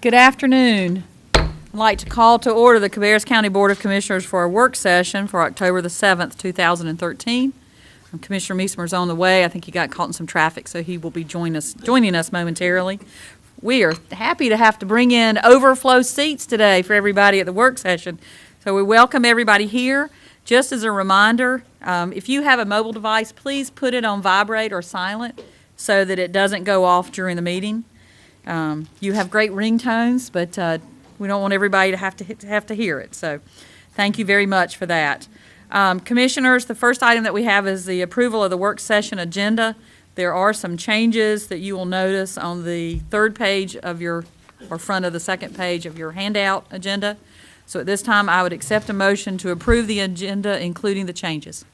Good afternoon. I'd like to call to order the Cabarrus County Board of Commissioners for a work session for October the 7th, 2013. Commissioner Meesmer's on the way. I think he got caught in some traffic, so he will be joining us momentarily. We are happy to have to bring in overflow seats today for everybody at the work session. So we welcome everybody here. Just as a reminder, if you have a mobile device, please put it on vibrate or silent so that it doesn't go off during the meeting. You have great ringtones, but we don't want everybody to have to hear it. So thank you very much for that. Commissioners, the first item that we have is the approval of the work session agenda. There are some changes that you will notice on the third page of your, or front of the second page of your handout agenda. So at this time, I would accept a motion to approve the agenda, including the changes.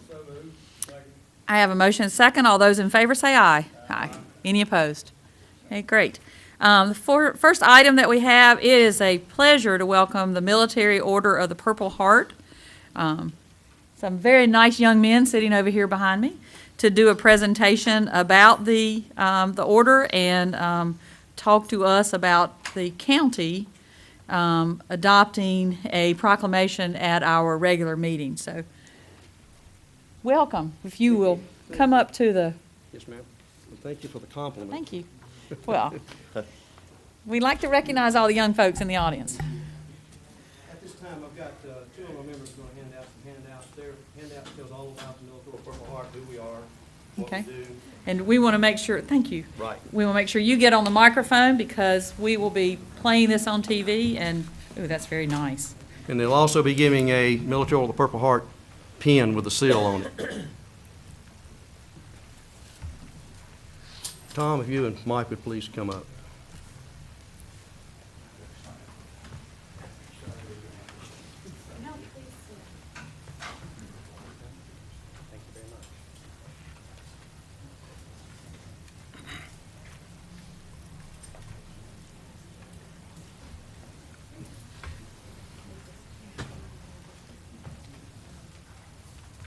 So moved. Second. I have a motion and a second. All those in favor say aye. Aye. Any opposed? Okay, great. The first item that we have, it is a pleasure to welcome the Military Order of the Purple Heart. Some very nice young men sitting over here behind me to do a presentation about the order and talk to us about the county adopting a proclamation at our regular meeting. So, welcome. If you will come up to the... Yes, ma'am. Well, thank you for the compliment. Thank you. Well, we'd like to recognize all the young folks in the audience. At this time, I've got two of my members going to hand out some handouts. Their handout tells all about the Military Purple Heart, who we are, what we do. And we want to make sure, thank you. Right. We will make sure you get on the microphone because we will be playing this on TV, and, ooh, that's very nice. And they'll also be giving a Military of the Purple Heart pin with a seal on it. Tom, if you and Mike would please come up.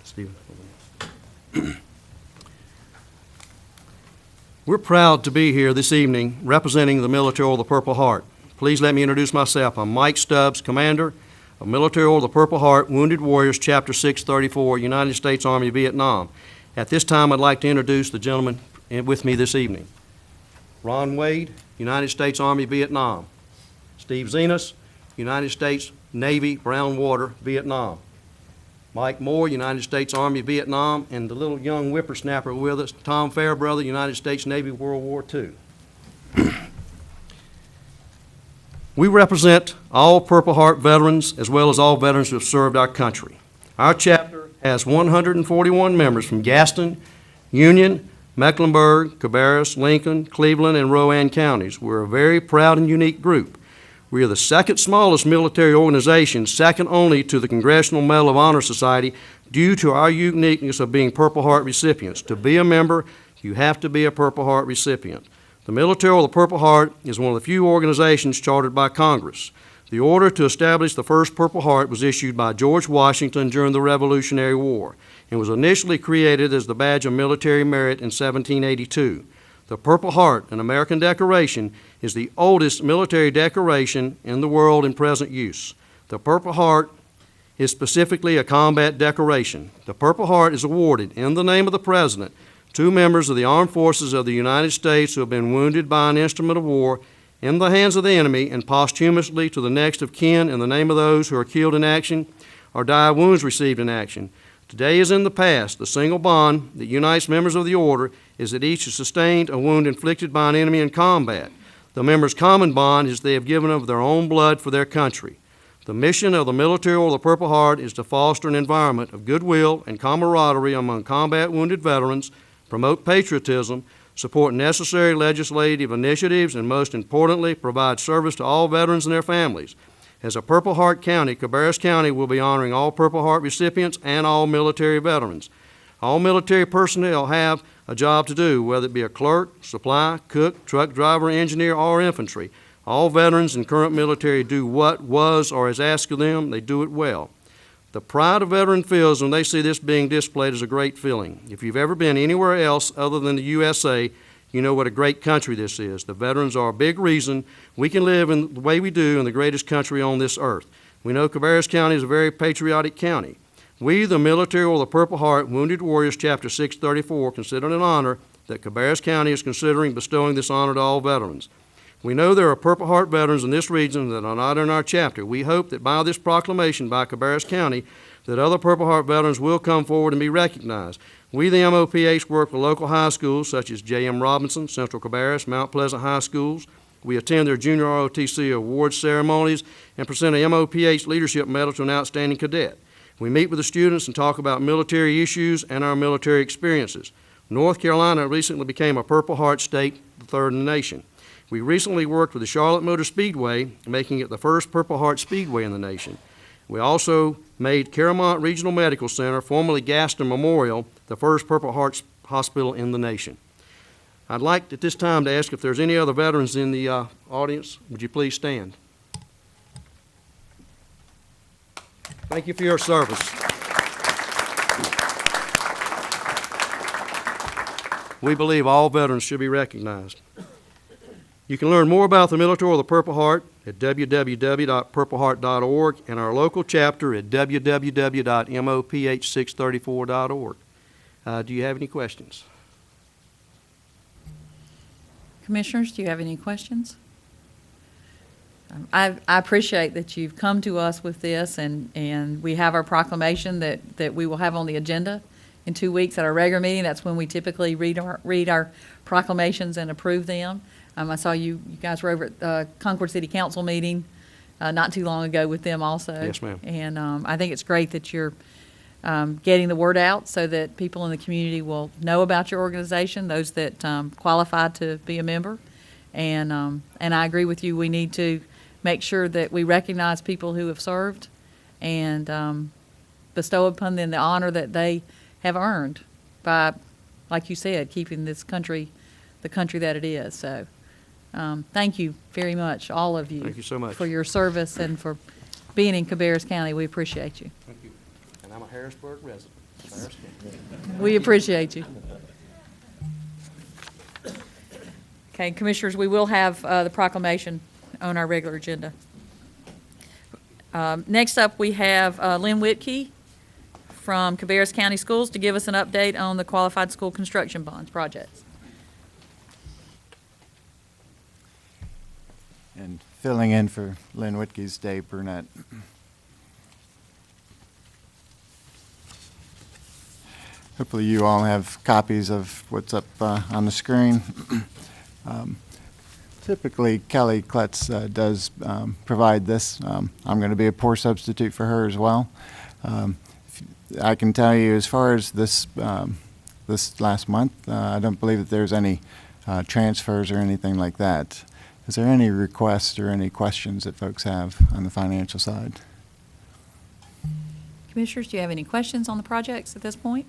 Stephen. We're proud to be here this evening representing the Military Order of the Purple Heart. Please let me introduce myself. I'm Mike Stubbs, Commander of Military Order of the Purple Heart, Wounded Warriors, Chapter 634, United States Army, Vietnam. At this time, I'd like to introduce the gentleman with me this evening. Ron Wade, United States Army, Vietnam. Steve Zenas, United States Navy, Brown Water, Vietnam. Mike Moore, United States Army, Vietnam, and the little young whippersnapper with us, Tom Fairbrother, United States Navy, World War II. We represent all Purple Heart veterans as well as all veterans who have served our country. Our chapter has 141 members from Gaston, Union, Mecklenburg, Cabarrus, Lincoln, Cleveland, and Rowan counties. We're a very proud and unique group. We are the second smallest military organization, second only to the Congressional Medal of Honor Society, due to our uniqueness of being Purple Heart recipients. To be a member, you have to be a Purple Heart recipient. The Military Order of the Purple Heart is one of the few organizations chartered by Congress. The order to establish the first Purple Heart was issued by George Washington during the Revolutionary War and was initially created as the badge of military merit in 1782. The Purple Heart, an American decoration, is the oldest military decoration in the world in present use. The Purple Heart is specifically a combat decoration. The Purple Heart is awarded in the name of the President to members of the Armed Forces of the United States who have been wounded by an instrument of war in the hands of the enemy, and posthumously to the next of kin in the name of those who are killed in action or die of wounds received in action. Today is in the past. The single bond that unites members of the order is that each has sustained a wound inflicted by an enemy in combat. The members' common bond is they have given of their own blood for their country. The mission of the Military Order of the Purple Heart is to foster an environment of goodwill and camaraderie among combat wounded veterans, promote patriotism, support necessary legislative initiatives, and most importantly, provide service to all veterans and their families. As a Purple Heart County, Cabarrus County will be honoring all Purple Heart recipients and all military veterans. All military personnel have a job to do, whether it be a clerk, supply, cook, truck driver, engineer, or infantry. All veterans and current military do what was or is asked of them. They do it well. The pride a veteran feels when they see this being displayed is a great feeling. If you've ever been anywhere else other than the USA, you know what a great country this is. The veterans are a big reason we can live in the way we do in the greatest country on this earth. We know Cabarrus County is a very patriotic county. We, the military or the Purple Heart Wounded Warriors, Chapter 634, consider it an honor that Cabarrus County is considering bestowing this honor to all veterans. We know there are Purple Heart veterans in this region that are not in our chapter. We hope that by this proclamation by Cabarrus County that other Purple Heart veterans will come forward and be recognized. We, the MOPH, work with local high schools such as J.M. Robinson, Central Cabarrus, Mount Pleasant High Schools. We attend their junior ROTC awards ceremonies and present a MOPH Leadership Medal to an outstanding cadet. We meet with the students and talk about military issues and our military experiences. North Carolina recently became a Purple Heart state, the third in the nation. We recently worked with the Charlotte Motor Speedway, making it the first Purple Heart Speedway in the nation. We also made Caramont Regional Medical Center, formerly Gaston Memorial, the first Purple Heart hospital in the nation. I'd like at this time to ask if there's any other veterans in the audience. Would you please stand? Thank you for your service. We believe all veterans should be recognized. You can learn more about the military or the Purple Heart at www.purpleheart.org and our local chapter at www.moph634.org. Do you have any questions? Commissioners, do you have any questions? I appreciate that you've come to us with this, and we have our proclamation that we will have on the agenda in 2 weeks at our regular meeting. That's when we typically read our proclamations and approve them. I saw you guys were over at the Concord City Council meeting not too long ago with them also. Yes, ma'am. And I think it's great that you're getting the word out so that people in the community will know about your organization, those that qualify to be a member. And I agree with you. We need to make sure that we recognize people who have served and bestow upon them the honor that they have earned by, like you said, keeping this country the country that it is. So thank you very much, all of you. Thank you so much. For your service and for being in Cabarrus County. We appreciate you. Thank you. And I'm a Harrisburg resident. We appreciate you. Okay, Commissioners, we will have the proclamation on our regular agenda. Next up, we have Lynn Whitkey from Cabarrus County Schools to give us an update on the Qualified School Construction Bonds projects. And filling in for Lynn Whitkey's Dave Burnett. Hopefully you all have copies of what's up on the screen. Typically, Kelly Kletz does provide this. I'm going to be a poor substitute for her as well. I can tell you, as far as this last month, I don't believe that there's any transfers or anything like that. Is there any requests or any questions that folks have on the financial side? Commissioners, do you have any questions on the projects at this point?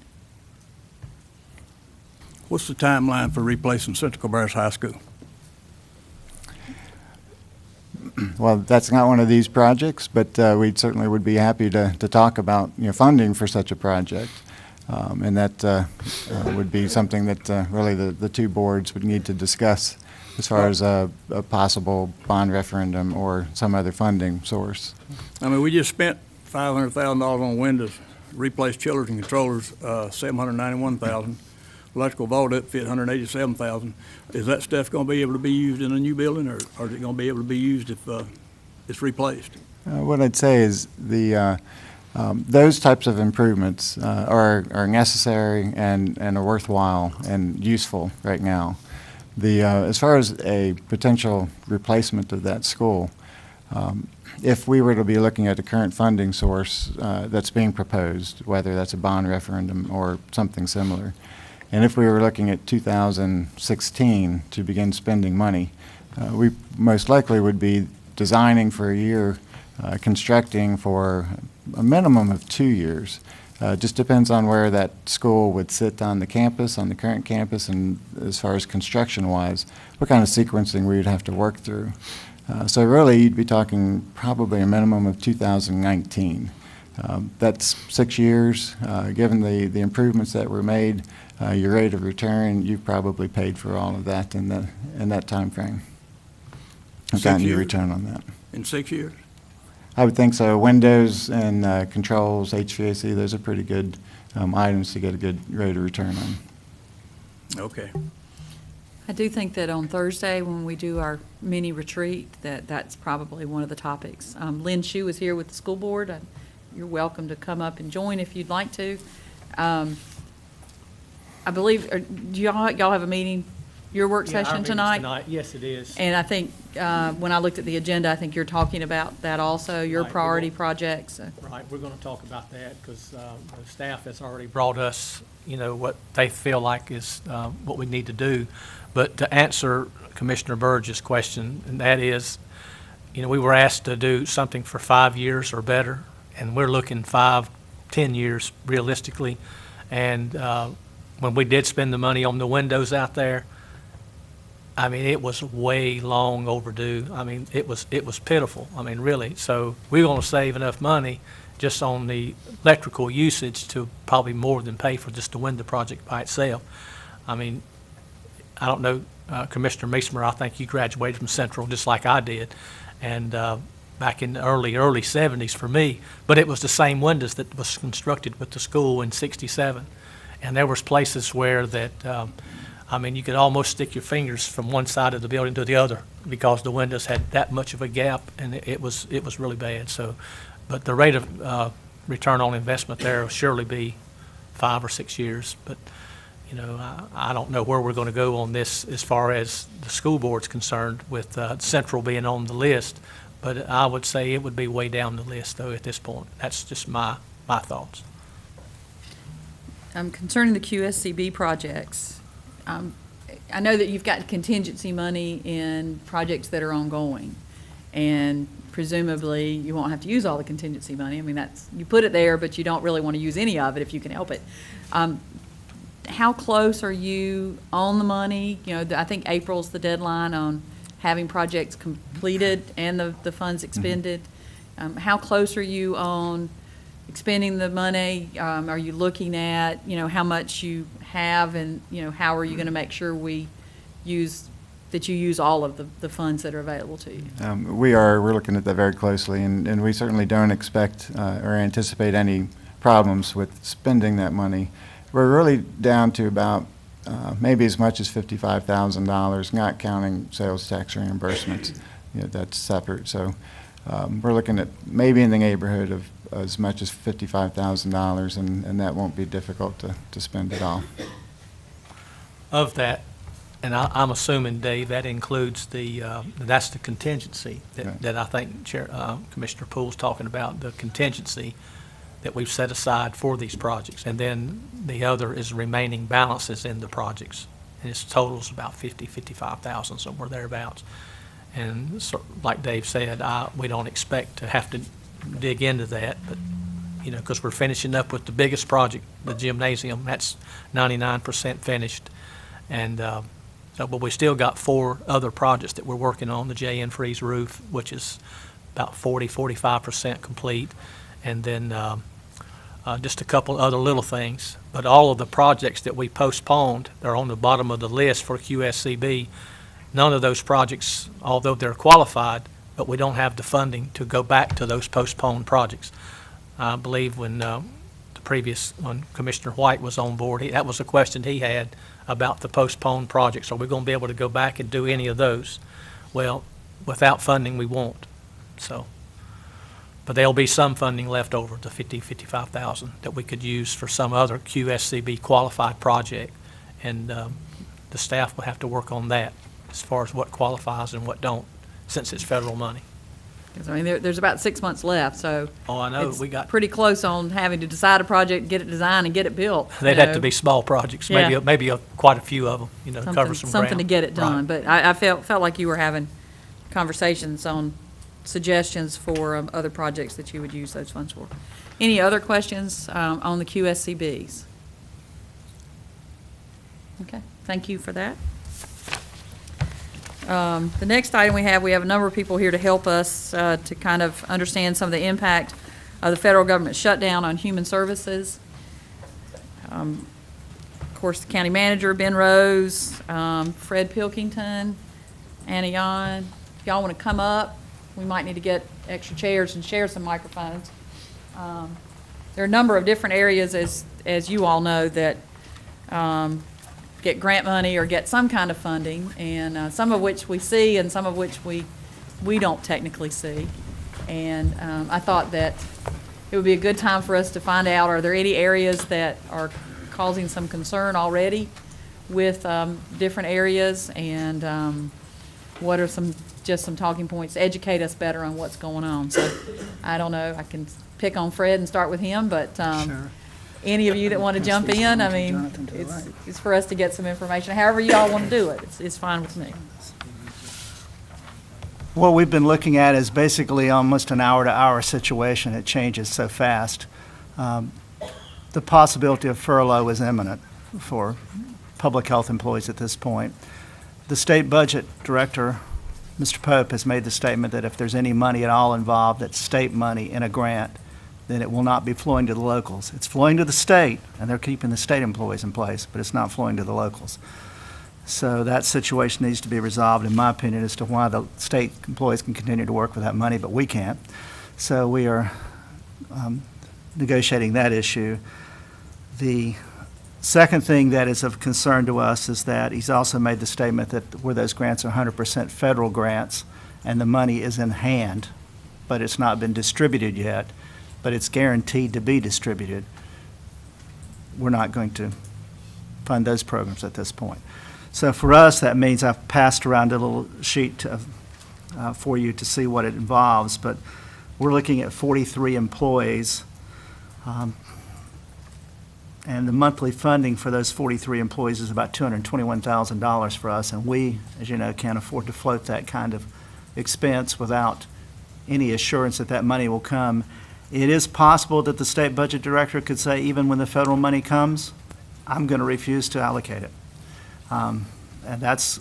What's the timeline for replacing Central Cabarrus High School? Well, that's not one of these projects, but we certainly would be happy to talk about funding for such a project. And that would be something that really the two boards would need to discuss as far as a possible bond referendum or some other funding source. I mean, we just spent $500,000 on windows, replaced chillers and controllers, $791,000. Electrical vault fit $187,000. Is that stuff going to be able to be used in a new building, or is it going to be able to be used if it's replaced? What I'd say is those types of improvements are necessary and are worthwhile and useful right now. As far as a potential replacement of that school, if we were to be looking at the current funding source that's being proposed, whether that's a bond referendum or something similar, and if we were looking at 2016 to begin spending money, we most likely would be designing for a year, constructing for a minimum of 2 years. Just depends on where that school would sit on the campus, on the current campus, and as far as construction-wise, what kind of sequencing we would have to work through. So really, you'd be talking probably a minimum of 2019 That's 6 years. Given the improvements that were made, your rate of return, you've probably paid for all of that in that time frame. 6 Gotten your years? return on that. In 6 years? I would think so. Windows and controls, HVAC, those are pretty good items to get a good rate of return on. Okay. I do think that on Thursday, when we do our mini retreat, that's probably one of the topics. Lynn Shue is here with the school board. You're welcome to come up and join if you'd like to. I believe, do y'all have a meeting, your work Yeah, our session meeting's tonight? Yes, it is. And I think, when I looked at the agenda, I think you're talking about that also, your Right, we priority will. projects. Right, we're going to talk about that because the staff has already brought us, what they feel like is what we need to do. But to answer Commissioner Burge's question, and that is, we were asked to do something for 5 years or better, and we're looking 5, 10 years realistically. And when we did spend the money on the windows out there, I mean, it was way long overdue. I mean, it was pitiful. I mean, really. So we're going to save enough money just on the electrical usage to probably more than pay for just the window project by itself. I mean, I don't know, Commissioner Meismer, I think you graduated from Central just like I did, and back in the early 70s for me. But it was the same windows that was constructed with the school in '67, and there was places where that. I mean, you could almost stick your fingers from one side of the building to the other because the windows had that much of a gap, and it was really bad. So, but the rate of return on investment there will surely be 5 or 6 years. But I don't know where we're going to go on this as far as the school board's concerned, with Central being on the list. But I would say it would be way down the list, though, at this point. That's just my thoughts. Concerning the QSCB projects, I know that you've got contingency money in projects that are ongoing, and presumably you won't have to use all the contingency money. I mean, you put it there, but you don't really want to use any of it if you can help it. How close are you on the money? I think April's the deadline on having projects completed and the funds expended. How close are you on expending the money? Are you looking at, how much you have, and, how are you going to make sure you use all of the funds that are available to you? We're looking at that very closely, and we certainly don't expect or anticipate any problems with spending that money. We're really down to about maybe as much as $55,000, not counting sales tax reimbursements. That's separate. So we're looking at maybe in the neighborhood of as much as $55,000, and that won't be difficult to spend at all. Of that, and I'm assuming, Dave, that includes that's the contingency Right. that I think Commissioner Poole's talking about, the contingency that we've set aside for these projects. And then the other is remaining balances in the projects. And its totals about 55,000, somewhere thereabouts. And so, like Dave said, we don't expect to have to dig into that, but, because we're finishing up with the biggest project, the gymnasium. That's 99% finished. And but we still got 4 other projects that we're working on. The J.N. Freeze roof, which is about 45% complete. And then just a couple other little things. But all of the projects that we postponed are on the bottom of the list for QSCB. None of those projects, although they're qualified, but we don't have the funding to go back to those postponed projects. I believe when when Commissioner White was on board, that was a question he had about the postponed projects. Are we going to be able to go back and do any of those? Well, without funding, we won't. So, but there'll be some funding left over, the 55,000, that we could use for some other QSCB qualified project. And the staff will have to work on that as far as what qualifies and what don't, since it's federal money. 'Cause, I mean, there's about 6 months left, so. Oh, I know, it's we got, pretty close on having to decide a project, get it designed, and get it built. they'd have to be small projects, Yeah. maybe quite a few of them, cover some ground. Something to get it done. Right. But I felt like you were having conversations on suggestions for other projects that you would use those funds for. Any other questions on the QSCBs? Okay, thank you for that. The next item we have a number of people here to help us to kind of understand some of the impact the federal government shutdown on human services. Of course, the county manager, Ben Rose, Fred Pilkington, Anna Yon. If y'all want to come up, we might need to get extra chairs and share some microphones. There are a number of different areas, as you all know, that get grant money or get some kind of funding, and some of which we see and some of which we don't technically see. And I thought that it would be a good time for us to find out, are there any areas that are causing some concern already with different areas, and what are some talking points to educate us better on what's going on. So I don't know, I can pick on Fred and start with him, but Sure. any of you that want to jump in, I mean, Jonathan to the right. it's for us to get some information. However you all want to do it, it's fine with me. What we've been looking at is basically almost an hour-to-hour situation. It changes so fast. The possibility of furlough is imminent for public health employees at this point. The state budget director, Mr. Pope, has made the statement that if there's any money at all involved, that's state money in a grant, then it will not be flowing to the locals. It's flowing to the state, and they're keeping the state employees in place, but it's not flowing to the locals. So that situation needs to be resolved, in my opinion, as to why the state employees can continue to work with that money, but we can't. So we are negotiating that issue. The second thing that is of concern to us is that he's also made the statement that where those grants are 100% federal grants and the money is in hand, but it's not been distributed yet, but it's guaranteed to be distributed, we're not going to fund those programs at this point. So for us, that means I've passed around a little sheet for you to see what it involves, but we're looking at 43 employees, and the monthly funding for those 43 employees is about $221,000 for us, and we, as you know, can't afford to float that kind of expense without any assurance that that money will come. It is possible that the state budget director could say, even when the federal money comes, I'm going to refuse to allocate it. And that's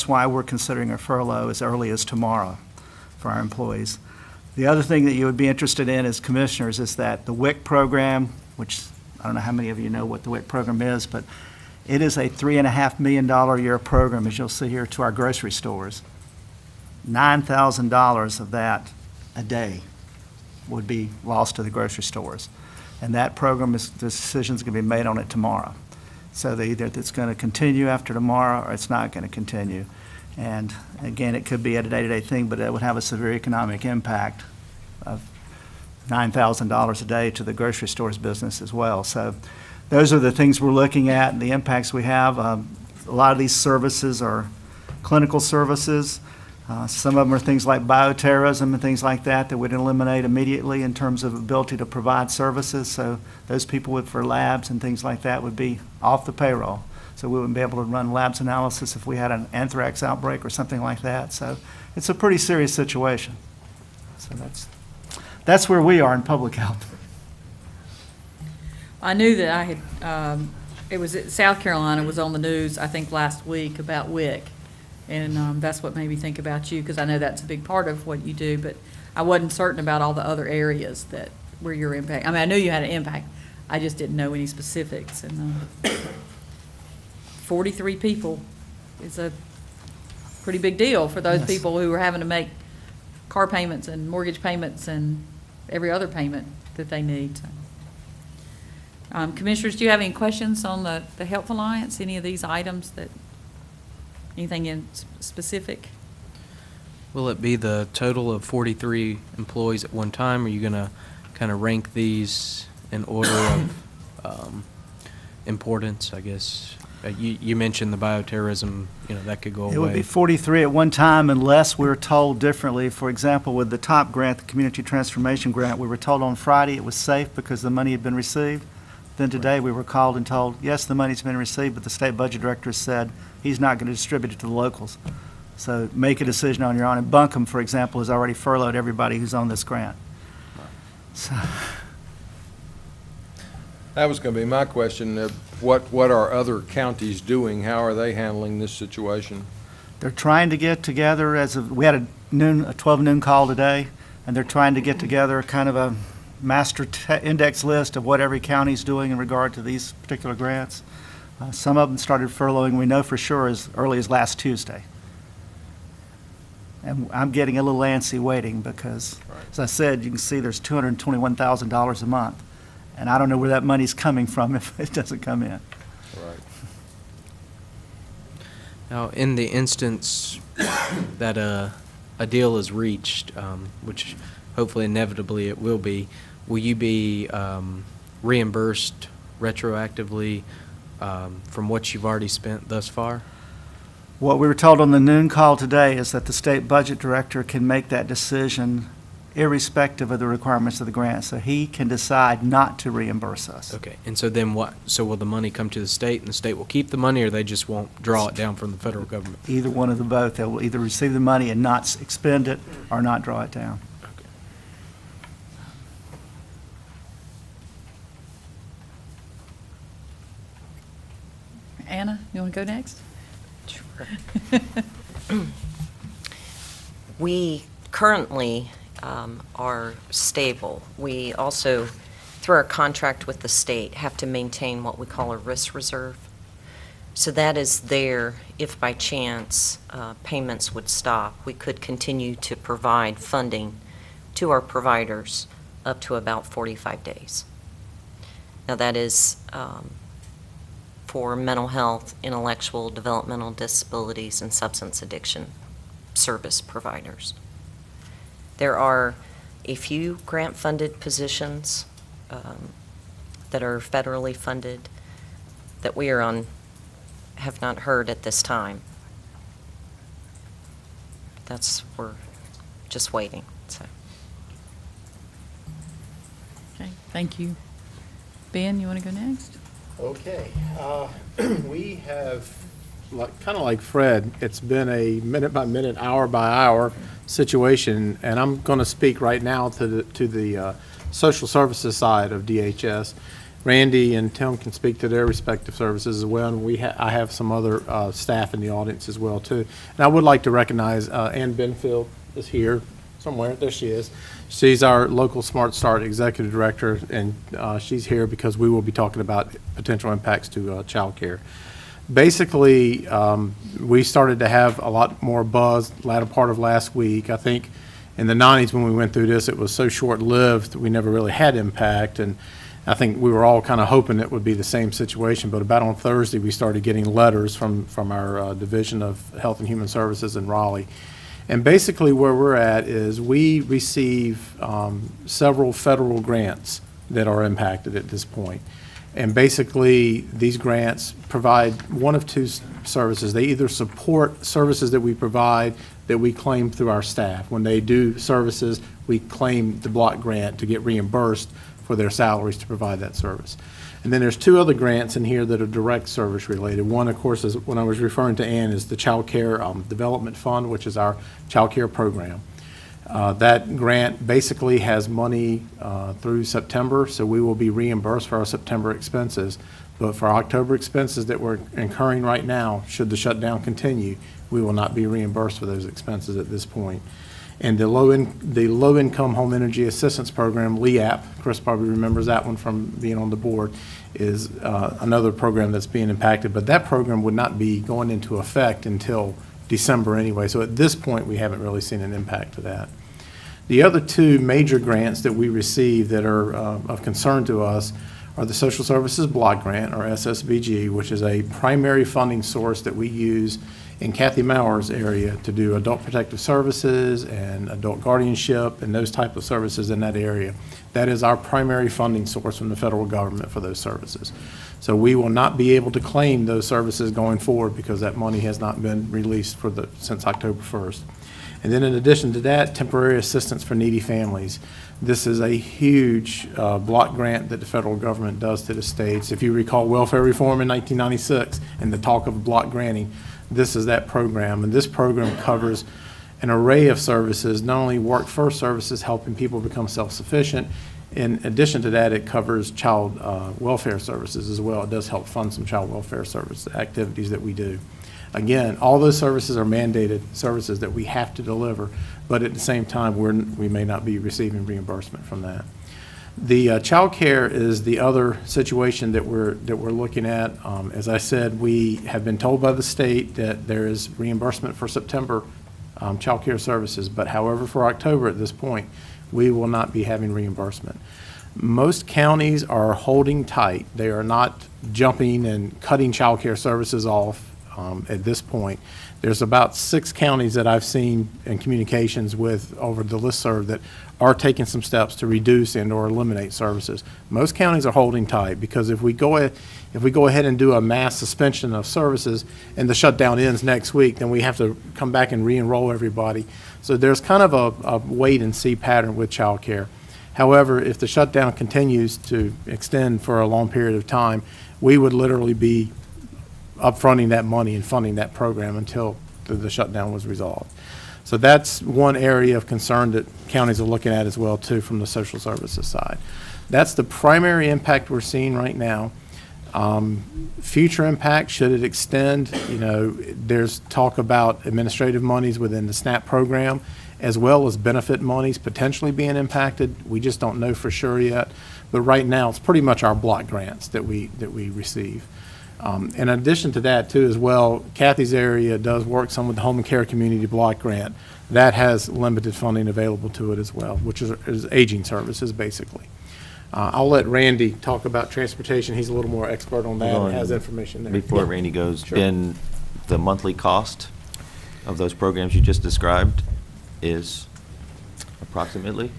why we're considering a furlough as early as tomorrow for our employees. The other thing that you would be interested in as commissioners is that the WIC program, which I don't know how many of you know what the WIC program is, but it is a $3.5 million a year program, as you'll see here, to our grocery stores. $9,000 of that a day would be lost to the grocery stores. And that program, the decision's going to be made on it tomorrow. So either it's going to continue after tomorrow or it's not going to continue. And again, it could be a day-to-day thing, but it would have a severe economic impact of $9,000 a day to the grocery store's business as well. So those are the things we're looking at and the impacts we have. A lot of these services are clinical services. Some of them are things like bioterrorism and things like that that would eliminate immediately in terms of ability to provide services. So those people for labs and things like that would be off the payroll. So we wouldn't be able to run labs analysis if we had an anthrax outbreak or something like that. So it's a pretty serious situation. So that's where we are in public health. I knew that I had, it was, South Carolina was on the news, I think, last week about WIC. And that's what made me think about you, because I know that's a big part of what you do, but I wasn't certain about all the other areas that where your impact. I mean, I knew you had an impact. I just didn't know any specifics. And 43 people is a pretty big deal for those Yes. people who are having to make car payments and mortgage payments and every other payment that they need. Commissioners, do you have any questions on the Health Alliance, any of these items that, anything in specific? Will it be the total of 43 employees at one time? Or are you going to kind of rank these in order of importance, I guess? You mentioned the bioterrorism, that could go away. It would be 43 at one time unless we're told differently. For example, with the top grant, the Community Transformation Grant, we were told on Friday it was safe because the money had been received. Then today we were called and told, yes, the money's been received, but the state budget director said he's not going to distribute it to the locals. So make a decision on your own. And Buncombe, for example, has already furloughed everybody who's on this grant. So, That was going to be my question. What are other counties doing? How are they handling this situation? they're trying to get together we had a 12 noon call today, and they're trying to get together kind of master index list of what every county's doing in regard to these particular grants. Some of them started furloughing, we know for sure, as early as last Tuesday. And I'm getting a little antsy waiting because, as I said, you can see there's $221,000 a month. And I don't know where that money's coming from if it doesn't come in. Right. Now, in the instance that a deal is reached, which hopefully inevitably it will you be reimbursed retroactively from what you've already spent thus far? What we were told on the noon call today is that the state budget director can make that decision irrespective of the requirements of the grant. So he can decide not to reimburse us. Okay, and so then what? So will the money come to the state and the state will keep the money, or they just won't draw it down from the federal government? Either one of the both. They will either receive the money and not expend it or not draw it down. Okay. Anna, you want to go next? We currently are stable. We also, through our contract with the state, have to maintain what we call a risk reserve. So that is there if by chance payments would stop. We could continue to provide funding to our providers up to about 45 days. Now that is for mental health, intellectual, developmental disabilities, and substance addiction service providers. There are a few grant-funded positions that are federally funded that we are on, have not heard at this time. We're just waiting, so. Okay, thank you. Ben, you want to go next? Okay. We have, kind of like Fred, it's been a minute-by-minute, hour-by-hour situation, and I'm going to speak right now to the social services side of DHS. Randy and Tim can speak to their respective services as well, and I have some other staff in the audience as well, too. And I would like to recognize Ann Benfield is here somewhere. There she is. She's our local Smart Start Executive Director, and she's here because we will be talking about potential impacts to child care. Basically, we started to have a lot more buzz latter part of last week. I think in the 90s when we went through this, it was so short-lived, we never really had impact, and I think we were all kind of hoping it would be the same situation, but about on Thursday, we started getting letters from our Division of Health and Human Services in Raleigh. And basically where we're at is we receive several federal grants that are impacted at this point. And basically, these grants provide one of two services. They either support services that we provide that we claim through our staff. When they do services, we claim the block grant to get reimbursed for their salaries to provide that service. And then there's two other grants in here that are direct service related. One, of course, is when I was referring to Ann, is the Child Care Development Fund, which is our child care program. That grant basically has money through September, so we will be reimbursed for our September expenses. But for October expenses that we're incurring right now, should the shutdown continue, we will not be reimbursed for those expenses at this point. And the Low-Income Home Energy Assistance Program, LEAP, Chris probably remembers that one from being on the board, is another program that's being impacted. But that program would not be going into effect until December anyway. So at this point, we haven't really seen an impact to that. The other two major grants that we receive that are of concern to us are the Social Services Block Grant, or SSBG, which is a primary funding source that we use in Kathy Mauer's area to do adult protective services and adult guardianship and those type of services in that area. That is our primary funding source from the federal government for those services. So we will not be able to claim those services going forward because that money has not been released since October 1st. And then in addition to that, temporary assistance for needy families. This is a huge block grant that the federal government does to the states. If you recall welfare reform in 1996 and the talk of block granting, this is that program. And this program covers an array of services, not only work first services, helping people become self-sufficient. In addition to that, it covers child welfare services as well. It does help fund some child welfare service activities that we do. Again, all those services are mandated services that we have to deliver, but at the same time, we may not be receiving reimbursement from that. The childcare is the other situation that we're looking at. As I said, we have been told by the state that there is reimbursement for September childcare services, but however, for October at this point, we will not be having reimbursement. Most counties are holding tight. They are not jumping and cutting childcare services off at this point. There's about 6 counties that I've seen in communications with over the listserv that are taking some steps to reduce and or eliminate services. Most counties are holding tight because if we go ahead and do a mass suspension of services and the shutdown ends next week, then we have to come back and re-enroll everybody. So there's kind of a wait and see pattern with childcare. However, if the shutdown continues to extend for a long period of time, we would literally be upfronting that money and funding that program until the shutdown was resolved. So that's one area of concern that counties are looking at as well too from the social services side. That's the primary impact we're seeing right now. Future impact, should it extend, there's talk about administrative monies within the SNAP program as well as benefit monies potentially being impacted. We just don't know for sure yet. But right now, it's pretty much our block grants that we receive. In addition to that, too, as well, Kathy's area does work some with the Home and Care Community Block Grant. That has limited funding available to it as well, which is aging services, basically. I'll let Randy talk about transportation. He's a little more expert on that and has information there. Before Randy goes, Sure. Ben, the monthly cost of those programs you just described is approximately?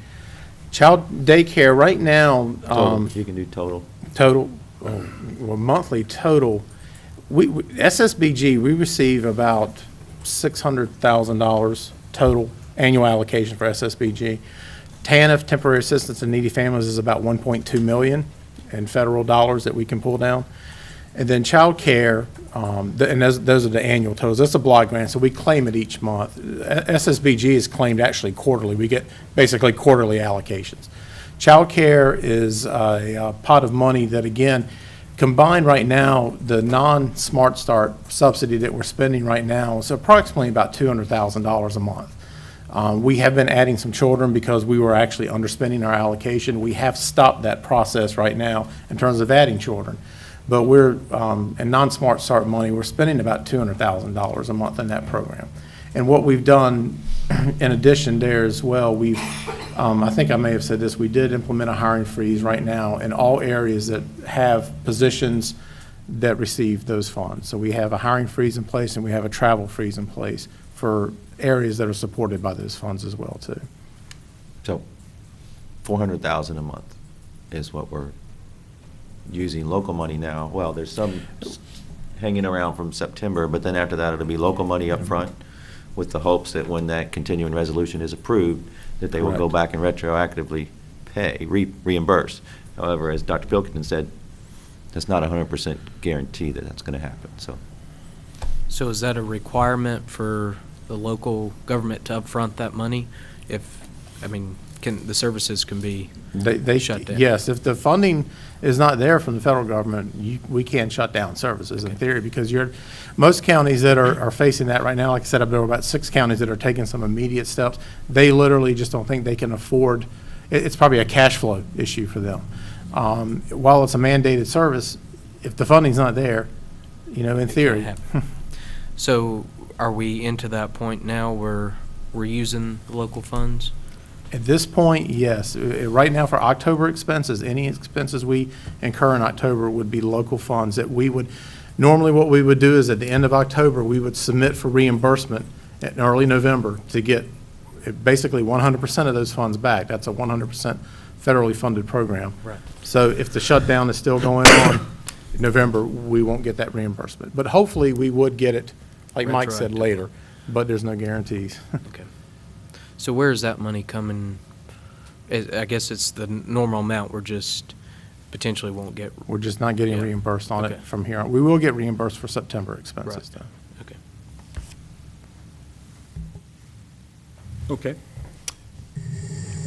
Child daycare, right now, Total. You can do total. total, well, monthly total, SSBG, we receive about $600,000 total annual allocation for SSBG. TANF, Temporary Assistance to Needy Families, is about 1.2 million in federal dollars that we can pull down. And then child care, and those are the annual totals. That's a block grant, so we claim it each month. SSBG is claimed actually quarterly. We get basically quarterly allocations. Child care is a pot of money that, again, combined right now, the non-Smart Start subsidy that we're spending right now is approximately about $200,000 a month. We have been adding some children because we were actually underspending our allocation. We have stopped that process right now in terms of adding children. But we're, in non-Smart Start money, we're spending about $200,000 a month in that program. And what we've done in addition there as well, we've, I think I may have said this, we did implement a hiring freeze right now in all areas that have positions that receive those funds. So we have a hiring freeze in place and we have a travel freeze in place for areas that are supported by those funds as well too. So $400,000 a month is what we're using local money now. Well, there's some hanging around from September, but then after that, it'll be local money up front with the hopes that when that continuing resolution is approved, that they will go back and retroactively pay, reimburse. However, as Dr. Pilkington said, that's not 100% guarantee that that's going to happen. So is that a requirement for the local government to upfront that money? The services can be shut down? Yes, if the funding is not there from the federal government, we can't shut down services in theory, because most counties that are facing that right now, like I said, there are about 6 counties that are taking some immediate steps. They literally just don't think they can afford, it's probably a cash flow issue for them. While it's a mandated service, if the funding's not there, in theory. So are we into that point now where we're using the local funds? At this point, yes. Right now, for October expenses, any expenses we incur in October would be local funds that we would, normally what we would do is at the end of October, we would submit for reimbursement in early November to get basically 100% of those funds back. That's a 100% federally funded program. Right. So if the shutdown is still going on in November, we won't get that reimbursement. But hopefully, we would get it, like Mike said, later, but there's no guarantees. Okay. So where is that money coming? I guess it's the normal amount we're just potentially won't get. We're just not getting reimbursed on it from here on. We will get reimbursed for September expenses, though. Okay.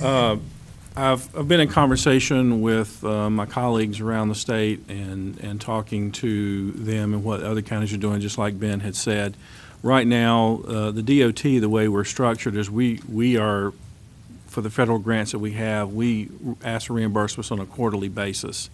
Okay. I've been in conversation with my colleagues around the state and talking to them and what other counties are doing, just like Ben had said. Right now, the DOT, the way we're structured is we are for the federal grants that we have, we ask for reimbursements on a quarterly basis.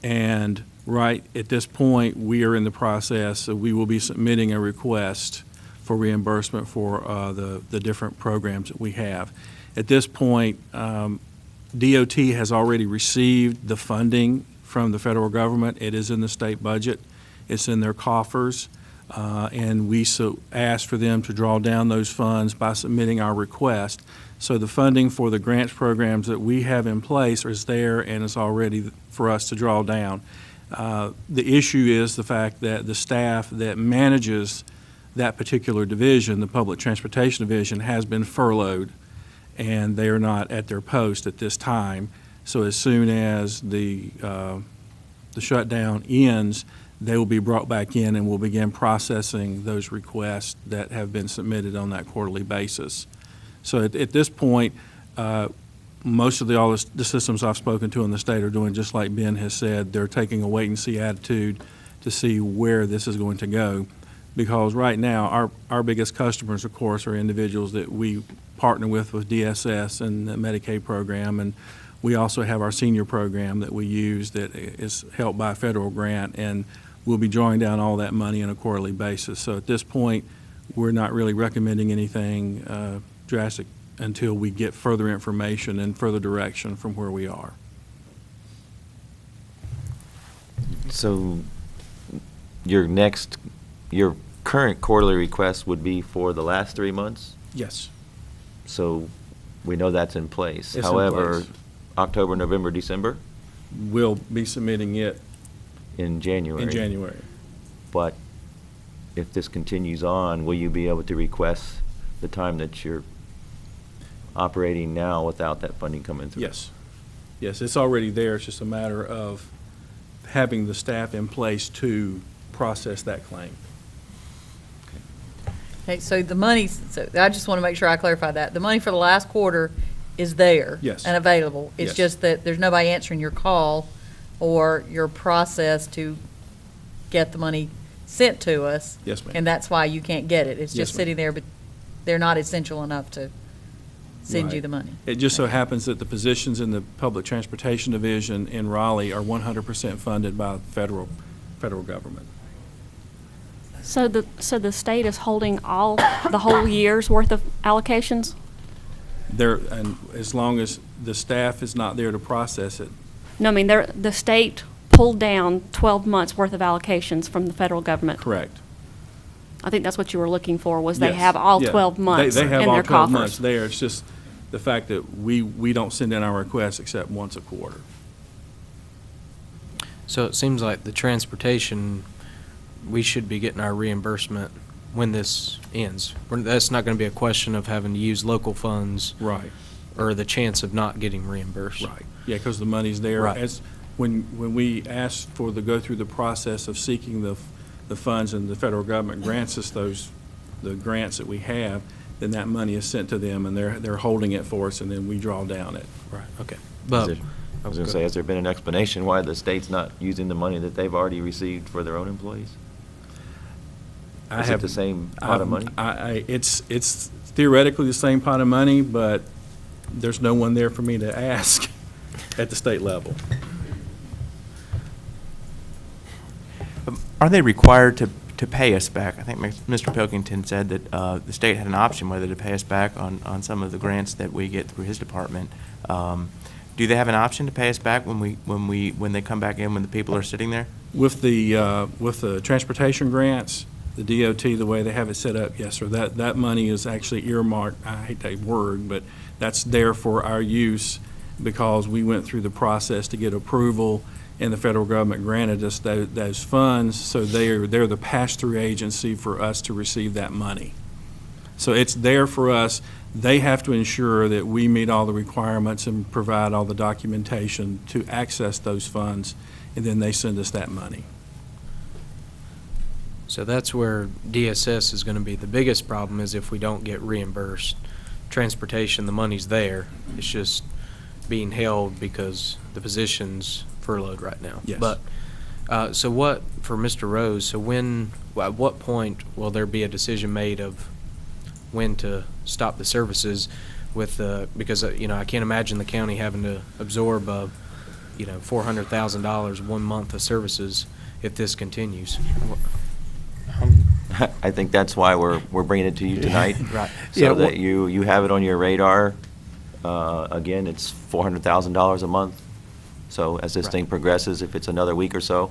And right at this point, we are in the process, so we will be submitting a request for reimbursement for the different programs that we have. At this point, DOT has already received the funding from the federal government. It is in the state budget. It's in their coffers. And we asked for them to draw down those funds by submitting our request. So the funding for the grants programs that we have in place is there and is already for us to draw down. The issue is the fact that the staff that manages that particular division, the Public Transportation Division, has been furloughed, and they are not at their post at this time. So as soon as the shutdown ends, they will be brought back in and we'll begin processing those requests that have been submitted on that quarterly basis. So at this point, most of all the systems I've spoken to in the state are doing just like Ben has said. They're taking a wait-and-see attitude to see where this is going to go. Because right now, our biggest customers, of course, are individuals that we partner with DSS and the Medicaid program, and we also have our senior program that we use that is helped by a federal grant, and we'll be drawing down all that money on a quarterly basis. So at this point, we're not really recommending anything drastic until we get further information and further direction from where we are. So your current quarterly request would be for the last 3 months? Yes. So we know that's in place. It's in However, place. October, November, December? We'll be submitting it In January. in January. But if this continues on, will you be able to request the time that you're operating now without that funding coming through? Yes. Yes, it's already there. It's just a matter of having the staff in place to process that claim. Okay, so the money, so I just want to make sure I clarify that. The money for the last quarter is there. Yes. And available. It's Yes. just that there's nobody answering your call or your process to get the money sent to us. Yes, ma'am. And that's why you can't get it. It's Yes, just ma'am. sitting there, but they're not essential enough to send you Right. the money. It just so happens that the positions in the Public Transportation Division in Raleigh are 100% funded by the federal government. So the state is holding the whole year's worth of allocations? And as long as the staff is not there to process it, No, I mean, the state pulled down 12 months' worth of allocations from the federal government. correct. I think that's what you were looking for, was they Yes. have all Yeah. 12 months They in have their all 12 months coffers. there. It's just the fact that we don't send in our requests except once a quarter. So it seems like the transportation, we should be getting our reimbursement when this ends. That's not going to be a question of having to use local funds. Right. Or the chance of not getting reimbursed. Right. Yeah, because the money's there. Right. When we ask go through the process of seeking the funds and the federal government grants us the grants that we have, then that money is sent to them and they're holding it for us and then we draw down it. Right, okay. I was going to say, has there been an explanation why the state's not using the money that they've already received for their own employees? Is it the same pot of money? It's theoretically the same pot of money, but there's no one there for me to ask at the state level. Are they required to pay us back? I think Mr. Pilkington said that the state had an option whether to pay us back on some of the grants that we get through his department. Do they have an option to pay us back when they come back in, when the people are sitting there? With the transportation grants, the DOT, the way they have it set up, yes, sir, that money is actually earmarked, I hate that word, but that's there for our use because we went through the process to get approval and the federal government granted us those funds, so they're the pass-through agency for us to receive that money. So it's there for us. They have to ensure that we meet all the requirements and provide all the documentation to access those funds, and then they send us that money. So that's where DSS is going to be the biggest problem, is if we don't get reimbursed. Transportation, the money's there. It's just being held because the position's furloughed right now. Yes. But, so what, for Mr. Rose, so at what point will there be a decision made of when to stop the services? with the, because, I can't imagine the county having to absorb, $400,000 1 month of services if this continues. I think that's why we're bringing it to you tonight. Right. So that you have it on your radar. Again, it's $400,000 a month. So as this thing progresses, if it's another week or so,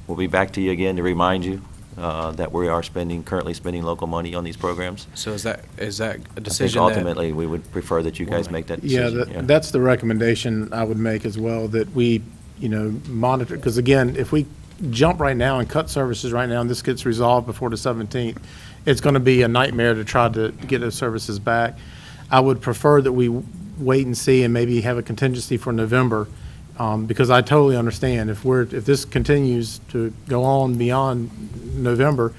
we'll be back to you again to remind you that we are currently spending local money on these programs. So is that a I decision think that? ultimately, we would prefer that you guys make that Yeah, decision. that's the recommendation I would make as well, that we, monitor, because again, if we jump right now and cut services right now, and this gets resolved before the 17th, it's going to be a nightmare to try to get those services back. I would prefer that we wait and see and maybe have a contingency for November, because I totally understand if this continues to go on beyond November,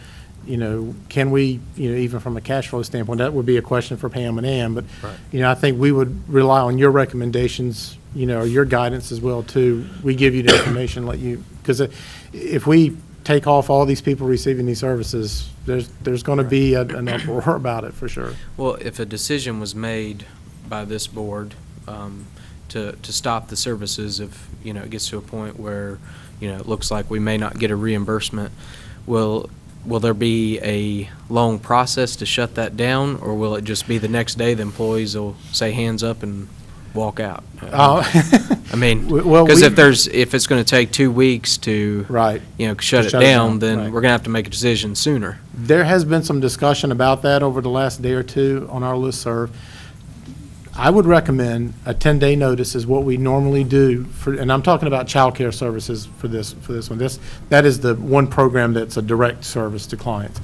can we, even from a cash flow standpoint, that would be a question for Pam and Ann, but, I think we would rely on your recommendations, or your guidance as well, too. We give you the information, because if we take off all these people receiving these services, there's going to be an uproar about it, for sure. Well, if a decision was made by this board to stop the services, if, it gets to a point where, it looks like we may not get a reimbursement, will there be a long process to shut that down, or will it just be the next day the employees will say hands up and walk out? I mean, Well, because if it's going to take 2 weeks to, Right. Shut To it shut it down, down, then right. we're going to have to make a decision sooner. There has been some discussion about that over the last day or two on our listserv. I would recommend a 10-day notice is what we normally do for, and I'm talking about childcare services for this one. That is the one program that's a direct service to clients.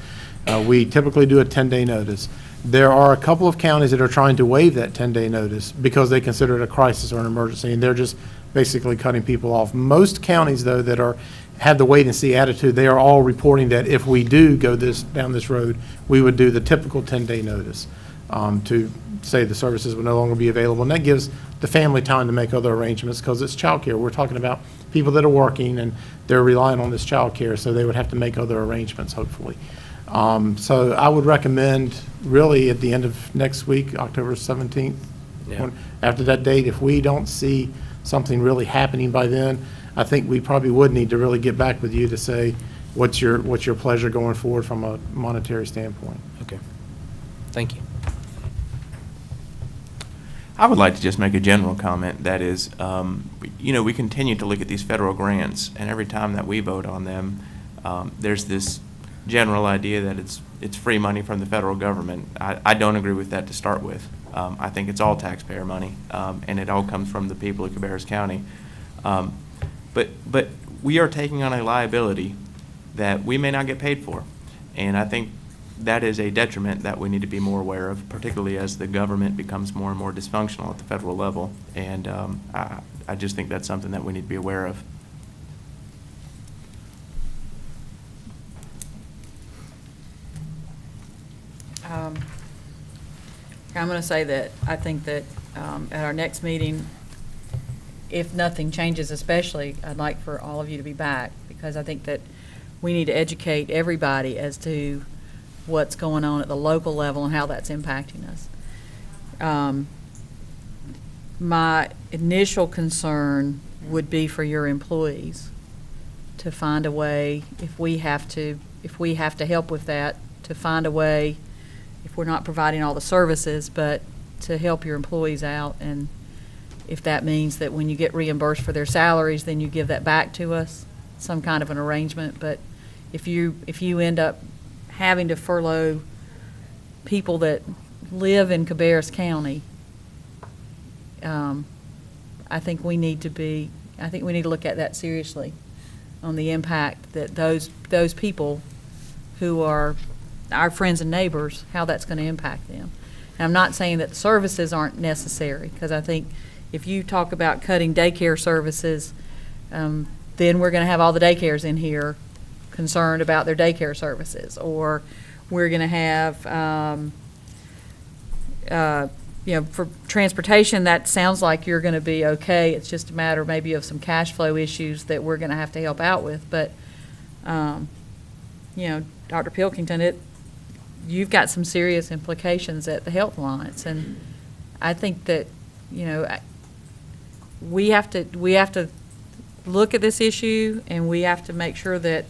We typically do a 10-day notice. There are a couple of counties that are trying to waive that 10-day notice because they consider it a crisis or an emergency, and they're just basically cutting people off. Most counties, though, that have the wait-and-see attitude, they are all reporting that if we do go down this road, we would do the typical 10-day notice to say the services will no longer be available. And that gives the family time to make other arrangements, because it's childcare. We're talking about people that are working, and they're relying on this childcare, so they would have to make other arrangements, hopefully. So I would recommend, really, at the end of next week, October 17th, Yeah. after that date, if we don't see something really happening by then, I think we probably would need to really get back with you to say, what's your pleasure going forward from a monetary standpoint? Okay. Thank you. I would like to just make a general comment. That is, we continue to look at these federal grants, and every time that we vote on them, there's this general idea that it's free money from the federal government. I don't agree with that to start with. I think it's all taxpayer money, and it all comes from the people of Cabarrus County. But we are taking on a liability that we may not get paid for, and I think that is a detriment that we need to be more aware of, particularly as the government becomes more and more dysfunctional at the federal level. And I just think that's something that we need to be aware of. I'm going to say that I think that at our next meeting, if nothing changes especially, I'd like for all of you to be back, because I think that we need to educate everybody as to what's going on at the local level and how that's impacting us. My initial concern would be for your employees to find a way, if we have to help with that, to find a way, if we're not providing all the services, but to help your employees out. And if that means that when you get reimbursed for their salaries, then you give that back to us, some kind of an arrangement. But if you end up having to furlough people that live in Cabarrus County, I think we need to look at that seriously, on the impact that those people who are our friends and neighbors, how that's going to impact them. And I'm not saying that the services aren't necessary, because I think if you talk about cutting daycare services, then we're going to have all the daycares in here concerned about their daycare services, or we're going to have, for transportation, that sounds like you're going to be okay. It's just a matter maybe of some cash flow issues that we're going to have to help out with. But, Dr. Pilkington, you've got some serious implications at the Health Alliance, and I think that, we have to look at this issue, and we have to make sure that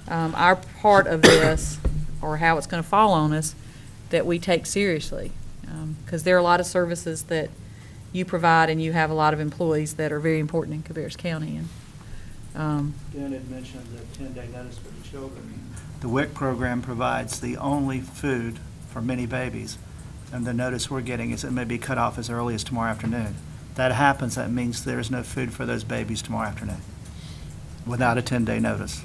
our part of this, or how it's going to fall on us, that we take seriously. Because there are a lot of services that you provide, and you have a lot of employees that are very important in Cabarrus County. And Dan had mentioned the 10-day notice for the children. The WIC program provides the only food for many babies, and the notice we're getting is it may be cut off as early as tomorrow afternoon. That happens, that means there is no food for those babies tomorrow afternoon without a 10-day notice.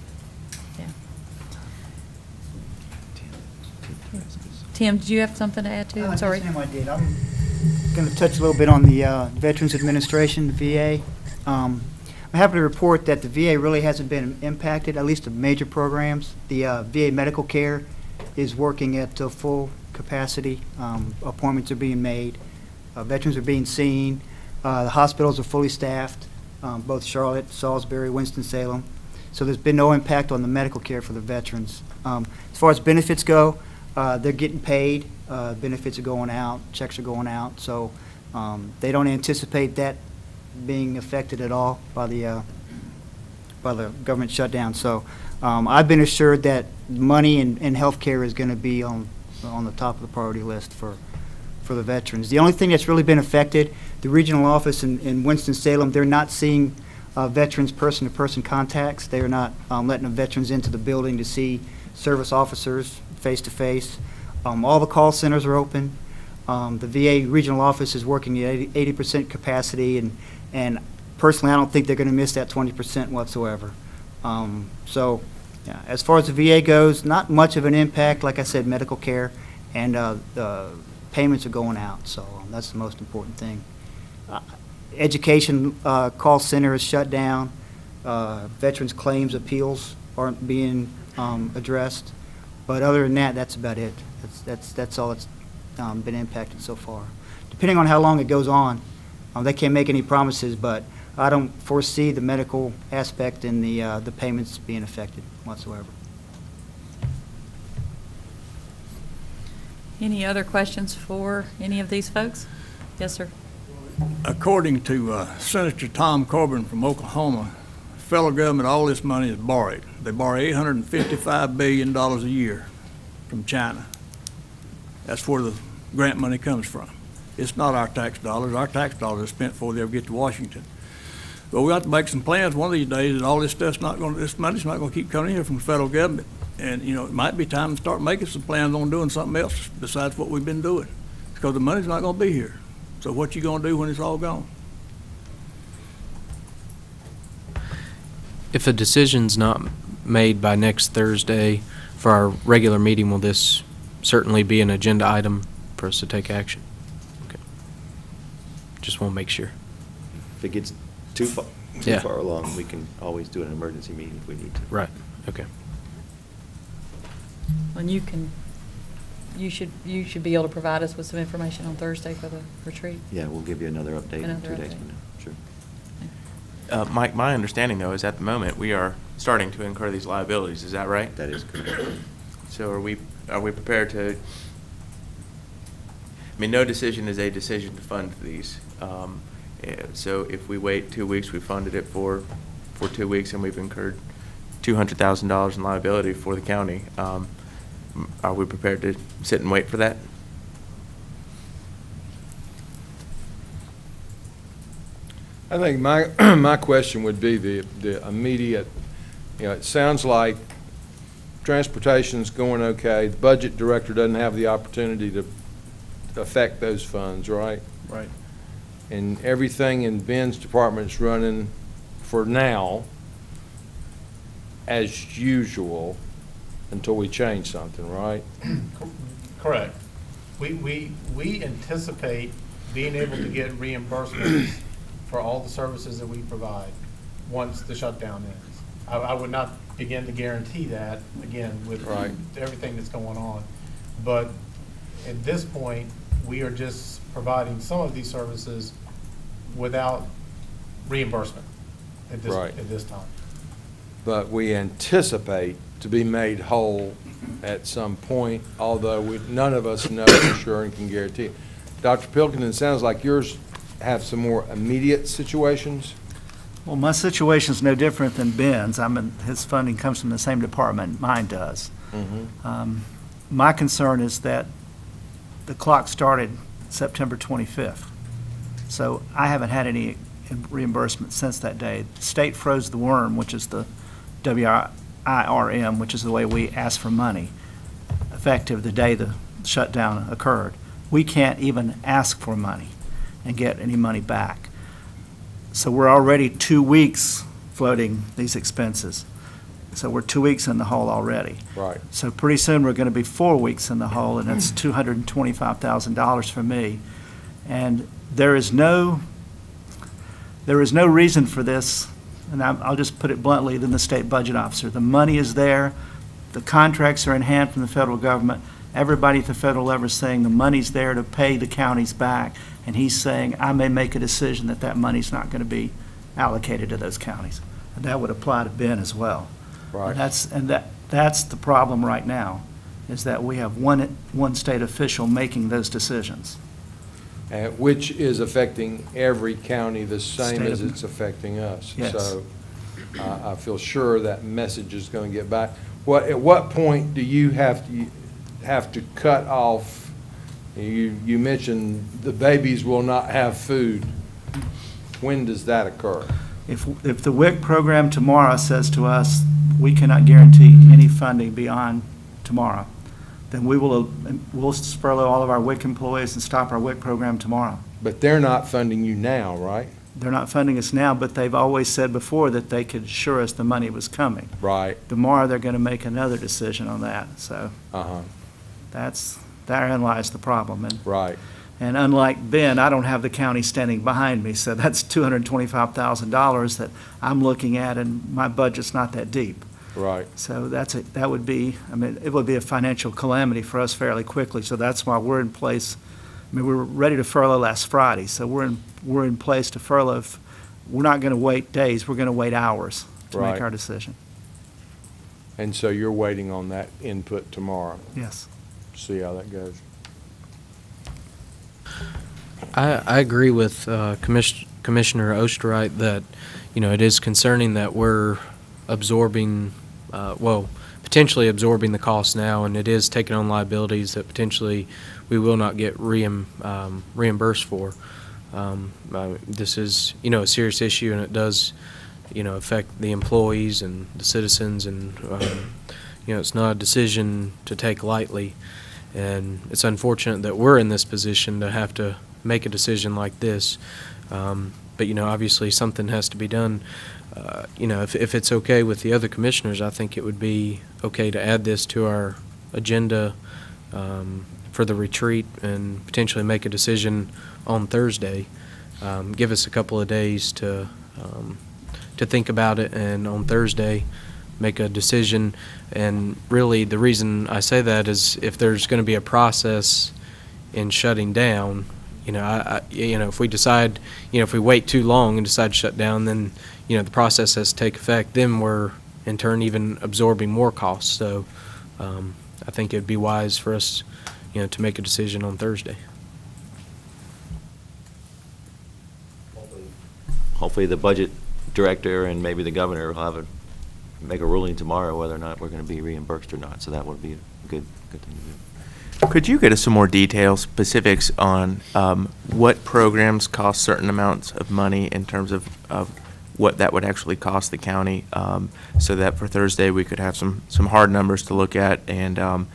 Tim, did you have something to add too? I'm sorry. I did. I'm going to touch a little bit on the Veterans Administration, the VA. I'm happy to report that the VA really hasn't been impacted, at least the major programs. The VA medical care is working at full capacity. Appointments are being made. Veterans are being seen. The hospitals are fully staffed, both Charlotte, Salisbury, Winston-Salem. So there's been no impact on the medical care for the veterans. As far as benefits go, they're getting paid. Benefits are going out. Checks are going out. So they don't anticipate that being affected at all by the government shutdown. So I've been assured that money and health care is going to be on the top of the priority list for the veterans. The only thing that's really been affected, the regional office in Winston-Salem, they're not seeing veterans person-to-person contacts. They're not letting the veterans into the building to see service officers face-to-face. All the call centers are open. The VA regional office is working at 80% capacity, and personally, I don't think they're going to miss that 20% whatsoever. So, yeah, as far as the VA goes, not much of an impact. Like I said, medical care, and the payments are going out, so that's the most important thing. Education call center is shut down. Veterans claims appeals aren't being addressed. But other than that, that's about it. That's all that's been impacted so far. Depending on how long it goes on, they can't make any promises, but I don't foresee the medical aspect and the payments being affected whatsoever. any other questions for any of these folks? Yes, sir. According to Senator Tom Coburn from Oklahoma, federal government, all this money is borrowed. They borrow $855 billion a year from China. That's where the grant money comes from. It's not our tax dollars. Our tax dollars are spent before they ever get to Washington. But we have to make some plans one of these days, and all this stuff's not going. This money's not going to keep coming here from the federal government. And you know, it might be time to start making some plans on doing something else besides what we've been doing, because the money's not going to be here. So what you going to do when it's all gone? If a decision's not made by next Thursday for our regular meeting, will this certainly be an agenda item for us to take action? Okay. Just want to make sure. If it gets too far Yeah. along, we can always do an emergency meeting if we need to. Right. Okay. And you should be able to provide us with some information on Thursday for the retreat. Yeah, we'll give you another update in Another 2 days update. from now. Sure. Mike, my understanding, though, is at the moment, we are starting to incur these liabilities. Is that right? That is correct. So are we prepared to, I mean, no decision is a decision to fund these. So if we wait 2 weeks, we funded it for 2 weeks, and we've incurred $200,000 in liability for the county. Are we prepared to sit and wait for that? I think my, my question would be the immediate, you know, it sounds like transportation's going okay. The budget director doesn't have the opportunity to affect those funds, right? Right. And everything in Ben's department's running for now as usual until we change something, right? Correct. We anticipate being able to get reimbursements for all the services that we provide once the shutdown ends. I would not begin to guarantee that, again, with Right. everything that's going on. But at this point, we are just providing some of these services without reimbursement at Right. this time. But we anticipate to be made whole at some point, although none of us know for sure and can guarantee it. Dr. Pilkington, it sounds like yours have some more immediate situations. Well, my situation's no different than Ben's. His funding comes from the same department mine does. My concern is that the clock started September 25th. So I haven't had any reimbursement since that day. The state froze the worm, which is the WIRM, which is the way we ask for money, effective the day the shutdown occurred. We can't even ask for money and get any money back. So we're already 2 weeks floating these expenses. So we're 2 weeks in the hole already. Right. So pretty soon, we're going to be 4 weeks in the hole, and that's $225,000 for me. And there is no reason for this, and I'll just put it bluntly, than the state budget officer. The money is there. The contracts are in hand from the federal government. Everybody at the federal level is saying the money's there to pay the counties back, and he's saying, I may make a decision that that money's not going to be allocated to those counties. And that would apply to Ben as well. Right. And that's the problem right now, is that we have one state official making those decisions. Which is affecting every county the same State as of- it's affecting us. Yes. So I feel sure that message is going to get back. At what point do you have to cut off? You mentioned the babies will not have food. When does that occur? If the WIC program tomorrow says to us, we cannot guarantee any funding beyond tomorrow, then we'll furlough all of our WIC employees and stop our WIC program tomorrow. But they're not funding you now, right? They're not funding us now, but they've always said before that they could assure us the money was coming. Right. Tomorrow, they're going to make another decision on that, so therein lies the problem. Right. And unlike Ben, I don't have the county standing behind me, so that's $225,000 that I'm looking at, and my budget's not that deep. Right. So that would be, it would be a financial calamity for us fairly quickly, so that's why we're in place. We were ready to furlough last Friday, so we're in place to furlough. We're not going to wait days, we're going to wait hours to make Right. our decision. And so you're waiting on that input tomorrow. Yes. See how that goes. I agree with Commissioner Osterreich that, it is concerning that we're absorbing, potentially absorbing the cost now, and it is taking on liabilities that potentially we will not get reimbursed for. This is, a serious issue, and it does, affect the employees and the citizens, and, it's not a decision to take lightly. And it's unfortunate that we're in this position to have to make a decision like this. But, obviously something has to be done. If it's okay with the other commissioners, I think it would be okay to add this to our agenda for the retreat and potentially make a decision on Thursday. Give us a couple of days to think about it, and on Thursday make a decision. And really, the reason I say that is if there's going to be a process in shutting down, if we decide, if we wait too long and decide to shut down, then, the process has to take effect, then we're in turn even absorbing more costs. So I think it'd be wise for us, to make a decision on Thursday. Hopefully the budget director and maybe the governor will make a ruling tomorrow whether or not we're going to be reimbursed or not. So that would be a good thing to do. Could you get us some more details, specifics on what programs cost certain amounts of money in terms of what that would actually cost the county, so that for Thursday we could have some hard numbers to look at, and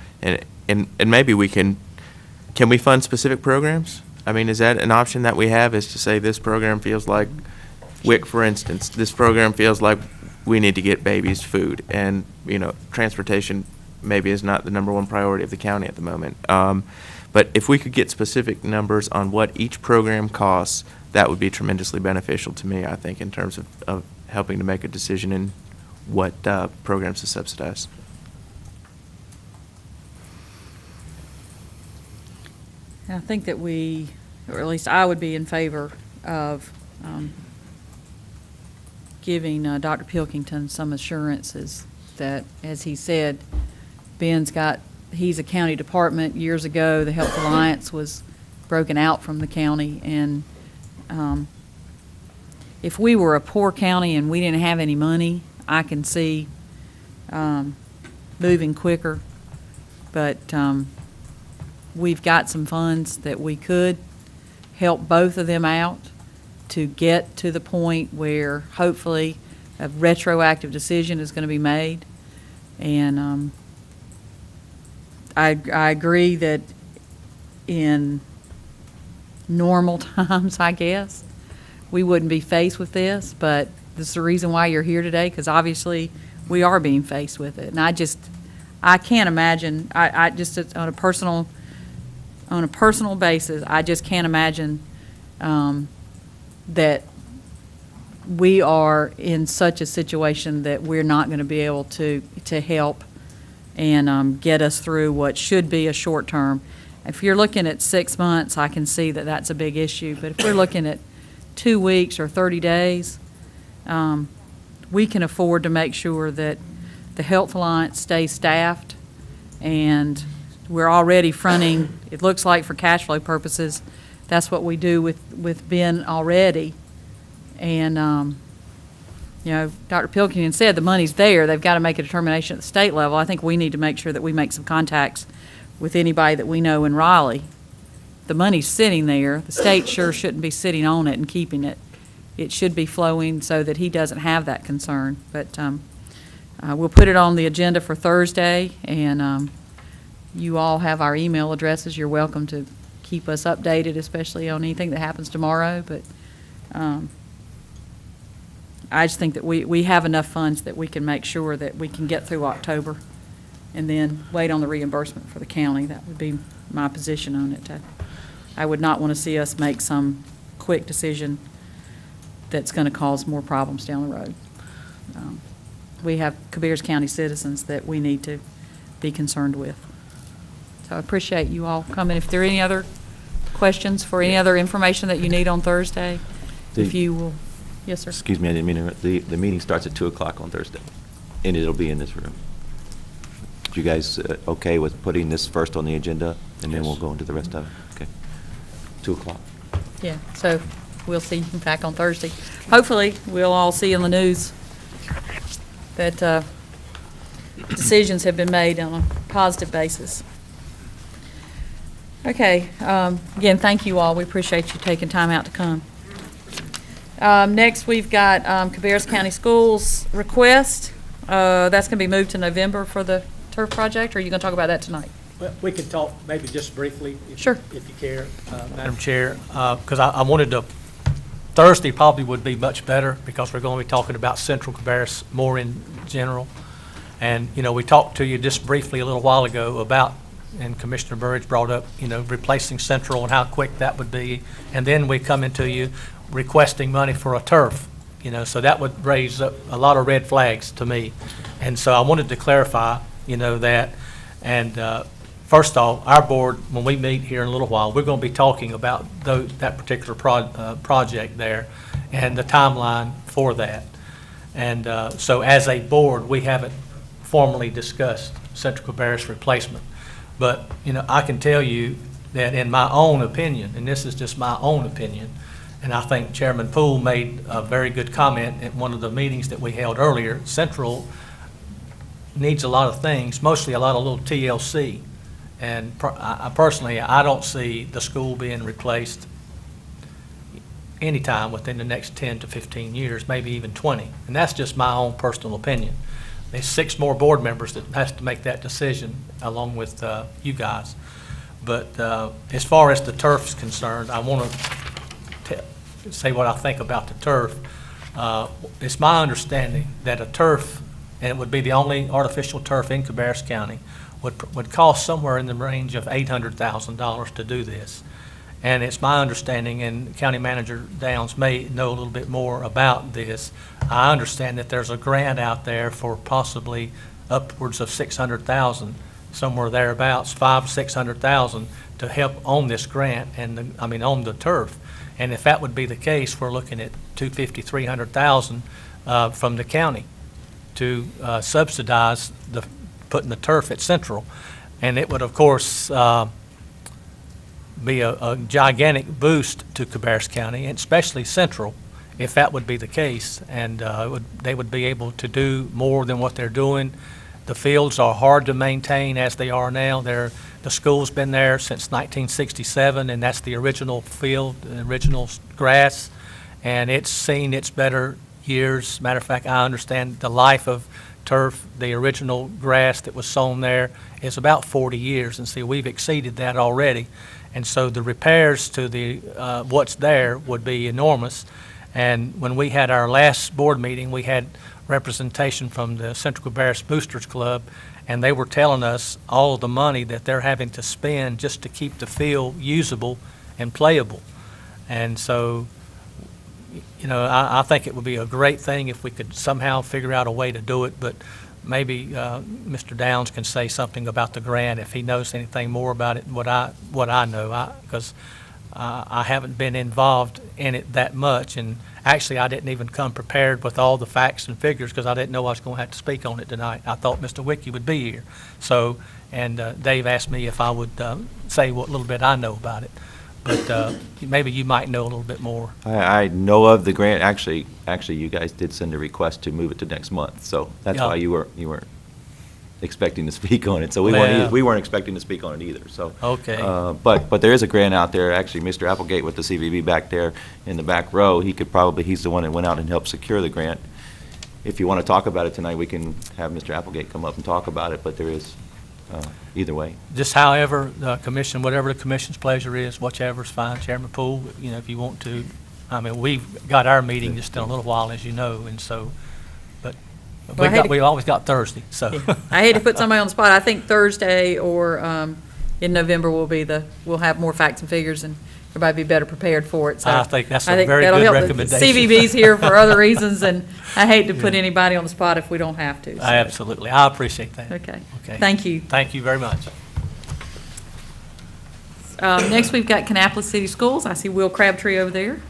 maybe can we fund specific programs? Is that an option that we have, is to say this program feels like WIC, for instance, this program feels like we need to get babies food, and transportation maybe is not the number one priority of the county at the moment. But if we could get specific numbers on what each program costs, that would be tremendously beneficial to me, I think, in terms of helping to make a decision in what programs to subsidize. And I think that we, or at least I would be in favor of giving Dr. Pilkington some assurances that, as he said, he's a county department. Years ago, the Health Alliance was broken out from the county, and if we were a poor county and we didn't have any money, I can see moving quicker. But we've got some funds that we could help both of them out to get to the point where hopefully a retroactive decision is going to be made. And I agree that in normal times, I guess, we wouldn't be faced with this, but this is the reason why you're here today, because obviously we are being faced with it. And I can't imagine, I just, on a personal basis, I just can't imagine that we are in such a situation that we're not going to be able to help and get us through what should be a short term. If you're looking at 6 months, I can see that that's a big issue. But if we're looking at 2 weeks or 30 days, we can afford to make sure that the Health Alliance stays staffed, and we're already fronting, it looks like for cash flow purposes, that's what we do with Ben already. And, Dr. Pilkington said the money's there. They've got to make a determination at the state level. I think we need to make sure that we make some contacts with anybody that we know in Raleigh. The money's sitting there. The state sure shouldn't be sitting on it and keeping it. It should be flowing so that he doesn't have that concern. But we'll put it on the agenda for Thursday, and you all have our email addresses. You're welcome to keep us updated, especially on anything that happens tomorrow. But I just think that we have enough funds that we can make sure that we can get through October and then wait on the reimbursement for the county. That would be my position on it. I would not want to see us make some quick decision that's going to cause more problems down the road. We have Cabarrus County citizens that we need to be concerned with. So I appreciate you all coming. If there are any other questions for any other information that you need on Thursday, if you will. Yes, sir. Excuse me, I didn't mean to interrupt. The meeting starts at 2 o'clock on Thursday, and it'll be in this room. You guys okay with putting this first on the agenda, and then we'll go into the rest of it? Okay. 2 o'clock. Yeah, so we'll see you back on Thursday. Hopefully, we'll all see in the news that decisions have been made on a positive basis. Okay, again, thank you all. We appreciate you taking time out to come. Next, we've got Cabarrus County Schools request. That's going to be moved to November for the turf project, or are you going to talk about that tonight? Well, we can talk maybe just briefly, Sure. If you care, Madam Chair, because I wanted to, Thursday probably would be much better because we're going to be talking about Central Cabarrus more in general. And, we talked to you just briefly a little while ago about, and Commissioner Burridge brought up, replacing Central and how quick that would be. And then we come into you requesting money for a turf, so that would raise up a lot of red flags to me. And so I wanted to clarify, that. And first off, our board, when we meet here in a little while, we're going to be talking about that particular project there and the timeline for that. And so as a board, we haven't formally discussed Central Cabarrus replacement. But, I can tell you that in my own opinion, and this is just my own opinion, and I think Chairman Poole made a very good comment at one of the meetings that we held earlier, Central needs a lot of things, mostly a lot of little TLC. And personally, I don't see the school being replaced anytime within the next 10 to 15 years, maybe even 20. And that's just my own personal opinion. There's 6 more board members that has to make that decision along with you guys. But as far as the turf is concerned, I want to say what I think about the turf. It's my understanding that a turf, and it would be the only artificial turf in Cabarrus County, would cost somewhere in the range of $800,000 to do this. And it's my understanding, and County Manager Downs may know a little bit more about this, I understand that there's a grant out there for possibly upwards of $600,000, somewhere thereabouts, $500,000-$600,000 to help on this grant and on the turf. And if that would be the case, we're looking at $250,000-$300,000 from the county to subsidize putting the turf at Central. And it would, of course, be a gigantic boost to Cabarrus County, and especially Central, if that would be the case. And they would be able to do more than what they're doing. The fields are hard to maintain as they are now. The school's been there since 1967, and that's the original field, the original grass, and it's seen its better years. Matter of fact, I understand the life of turf, the original grass that was sown there, is about 40 years, and see, we've exceeded that already. And so the repairs to the what's there would be enormous. And when we had our last board meeting, we had representation from the Central Cabarrus Boosters Club, and they were telling us all of the money that they're having to spend just to keep the field usable and playable. And so, you know, I think it would be a great thing if we could somehow figure out a way to do it, but maybe Mr. Downs can say something about the grant if he knows anything more about it than what I know, because I haven't been involved in it that much, and actually I didn't even come prepared with all the facts and figures because I didn't know I was going to have to speak on it tonight. I thought Mr. Wiki would be here. So, and Dave asked me if I would say what little bit I know about it. But maybe you might know a little bit more. I know of the grant. Actually, you guys did send a request to move it to next month, so that's Yeah. why you weren't expecting to speak on it. So Well, we weren't expecting to speak on it either. So Okay. but there is a grant out there. Actually, Mr. Applegate with the CVB back there in the back row, he's the one that went out and helped secure the grant. If you want to talk about it tonight, we can have Mr. Applegate come up and talk about it. But there is either way. Just however the commission, whatever the commission's pleasure is, whichever's fine. Chairman Poole, you know, if you want to. I mean, we've got our meeting just in a little while, as you know, and so, but Well, we always got Thursday, so. I hate to put somebody on the spot. I think Thursday or in November we'll have more facts and figures, and everybody be better prepared for it. So I think that's a very that'll good help. recommendation. CVB's here for other reasons, and I hate to put anybody on the spot if we don't have to. So. Absolutely. I appreciate that. Okay. Okay. Thank you. Thank you very much. Next, we've got Kannapolis City Schools. I see Will Crabtree over there.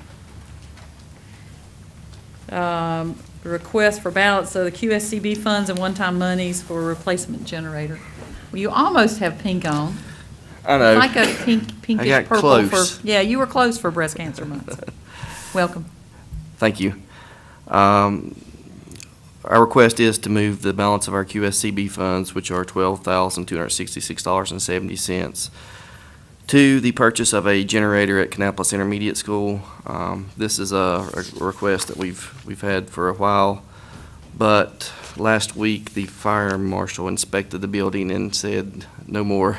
Request for balance of the QSCB funds and one-time monies for a replacement generator. Well, you almost have pink on. I know. Like a pinkish I got purple close. for, yeah, you were close for Breast Cancer Month. Welcome. Thank you. Our request is to move the balance of our QSCB funds, which are $12,266.70, to the purchase of a generator at Kannapolis Intermediate School. This is a request that we've had for a while, but last week the fire marshal inspected the building and said no more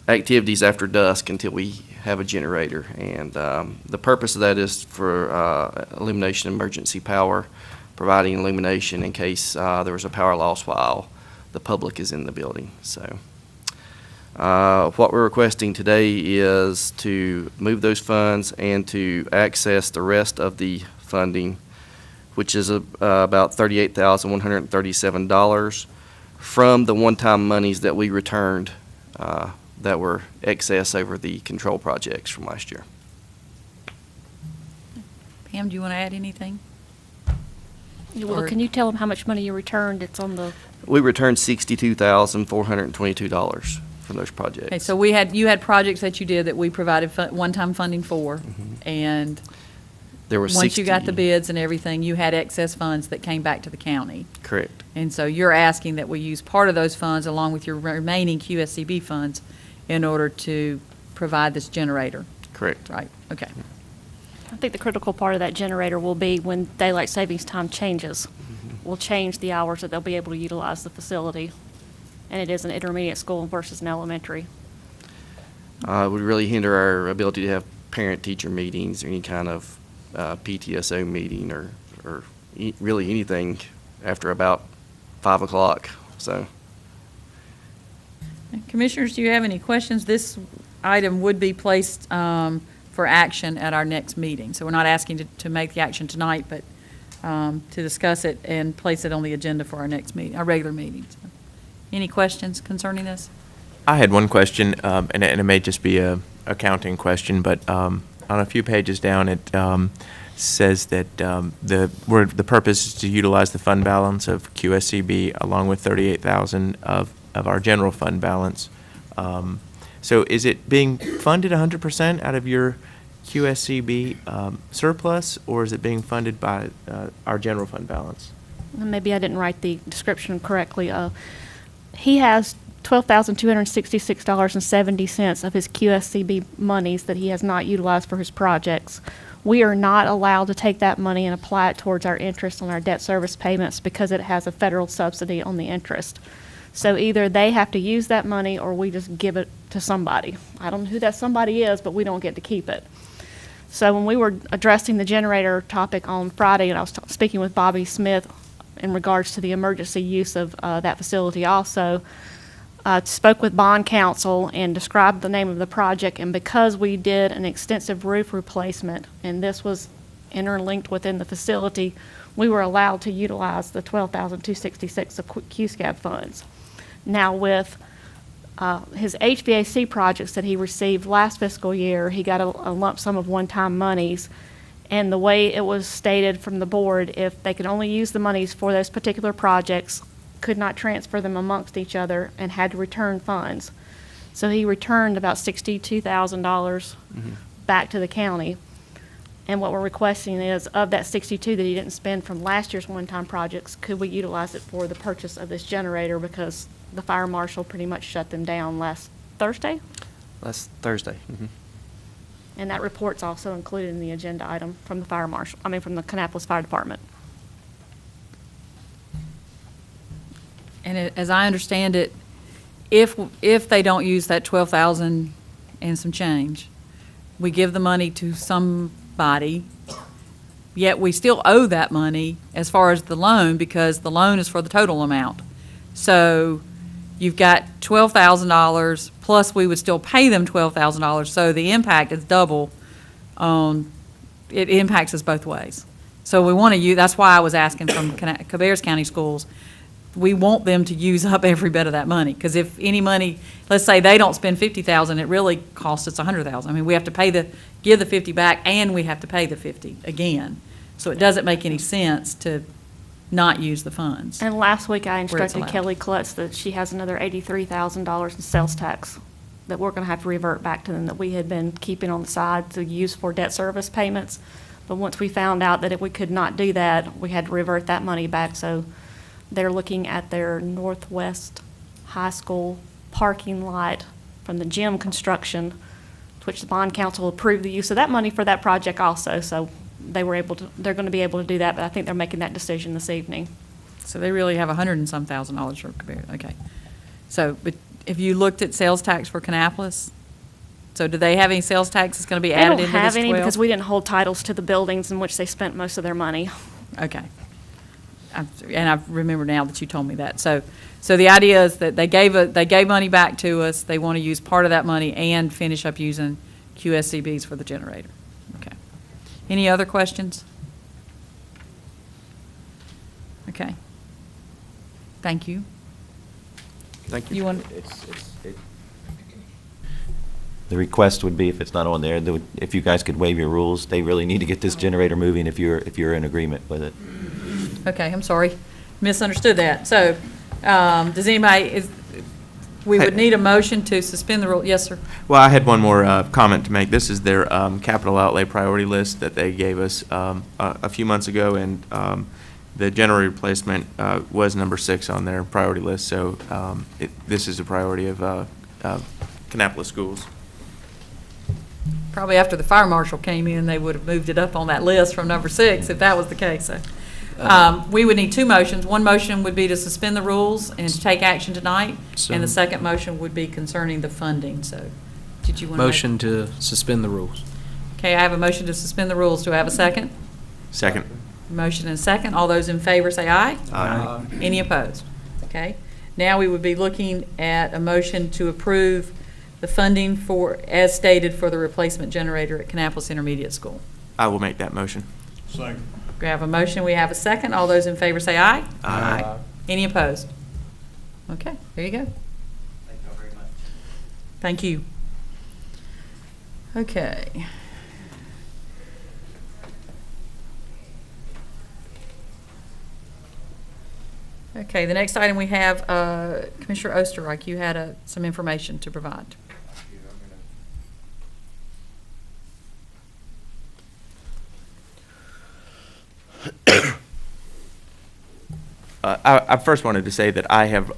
activities after dusk until we have a generator. And the purpose of that is for illumination emergency power, providing illumination in case there was a power loss while the public is in the building. So what we're requesting today is to move those funds and to access the rest of the funding, which is about $38,137 from the one-time monies that we returned that were excess over the control projects from last year. Pam, do you want to add anything? Well, Or- can you tell them how much money you returned? It's on the, We returned $62,422 from those projects. Okay, so you had projects that you did that we provided one-time funding for, and There were once you got the 60 bids and everything, you had excess funds that came back to the county. Correct. And so you're asking that we use part of those funds along with your remaining QSCB funds in order to provide this generator, Correct. right? Okay. I think the critical part of that generator will be when daylight savings time changes. We'll change the hours that they'll be able to utilize the facility. And it is an intermediate school versus an elementary. It would really hinder our ability to have parent-teacher meetings or any kind of PTSO meeting or really anything after about 5 o'clock, so. Commissioners, do you have any questions? This item would be placed for action at our next meeting. So we're not asking to make the action tonight, but to discuss it and place it on the agenda for our next meeting, our regular meeting. So, any questions concerning this? I had one question, and it may just be a accounting question, but on a few pages down, it says that the purpose is to utilize the fund balance of QSCB along with $38,000 of our general fund balance. So is it being funded 100% out of your QSCB surplus, or is it being funded by our general fund balance? And maybe I didn't write the description correctly. He has $12,266.70 of his QSCB monies that he has not utilized for his projects. We are not allowed to take that money and apply it towards our interest on our debt service payments because it has a federal subsidy on the interest. So either they have to use that money or we just give it to somebody. I don't know who that somebody is, but we don't get to keep it. So when we were addressing the generator topic on Friday, and I was speaking with Bobby Smith in regards to the emergency use of that facility also, spoke with bond counsel and described the name of the project. And because we did an extensive roof replacement, and this was interlinked within the facility, we were allowed to utilize the $12,266 of QSCAB funds. Now with his HVAC projects that he received last fiscal year, he got a lump sum of one-time monies. And the way it was stated from the board, if they could only use the monies for those particular projects, could not transfer them amongst each other, and had to return funds. So he returned about $62,000 back to the county. And what we're requesting is, of that 62 that he didn't spend from last year's one-time projects, could we utilize it for the purchase of this generator, because the fire marshal pretty much shut them down last Thursday? Last Thursday. And that report's also included in the agenda item from the fire marshal, from the Kannapolis Fire Department. And as I understand it, if they don't use that 12,000 and some change, we give the money to somebody, yet we still owe that money as far as the loan, because the loan is for the total amount. So you've got $12,000 plus we would still pay them $12,000. So the impact is double. It impacts us both ways. So we want to use, that's why I was asking from Cabarrus County Schools, we want them to use up every bit of that money. Because if any money, let's say they don't spend $50,000, it really costs us $100,000. I mean, we have to give the 50 back, and we have to pay the 50 again. So it doesn't make any sense to not use the funds. And last week I it's instructed allowed. Kelly Klutz that she has another $83,000 in sales tax that we're going to have to revert back to them, that we had been keeping on the side to use for debt service payments. But once we found out that if we could not do that, we had to revert that money back. So they're looking at their Northwest High School parking lot from the gym construction, which the bond council approved the use of that money for that project also. So they're going to be able to do that, but I think they're making that decision this evening. So they really have $100 and some thousand for Cabarrus. Okay. So, but if you looked at sales tax for Kannapolis, so do they have any sales tax that's going to be added into this 12? They don't have any because we didn't hold titles to the buildings in which they spent most of their money. Okay. And I remember now that you told me that. So the idea is that they gave money back to us. They want to use part of that money and finish up using QSCBs for the generator. Okay. Any other questions? Okay. Thank you. Thank you. You want? The request would be, if it's not on there, if you guys could waive your rules. They really need to get this generator moving if you're in agreement with it. Okay, I'm sorry. Misunderstood that. So, does anybody, we would need a motion to suspend the rule. Yes, sir. Well, I had one more comment to make. This is their capital outlay priority list that they gave us a few months ago, and the generator replacement was number 6 on their priority list. So this is a priority of Kannapolis schools. Probably after the fire marshal came in, they would have moved it up on that list from number 6 if that was the case. So, we would need 2 motions. One motion would be to suspend the rules and to take action tonight, and the second motion would be concerning the funding. So, did you want to Motion to suspend the rules. Okay, I have a motion to suspend the rules. Do I have a second? Second. Motion and second. All those in favor say aye. Aye. Any opposed? Okay. Now we would be looking at a motion to approve the funding for, as stated, for the replacement generator at Kannapolis Intermediate School. I will make that motion. Second. We have a motion, we have a second. All those in favor say aye. Aye. Any opposed? Okay, there you go. Thank you all very much. Thank you. Okay. Okay, the next item we have, Commissioner Osterreich, you had some information to provide. I first wanted to say that I have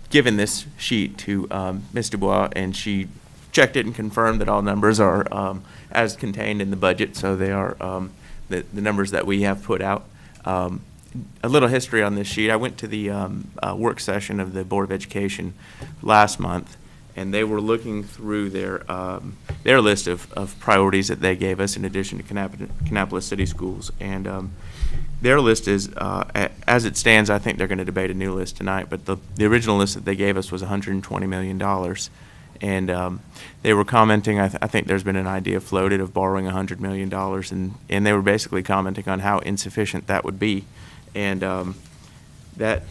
given this sheet to Ms. Dubois, and she checked it and confirmed that all numbers are as contained in the budget, so they are the numbers that we have put out. A little history on this sheet. I went to the work session of the Board of Education last month, and they were looking through their list of priorities that they gave us in addition to Kannapolis City Schools. And their list is, as it stands, I think they're going to debate a new list tonight, but the original list that they gave us was $120 million. And they were commenting, I think there's been an idea floated of borrowing $100 million, and they were basically commenting on how insufficient that would be. And that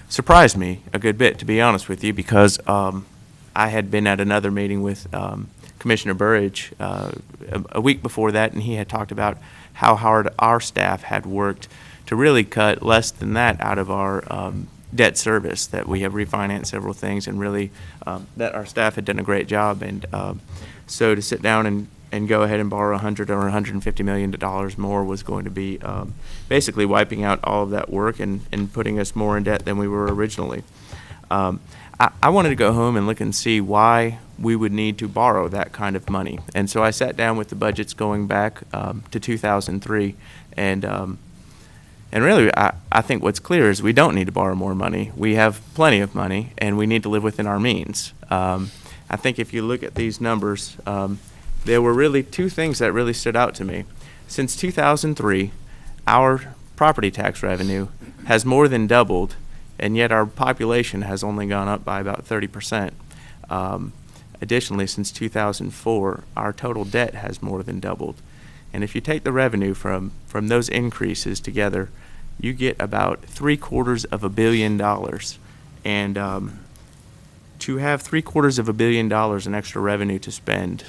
surprised me a good bit, to be honest with you, because I had been at another meeting with Commissioner Burridge a week before that, and he had talked about how hard our staff had worked to really cut less than that out of our debt service, that we have refinanced several things, and really that our staff had done a great job. And so to sit down and go ahead and borrow $100 or $150 million more was going to be basically wiping out all of that work and putting us more in debt than we were originally. I wanted to go home and look and see why we would need to borrow that kind of money. And so I sat down with the budgets going back to 2003, and really I think what's clear is we don't need to borrow more money. We have plenty of money, and we need to live within our means. I think if you look at these numbers, there were really two things that really stood out to me. Since 2003, our property tax revenue has more than doubled, and yet our population has only gone up by about 30%. Additionally, since 2004, our total debt has more than doubled. And if you take the revenue from those increases together, you get about $750 million. And to have $750 million in extra revenue to spend,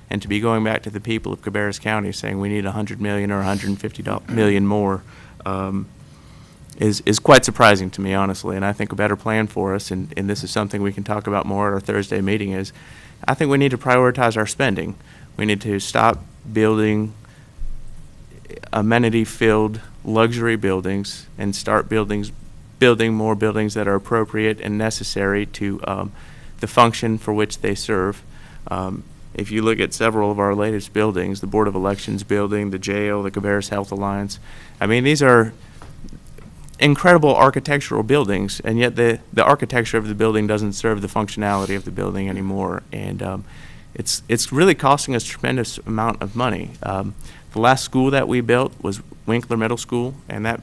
and to be going back to the people of Cabarrus County saying we need $100 million or $150 million more, is quite surprising to me, honestly. And I think a better plan for us, and this is something we can talk about more at our Thursday meeting, is I think we need to prioritize our spending. We need to stop building amenity-filled luxury buildings and start building more buildings that are appropriate and necessary to the function for which they serve. If you look at several of our latest buildings, the Board of Elections building, the jail, the Cabarrus Health Alliance, I mean, these are incredible architectural buildings, and yet the architecture of the building doesn't serve the functionality of the building anymore. And it's really costing us a tremendous amount of money. The last school that we built was Winkler Middle School, and that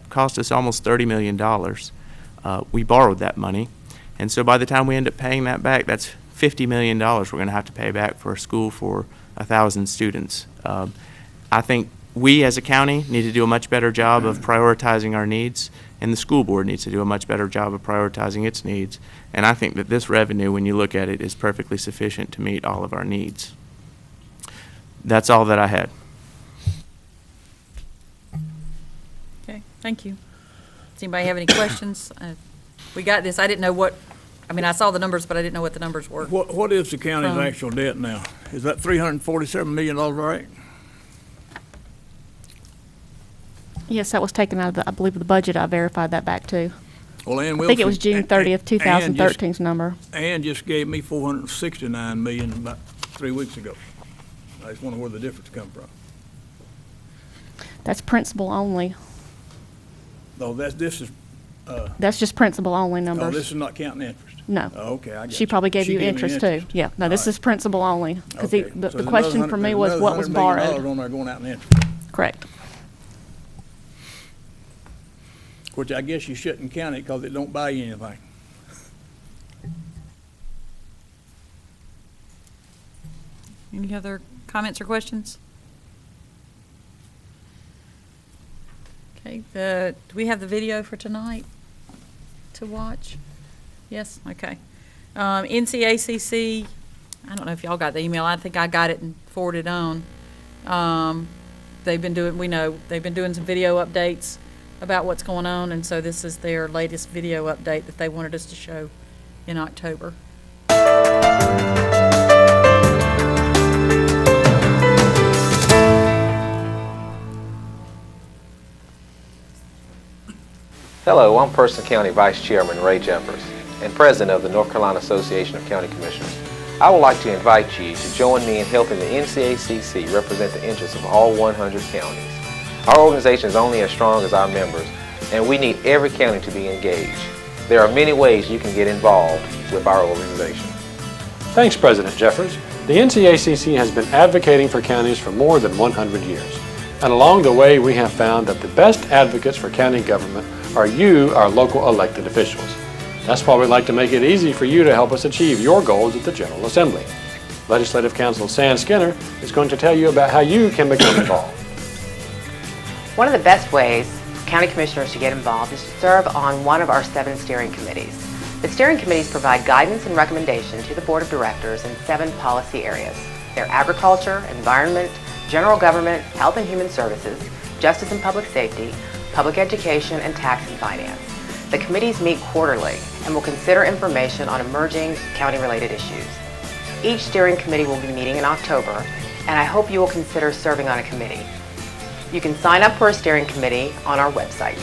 cost us almost $30 million. We borrowed that money, and so by the time we end up paying that back, that's $50 million we're going to have to pay back for a school for 1,000 students. I think we as a county need to do a much better job of prioritizing our needs, and the school board needs to do a much better job of prioritizing its needs. And I think that this revenue, when you look at it, is perfectly sufficient to meet all of our needs. That's all that I had. Okay, thank you. Does anybody have any questions? We got this. I didn't know what, I mean, I saw the numbers, but I didn't know what the numbers were. What is the county's actual debt now? Is that $347 million right? Yes, that was taken out of the, I believe, the budget. I verified that back too. Well, Ann I think it Wilson- was June 30th, 2013's number. Ann just gave me $469 million about 3 weeks ago. I just wonder where the difference come from. That's principal only. No, this is, That's just principal only numbers. oh, this is not counting interest? No. Oh, okay, I got She you. probably gave She you gave me interest too. Yeah, no, this All right. is principal only. Because Okay. the So there's question another for me hun- was there's what was another $100 million borrowed. on there going out in interest, Correct. which I guess you shouldn't count it because it don't buy you anything. Any other comments or questions? Okay, do we have the video for tonight to watch? Yes, okay. NCACC, I don't know if y'all got the email. I think I got it and forwarded on. They've been doing, we know, they've been doing some video updates about what's going on, and so this is their latest video update that they wanted us to show in October. Hello, I'm Person County Vice Chairman Ray Jeffers and President of the North Carolina Association of County Commissioners. I would like to invite you to join me in helping the NCACC represent the interests of all 100 counties. Our organization is only as strong as our members, and we need every county to be engaged. There are many ways you can get involved with our organization. Thanks, President Jeffers. The NCACC has been advocating for counties for more than 100 years. And along the way, we have found that the best advocates for county government are you, our local elected officials. That's why we'd like to make it easy for you to help us achieve your goals at the General Assembly. Legislative Counsel Sam Skinner is going to tell you about how you can become involved. One of the best ways for county commissioners to get involved is to serve on one of our 7 steering committees. The steering committees provide guidance and recommendation to the Board of Directors in 7 policy areas. They're agriculture, environment, general government, health and human services, justice and public safety, public education, and tax and finance. The committees meet quarterly and will consider information on emerging county-related issues. Each steering committee will be meeting in October, and I hope you will consider serving on a committee. You can sign up for a steering committee on our website.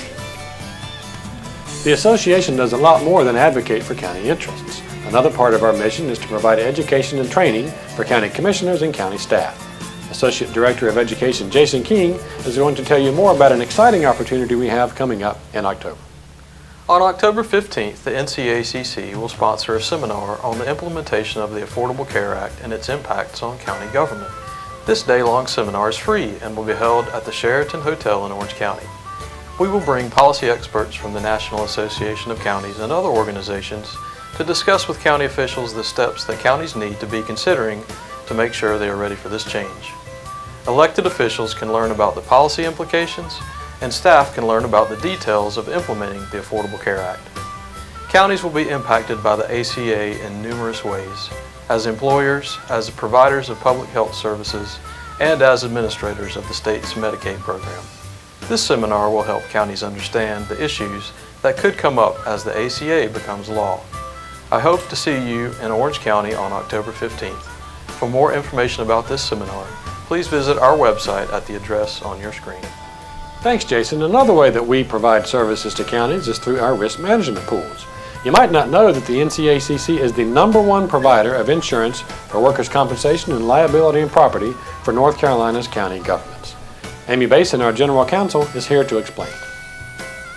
The association does a lot more than advocate for county interests. Another part of our mission is to provide education and training for county commissioners and county staff. Associate Director of Education Jason King is going to tell you more about an exciting opportunity we have coming up in October. On October 15th, the NCACC will sponsor a seminar on the implementation of the Affordable Care Act and its impacts on county government. This day-long seminar is free and will be held at the Sheraton Hotel in Orange County. We will bring policy experts from the National Association of Counties and other organizations to discuss with county officials the steps that counties need to be considering to make sure they are ready for this change. Elected officials can learn about the policy implications, and staff can learn about the details of implementing the Affordable Care Act. Counties will be impacted by the ACA in numerous ways, as employers, as providers of public health services, and as administrators of the state's Medicaid program. This seminar will help counties understand the issues that could come up as the ACA becomes law. I hope to see you in Orange County on October 15th. For more information about this seminar, please visit our website at the address on your screen. Thanks, Jason. Another way that we provide services to counties is through our risk management pools. You might not know that the NCACC is the #1 provider of insurance for workers' compensation and liability and property for North Carolina's county governments. Amy Basin, our General Counsel, is here to explain.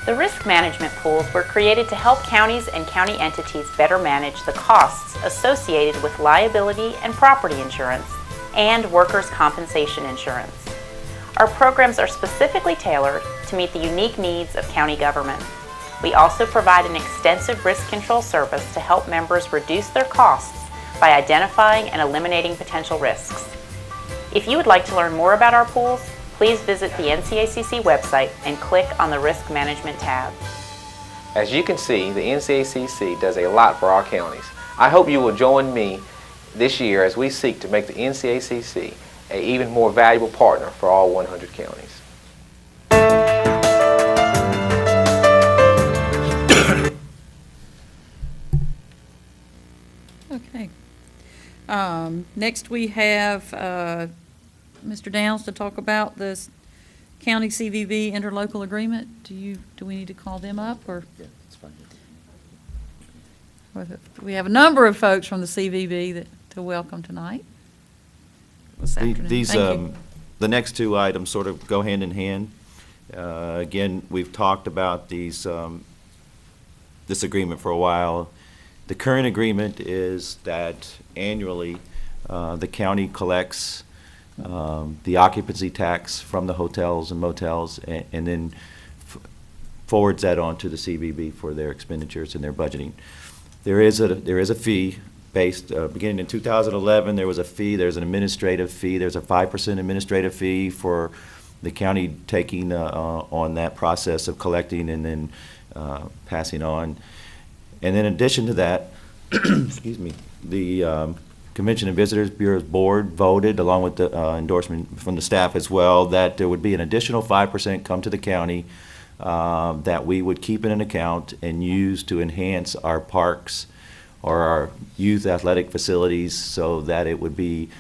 The risk management pools were created to help counties and county entities better manage the costs associated with liability and property insurance and workers' compensation insurance. Our programs are specifically tailored to meet the unique needs of county government. We also provide an extensive risk control service to help members reduce their costs by identifying and eliminating potential risks. If you would like to learn more about our pools, please visit the NCACC website and click on the Risk Management tab. As you can see, the NCACC does a lot for our counties. I hope you will join me this year as we seek to make the NCACC an even more valuable partner for all 100 counties. Okay. Next we have Mr. Downs to talk about this county CVB interlocal agreement. Do we need to call them up, or? Yeah, that's fine. We have a number of folks from the CVB to welcome tonight. This afternoon. These, Thank you. the next 2 items sort of go hand in hand. Again, we've talked about these, this agreement for a while. The current agreement is that annually the county collects the occupancy tax from the hotels and motels and then forwards that on to the CVB for their expenditures and their budgeting. There is a fee based, beginning in 2011, there was a fee, there's an administrative fee, there's a 5% administrative fee for the county taking on that process of collecting and then passing on. And in addition to that, excuse me, the Convention and Visitors Bureau's board voted, along with the endorsement from the staff as well, that there would be an additional 5% come to the county that we would keep in an account and use to enhance our parks or our youth athletic facilities, so that it would be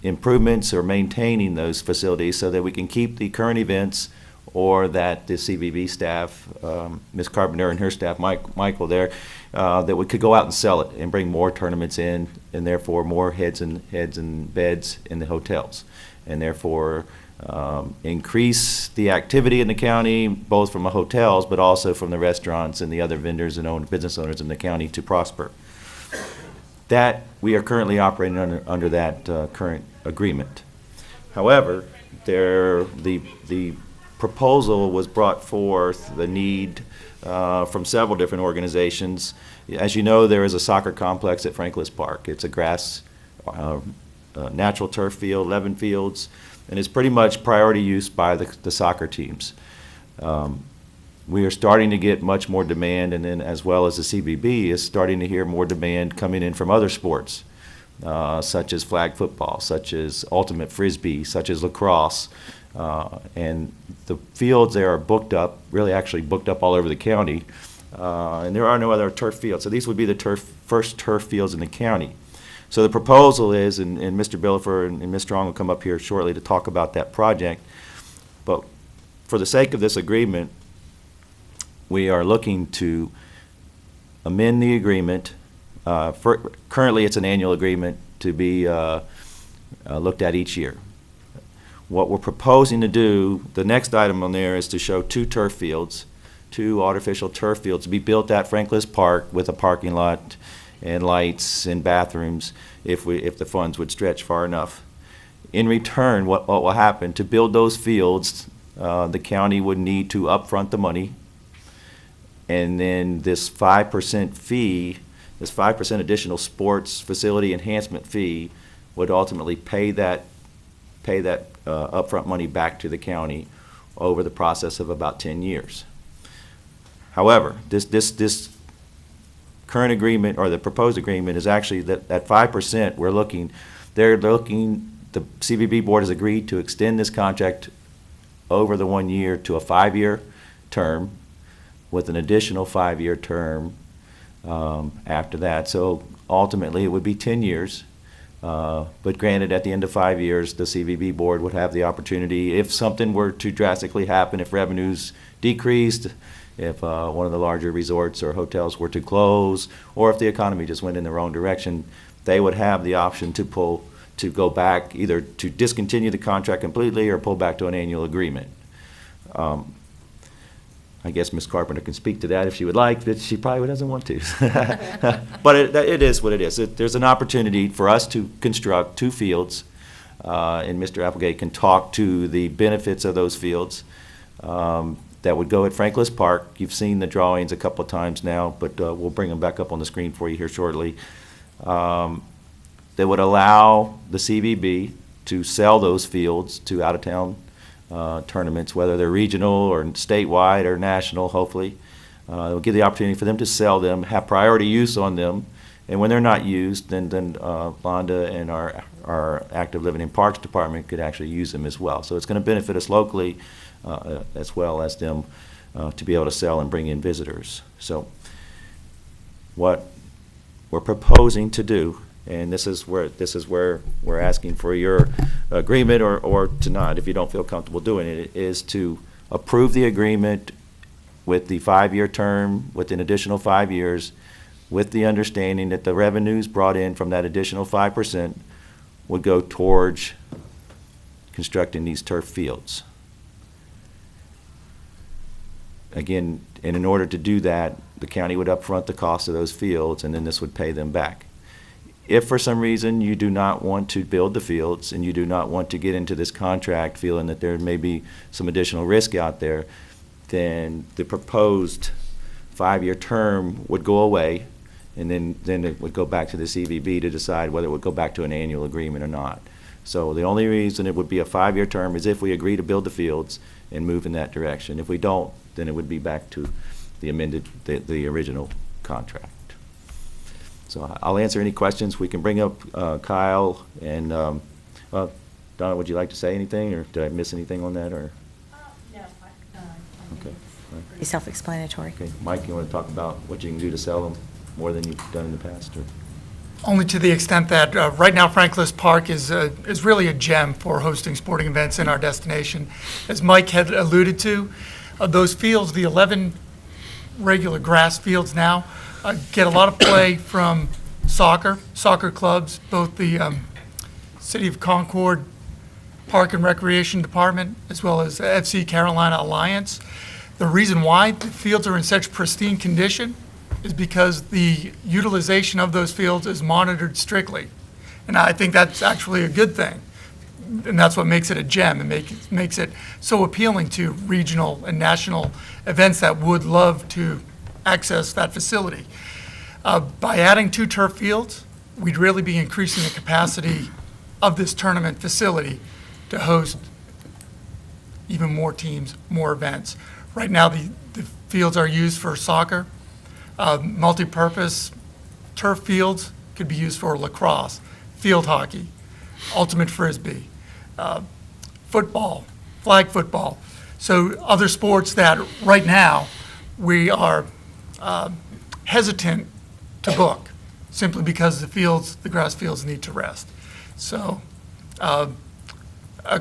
improvements or maintaining those facilities so that we can keep the current events or that the CBB staff, Ms. Carpenter and her staff, Michael there, that we could go out and sell it and bring more tournaments in, and therefore more heads and beds in the hotels, and therefore increase the activity in the county, both from the hotels, but also from the restaurants and the other vendors and business owners in the county to prosper. That, we are currently operating under that current agreement. However, the proposal was brought forth, the need from several different organizations. As you know, there is a soccer complex at Franklin Park. It's a grass, natural turf field, 11 fields, and it's pretty much priority use by the soccer teams. We are starting to get much more demand, and then as well as the CBB is starting to hear more demand coming in from other sports, such as flag football, such as ultimate frisbee, such as lacrosse. And the fields there are booked up, really actually booked up all over the county, and there are no other turf fields. So these would be the first turf fields in the county. So the proposal is, and Mr. Billifer and Ms. Strong will come up here shortly to talk about that project, but for the sake of this agreement, we are looking to amend the agreement. Currently, it's an annual agreement to be looked at each year. What we're proposing to do, the next item on there is to show two artificial turf fields to be built at Franklin Park with a parking lot and lights and bathrooms if the funds would stretch far enough. In return, what will happen, to build those fields, the county would need to upfront the money, and then this 5% fee, this 5% additional sports facility enhancement fee would ultimately pay that upfront money back to the county over the process of about 10 years. However, this current agreement, or the proposed agreement, is actually that 5%, the CBB board has agreed to extend this contract over the 1 year to a 5-year term with an additional 5-year term after that. So ultimately, it would be 10 years. But granted, at the end of 5 years, the CBB board would have the opportunity, if something were to drastically happen, if revenues decreased, if one of the larger resorts or hotels were to close, or if the economy just went in the wrong direction, they would have the option to go back, either to discontinue the contract completely or pull back to an annual agreement. I guess Ms. Carpenter can speak to that if she would like, but she probably doesn't want to. But it is what it is. There's an opportunity for us to construct two fields, and Mr. Applegate can talk to the benefits of those fields that would go at Franklin Park. You've seen the drawings a couple of times now, but we'll bring them back up on the screen for you here shortly. That would allow the CBB to sell those fields to out-of-town tournaments, whether they're regional or statewide or national, hopefully. It will give the opportunity for them to sell them, have priority use on them, and when they're not used, then Londa and our Active Living and Parks Department could actually use them as well. So it's going to benefit us locally as well as them to be able to sell and bring in visitors. So what we're proposing to do, and this is where we're asking for your agreement or to not, if you don't feel comfortable doing it, is to approve the agreement with the 5-year term, with an additional 5 years, with the understanding that the revenues brought in from that additional 5% would go towards constructing these turf fields. Again, and in order to do that, the county would upfront the cost of those fields, and then this would pay them back. If for some reason you do not want to build the fields and you do not want to get into this contract feeling that there may be some additional risk out there, then the proposed 5-year term would go away, and then it would go back to the CBB to decide whether it would go back to an annual agreement or not. So the only reason it would be a 5-year term is if we agree to build the fields and move in that direction. If we don't, then it would be back to the original contract. So I'll answer any questions. We can bring up Kyle and Donna, would you like to say anything, or did I miss anything on that? Or No. okay. Pretty self-explanatory. Okay, Mike, you want to talk about what you can do to sell them more than you've done in the past? Or? only to the extent that right now Franklin Park is really a gem for hosting sporting events in our destination. As Mike had alluded to, those fields, the 11 regular grass fields now, get a lot of play from soccer clubs, both the City of Concord Park and Recreation Department, as well as FC Carolina Alliance. The reason why the fields are in such pristine condition is because the utilization of those fields is monitored strictly. And I think that's actually a good thing. And that's what makes it a gem and makes it so appealing to regional and national events that would love to access that facility. By adding 2 turf fields, we'd really be increasing the capacity of this tournament facility to host even more teams, more events. Right now, the fields are used for soccer. Multi-purpose turf fields could be used for lacrosse, field hockey, ultimate frisbee, football, flag football. So other sports that right now we are hesitant to book simply because the grass fields need to rest. So a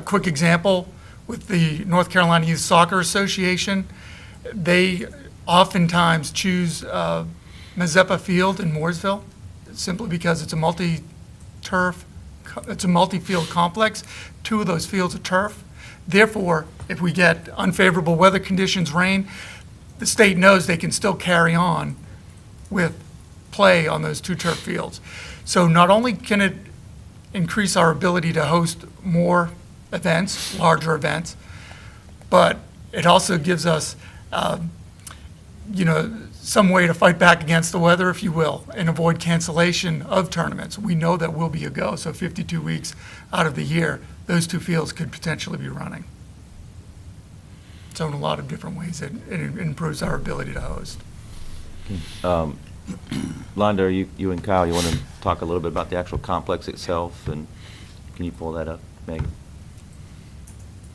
quick example with the North Carolina Youth Soccer Association, they oftentimes choose Mazeppa Field in Mooresville simply because it's a multi-field complex. 2 of those fields are turf. Therefore, if we get unfavorable weather conditions, rain, the state knows they can still carry on with play on those 2 turf fields. So not only can it increase our ability to host more events, larger events, but it also gives us, some way to fight back against the weather, if you will, and avoid cancellation of tournaments. We know that will be a go, so 52 weeks out of the year, those 2 fields could potentially be running. So in a lot of different ways, it improves our ability to host. Londa, you and Kyle, you want to talk a little bit about the actual complex itself, and can you pull that up, Megan?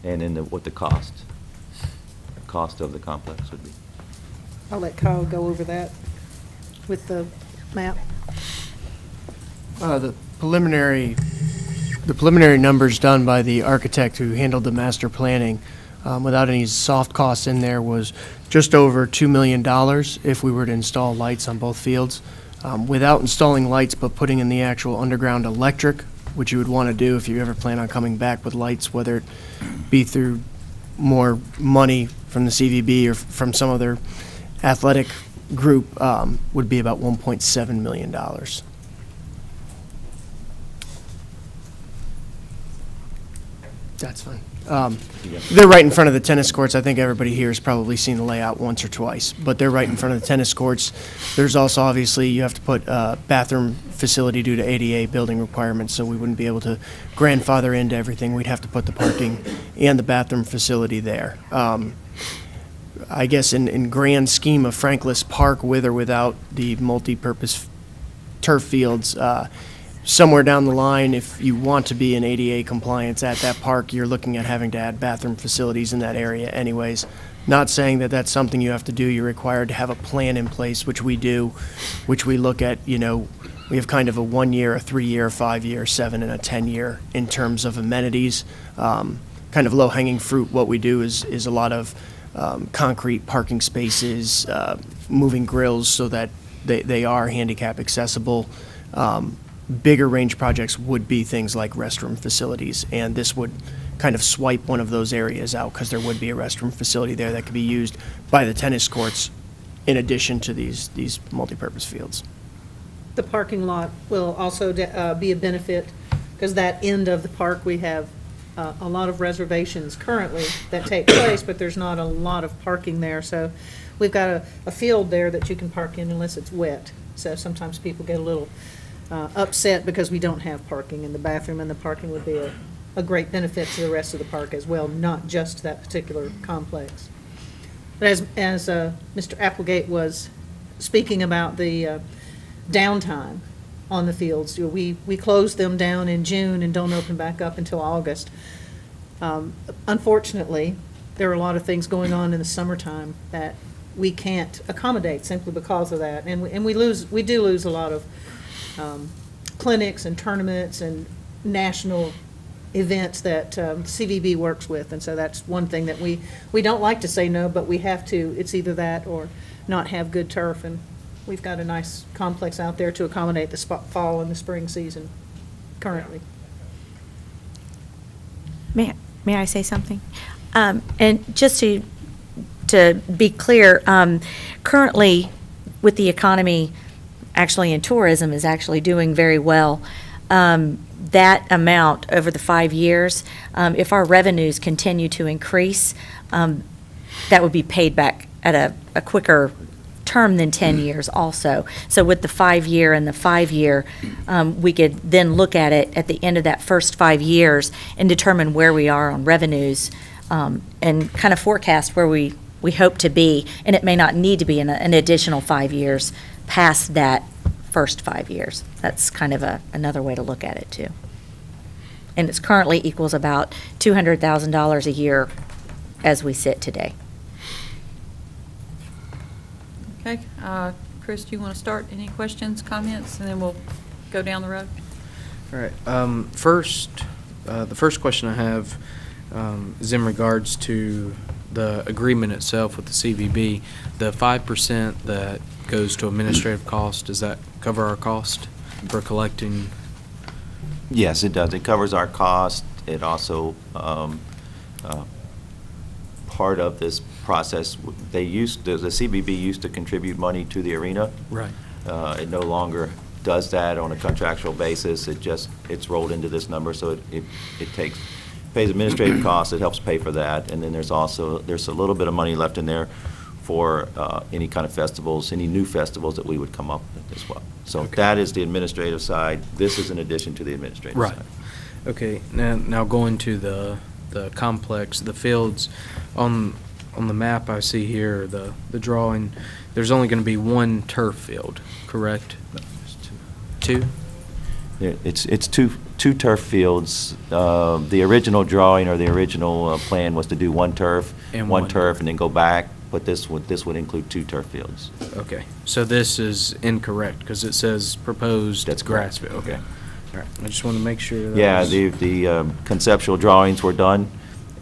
And then what the cost of the complex would be. I'll let Kyle go over that with the map. The preliminary numbers done by the architect who handled the master planning, without any soft costs in there, was just over $2 million if we were to install lights on both fields. Without installing lights but putting in the actual underground electric, which you would want to do if you ever plan on coming back with lights, whether it be through more money from the CVB or from some other athletic group, would be about $1.7 million. That's fine. They're right in front of the tennis courts. I think everybody here has probably seen the layout once or twice, but they're right in front of the tennis courts. There's also, obviously, you have to put a bathroom facility due to ADA building requirements, so we wouldn't be able to grandfather into everything. We'd have to put the parking and the bathroom facility there. I guess in grand scheme of Franklin Park, with or without the multi-purpose turf fields, somewhere down the line, if you want to be in ADA compliance at that park, you're looking at having to add bathroom facilities in that area anyways. Not saying that that's something you have to do. You're required to have a plan in place, which we do, which we look at, we have kind of a 1 year, a 3 year, a 5 year, 7 and a 10 year in terms of amenities. Kind of low-hanging fruit, what we do is a lot of concrete parking spaces, moving grills so that they are handicap accessible. Bigger range projects would be things like restroom facilities, and this would kind of swipe one of those areas out because there would be a restroom facility there that could be used by the tennis courts in addition to these multipurpose fields. The parking lot will also be a benefit because that end of the park, we have a lot of reservations currently that take place, but there's not a lot of parking there. So we've got a field there that you can park in unless it's wet. So sometimes people get a little upset because we don't have parking in the bathroom, and the parking would be a great benefit to the rest of the park as well, not just that particular complex. But as Mr. Applegate was speaking about the downtime on the fields, we close them down in June and don't open back up until August. Unfortunately, there are a lot of things going on in the summertime that we can't accommodate simply because of that, and we do lose a lot of clinics and tournaments and national events that CVB works with. And so that's one thing that we don't like to say no, but we have to. It's either that or not have good turf. And we've got a nice complex out there to accommodate the fall and the spring season currently. May I say something? And just to be clear, currently with the economy, actually in tourism is actually doing very well. That amount over the 5 years, if our revenues continue to increase, that would be paid back at a quicker term than 10 years also. So with the 5-year and the 5-year, we could then look at it at the end of that first 5 years and determine where we are on revenues, and kind of forecast where we hope to be. And it may not need to be an additional 5 years past that first 5 years. That's kind of another way to look at it too. And it's currently equals about $200,000 a year as we sit today. Okay, Chris, do you want to start? Any questions, comments, and then we'll go down the road? All right. First, the first question I have is in regards to the agreement itself with the CVB. The 5% that goes to administrative cost, does that cover our cost for collecting? Yes, it does. It covers our cost. It also, part of this process, the CBB used to contribute money to the arena. Right. It no longer does that on a contractual basis. It's rolled into this number, so it pays administrative costs. It helps pay for that. And then there's a little bit of money left in there for any kind of festivals, any new festivals that we would come up with as well. So that is the administrative side. This is in addition to the administrative Right. side. Okay. Now going to the complex, the fields, on the map I see here, the drawing, there's only going to be one turf field, correct? Two? Yeah, it's two turf fields. The original drawing or the original plan was to do one turf, And one one turf, and then go back. But this would include two turf fields. Okay. So this is incorrect because it says proposed That's grass correct. field. Okay. All right. I just want to make sure. Yeah, the conceptual drawings were done,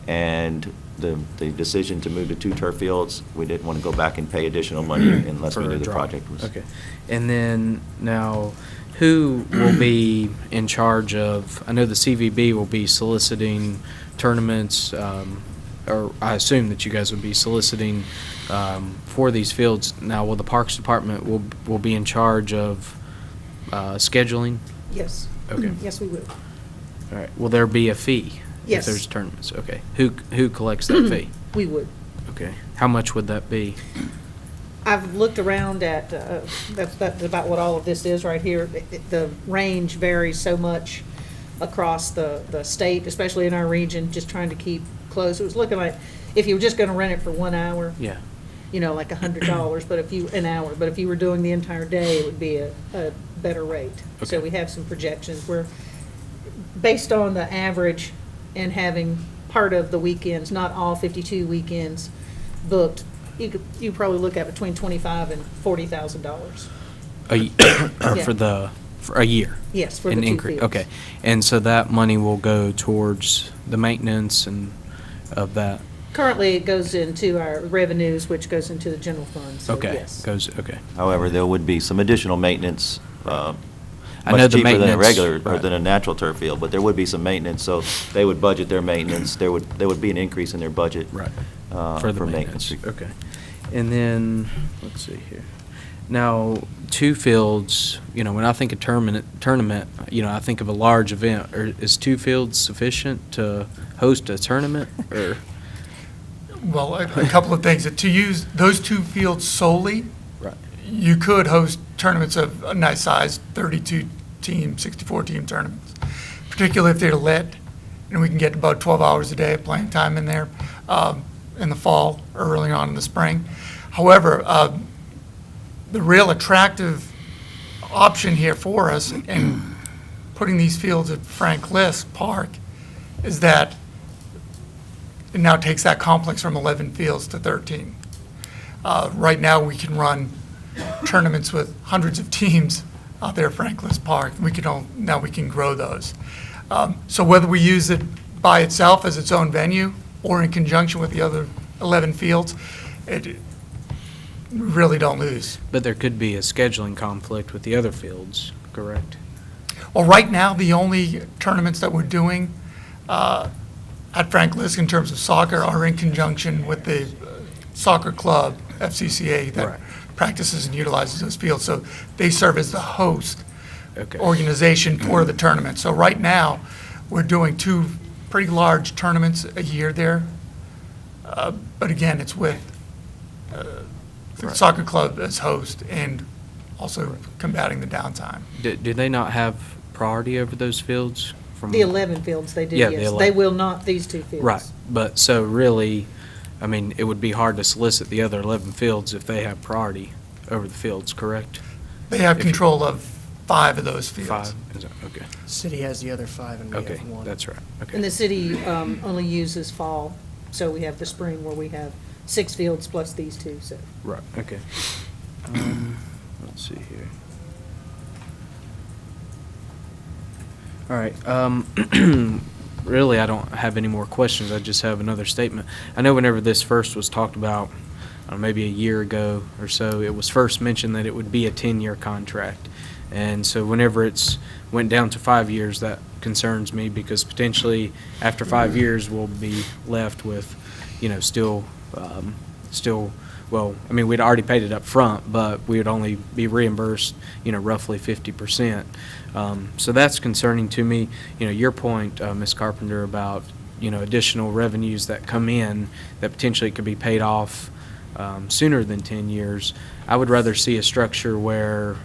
and the decision to move to two turf fields, we didn't want to go back and pay additional money unless we for knew a the drawing. project was. Okay. And then now, who will be in charge of, I know the CVB will be soliciting tournaments, or I assume that you guys would be soliciting for these fields. Now, will the Parks Department will be in charge of scheduling? Yes. Okay. Yes, we would. All right. Will there be a fee? Yes. If there's tournaments? Okay. Who collects that fee? We would. Okay. How much would that be? I've looked around at, that's about what all of this is right here. The range varies so much across the state, especially in our region, just trying to keep close. It was looking like, if you were just gonna rent it for 1 hour, Yeah. you know, like $100, but an hour, but if you were doing the entire day, it would be a better rate. So Okay. we have some projections where, based on the average and having part of the weekends, not all 52 weekends booked, you probably look at between $25,000 and $40,000. For a year? Yes, for An the two increase. fields. Okay. And so that money will go towards the maintenance and of that? Currently, it goes into our revenues, which goes into the general fund, so Okay. yes. Okay. However, there would be some additional maintenance, I know much the cheaper than a maintenance, regular, or right. than a natural turf field, but there would be some maintenance, so they would budget their maintenance. There would be an increase in their budget. Right. For the maintenance. Okay. And then, let's see here. Now, two fields, you know, when I think of tournament, you know, I think of a large event. Is two fields sufficient to host a tournament, or? Well, a couple of things. To use those two fields solely, Right. you could host tournaments of a nice size, 32-team, 64-team tournaments, particularly if they're lit, and we can get about 12 hours a day of playing time in there in the fall or early on in the spring. However, the real attractive option here for us in putting these fields at Frank List Park is that it now takes that complex from 11 fields to 13. Right now, we can run tournaments with hundreds of teams out there at Franklin Park. Now we can grow those. So whether we use it by itself as its own venue or in conjunction with the other 11 fields, we really don't lose. But there could be a scheduling conflict with the other fields, correct? Well, right now, the only tournaments that we're doing at Frank Lisk in terms of soccer are in conjunction with the soccer club, FCCA, that practices and utilizes those fields. So they serve as the host organization for the tournament. So right now, we're doing 2 pretty large tournaments a year there. But again, it's with the soccer club as host and also combating the downtime. Do they not have priority over those fields? The 11 fields they do, Yeah, the yes. 11. They will not, these 2 fields. Right, but so really, I mean, it would be hard to solicit the other 11 fields if they have priority over the fields, correct? They have control of 5 of those fields. 5, is that, okay. City has the other 5 and we Okay, have 1. that's right, okay. And the city only uses fall, so we have the spring where we have 6 fields plus these 2, so. Right, okay. Let's see here. All right, really, I don't have any more questions. I just have another statement. I know whenever this first was talked about, maybe a year ago or so, it was first mentioned that it would be a 10-year contract. And so whenever it's went down to 5 years, that concerns me because potentially after 5 years, we'll be left with, still, well, I mean, we'd already paid it up front, but we would only be reimbursed, roughly 50%. So that's concerning to me. Your point, Ms. Carpenter, about, additional revenues that come in that potentially could be paid off sooner than 10 years. I would rather see a structure where,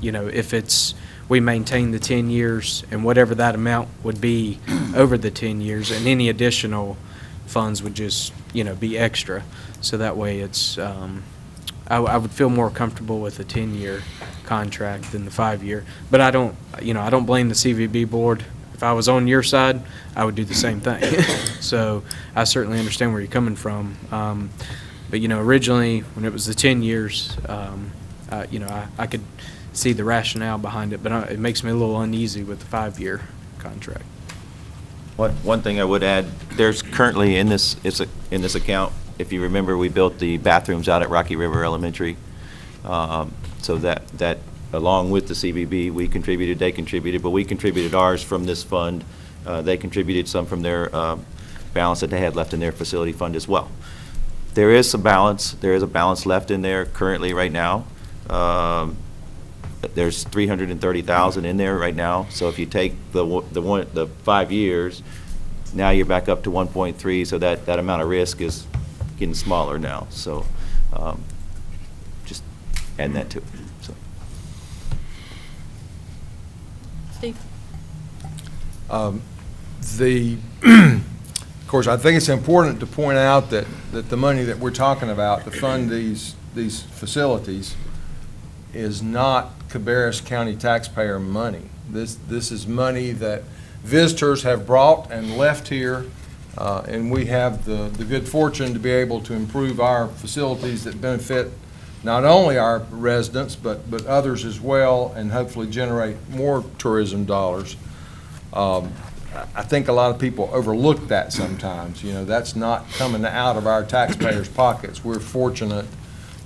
if we maintain the 10 years and whatever that amount would be over the 10 years and any additional funds would just, be extra. So that way it's, I would feel more comfortable with a 10-year contract than the 5-year. But I don't blame the CVB board. If I was on your side, I would do the same thing. So I certainly understand where you're coming from. But, originally, when it was the 10 years, I could see the rationale behind it, but it makes me a little uneasy with the 5-year contract. One thing I would add, there's currently in this account, if you remember, we built the bathrooms out at Rocky River Elementary. So that along with the CVB, we contributed, they contributed, but we contributed ours from this fund. They contributed some from their balance that they had left in their facility fund as well. There is some balance. There is a balance left in there currently right now. There's $330,000 in there right now. So if you take the 5 years, now you're back up to 1.3. So that amount of risk is getting smaller now. So just add that to it. So. Steve? Of course, I think it's important to point out that the money that we're talking about to fund these facilities is not Cabarrus County taxpayer money. This is money that visitors have brought and left here, and we have the good fortune to be able to improve our facilities that benefit not only our residents, but others as well, and hopefully generate more tourism dollars. I think a lot of people overlook that sometimes. That's not coming out of our taxpayers' pockets. We're fortunate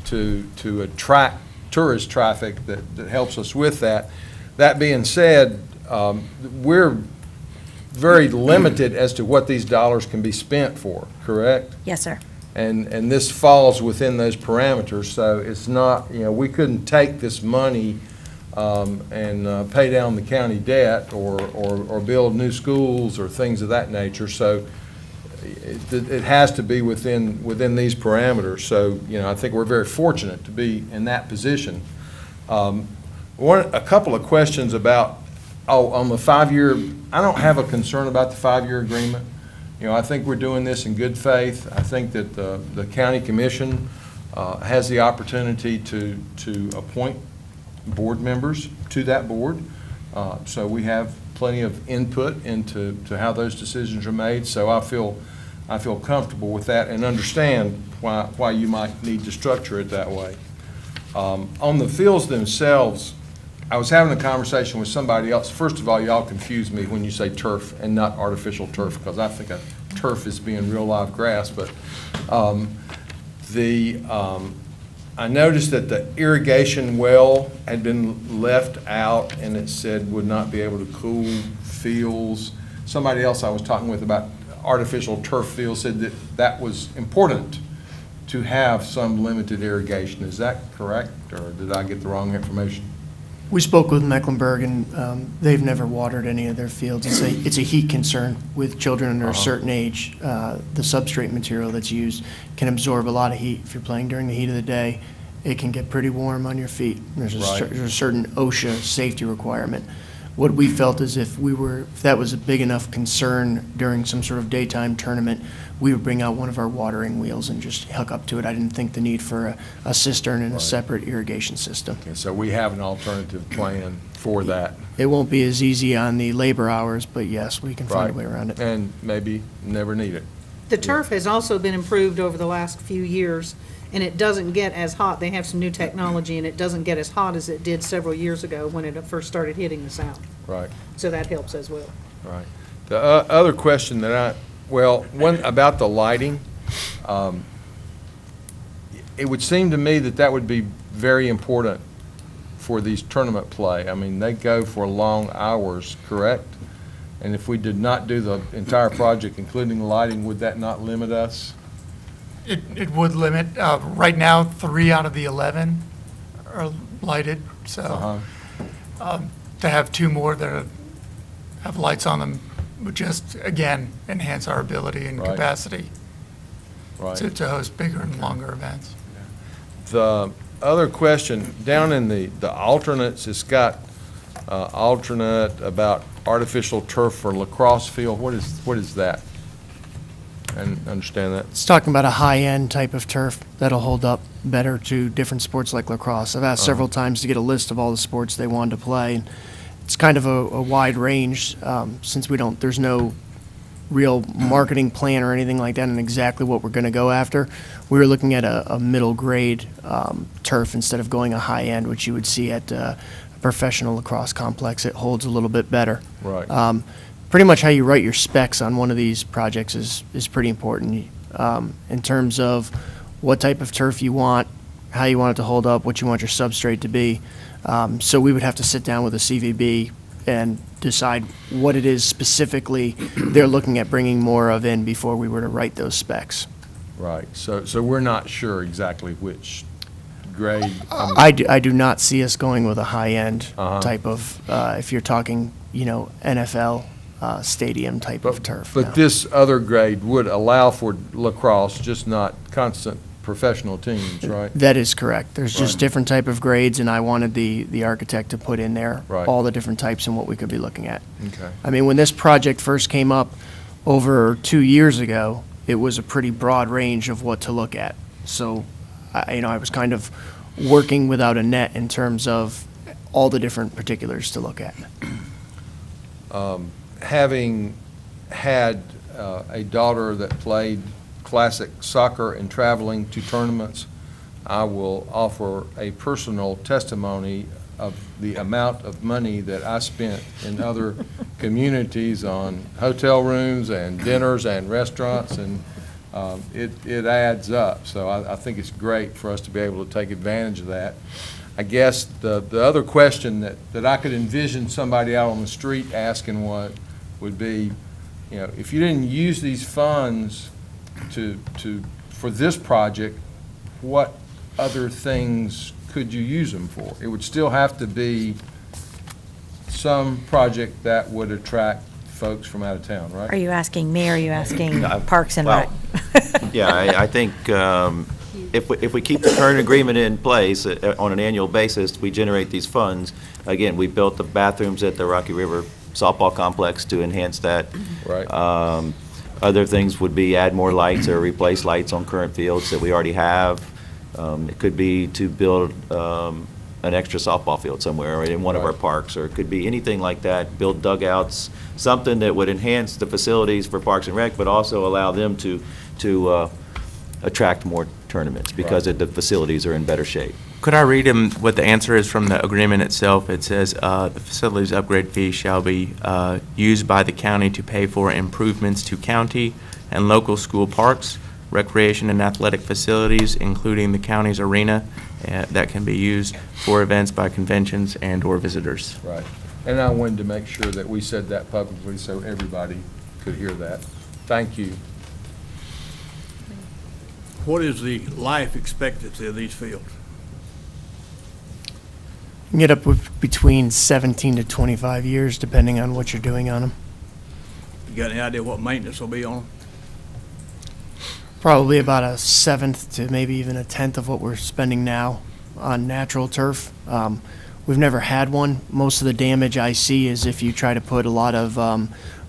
to attract tourist traffic that helps us with that. That being said, we're very limited as to what these dollars can be spent for, correct? Yes, sir. And this falls within those parameters, so it's not, we couldn't take this money and pay down the county debt or build new schools or things of that nature. So it has to be within these parameters. So, I think we're very fortunate to be in that position. A couple of questions about, on the 5-year, I don't have a concern about the 5-year agreement. I think we're doing this in good faith. I think that the county commission has the opportunity to appoint board members to that board. So we have plenty of input into how those decisions are made. So I feel comfortable with that and understand why you might need to structure it that way. On the fields themselves, I was having a conversation with somebody else. First of all, y'all confuse me when you say turf and not artificial turf, because I think a turf is being real live grass, but I noticed that the irrigation well had been left out, and it said would not be able to cool fields. Somebody else I was talking with about artificial turf fields said that that was important to have some limited irrigation. Is that correct, or did I get the wrong information? We spoke with Mecklenburg, and they've never watered any of their fields. It's a heat concern with children under a certain age. The substrate material that's used can absorb a lot of heat. If you're playing during the heat of the day, it can get pretty warm on your feet. There's a certain OSHA safety requirement. What we felt is if that was a big enough concern during some sort of daytime tournament, we would bring out one of our watering wheels and just hook up to it. I didn't think the need for a cistern and a separate irrigation system. Okay, so we have an alternative plan for that. It won't be as easy on the labor hours, but yes, we can find a way around it. And maybe never need it. The turf has also been improved over the last few years, and it doesn't get as hot. They have some new technology, and it doesn't get as hot as it did several years ago when it first started hitting the south. Right. So that helps as well. Right. The other question that one about the lighting, it would seem to me that would be very important for these tournament play. I mean, they go for long hours, correct? And if we did not do the entire project, including the lighting, would that not limit us? It would limit. Right now, 3 out of the 11 are lighted, so to have 2 more that have lights on them would just, again, enhance our ability and capacity to host bigger and longer events. The other question, down in the alternates, it's got alternate about artificial turf for lacrosse field. What is that? I didn't understand that. It's talking about a high-end type of turf that'll hold up better to different sports like lacrosse. I've asked several times to get a list of all the sports they wanted to play. And it's kind of a wide range since there's no real marketing plan or anything like that and exactly what we're going to go after. We were looking at a middle grade turf instead of going a high end, which you would see at a professional lacrosse complex. It holds a little bit better. Right. Pretty much how you write your specs on one of these projects is pretty important in terms of what type of turf you want, how you want it to hold up, what you want your substrate to be. So we would have to sit down with a CVB and decide what it is specifically they're looking at bringing more of in before we were to write those specs. Right. So we're not sure exactly which grade. I do not see us going with a high-end type of, if you're talking, NFL stadium type of turf. But this other grade would allow for lacrosse, just not constant professional teams, right? That is correct. There's just different type of grades, and I wanted the architect to put in there all the different types and what we could be looking at. Okay. I mean, when this project first came up over 2 years ago, it was a pretty broad range of what to look at. So, I was kind of working without a net in terms of all the different particulars to look at. Having had a daughter that played classic soccer and traveling to tournaments, I will offer a personal testimony of the amount of money that I spent in other communities on hotel rooms and dinners and restaurants, and it adds up. So I think it's great for us to be able to take advantage of that. I guess the other question that I could envision somebody out on the street asking would be, if you didn't use these funds for this project, what other things could you use them for? It would still have to be some project that would attract folks from out of town, right? Are you asking me, or are you asking Parks and Rec? Yeah, I think if we keep the current agreement in place on an annual basis, we generate these funds. Again, we built the bathrooms at the Rocky River softball complex to enhance that. Right. Other things would be add more lights or replace lights on current fields that we already have. It could be to build an extra softball field somewhere or in one of our parks, or it could be anything like that, build dugouts, something that would enhance the facilities for Parks and Rec, but also allow them to attract more tournaments because the facilities are in better shape. Could I read him what the answer is from the agreement itself? It says, the facilities upgrade fee shall be used by the county to pay for improvements to county and local school parks, recreation and athletic facilities, including the county's arena, that can be used for events by conventions and/or visitors. Right. And I wanted to make sure that we said that publicly so everybody could hear that. Thank you. What is the life expectancy of these fields? You can get up with between 17 to 25 years, depending on what you're doing on them. You got any idea what maintenance will be on them? Probably about a seventh to maybe even a tenth of what we're spending now on natural turf. We've never had one. Most of the damage I see is if you try to put a lot of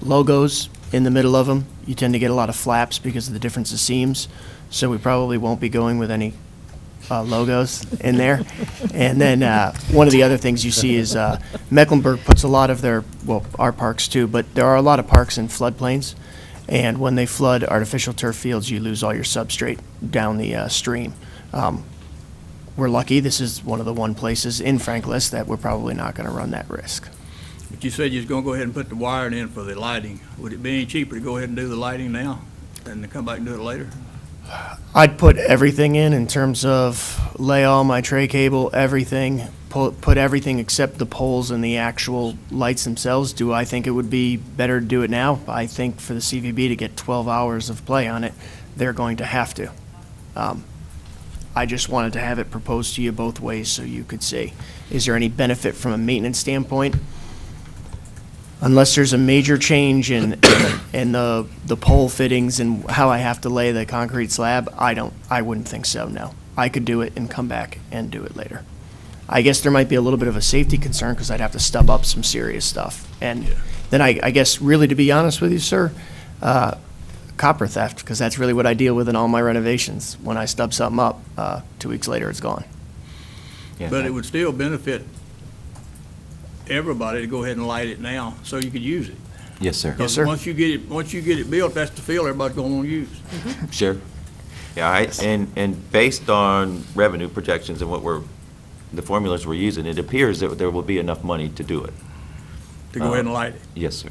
logos in the middle of them, you tend to get a lot of flaps because of the difference of seams. So we probably won't be going with any logos in there. And then one of the other things you see is Mecklenburg puts a lot of their, well, our parks too, but there are a lot of parks in floodplains. And when they flood artificial turf fields, you lose all your substrate down the stream. We're lucky. This is one of the one places in Franklin that we're probably not going to run that risk. But you said you was going to go ahead and put the wiring in for the lighting. Would it be any cheaper to go ahead and do the lighting now and to come back and do it later? I'd put everything in terms of lay all my tray cable, everything, put everything except the poles and the actual lights themselves. Do I think it would be better to do it now? I think for the CVB to get 12 hours of play on it, they're going to have to. I just wanted to have it proposed to you both ways so you could see. Is there any benefit from a maintenance standpoint? Unless there's a major change in the pole fittings and how I have to lay the concrete slab, I wouldn't think so, no. I could do it and come back and do it later. I guess there might be a little bit of a safety concern because I'd have to stub up some serious stuff. And then I guess really, to be honest with you, sir, copper theft, because that's really what I deal with in all my renovations. When I stub something up, 2 weeks later it's gone. Yeah. But it would still benefit everybody to go ahead and light it now so you could use it. Yes, sir. Yes, sir. Once you get it built, that's the field everybody's going to want to use. Sure. Yeah, and based on revenue projections and the formulas we're using, it appears that there will be enough money to do it. To go ahead and light it. Yes, sir.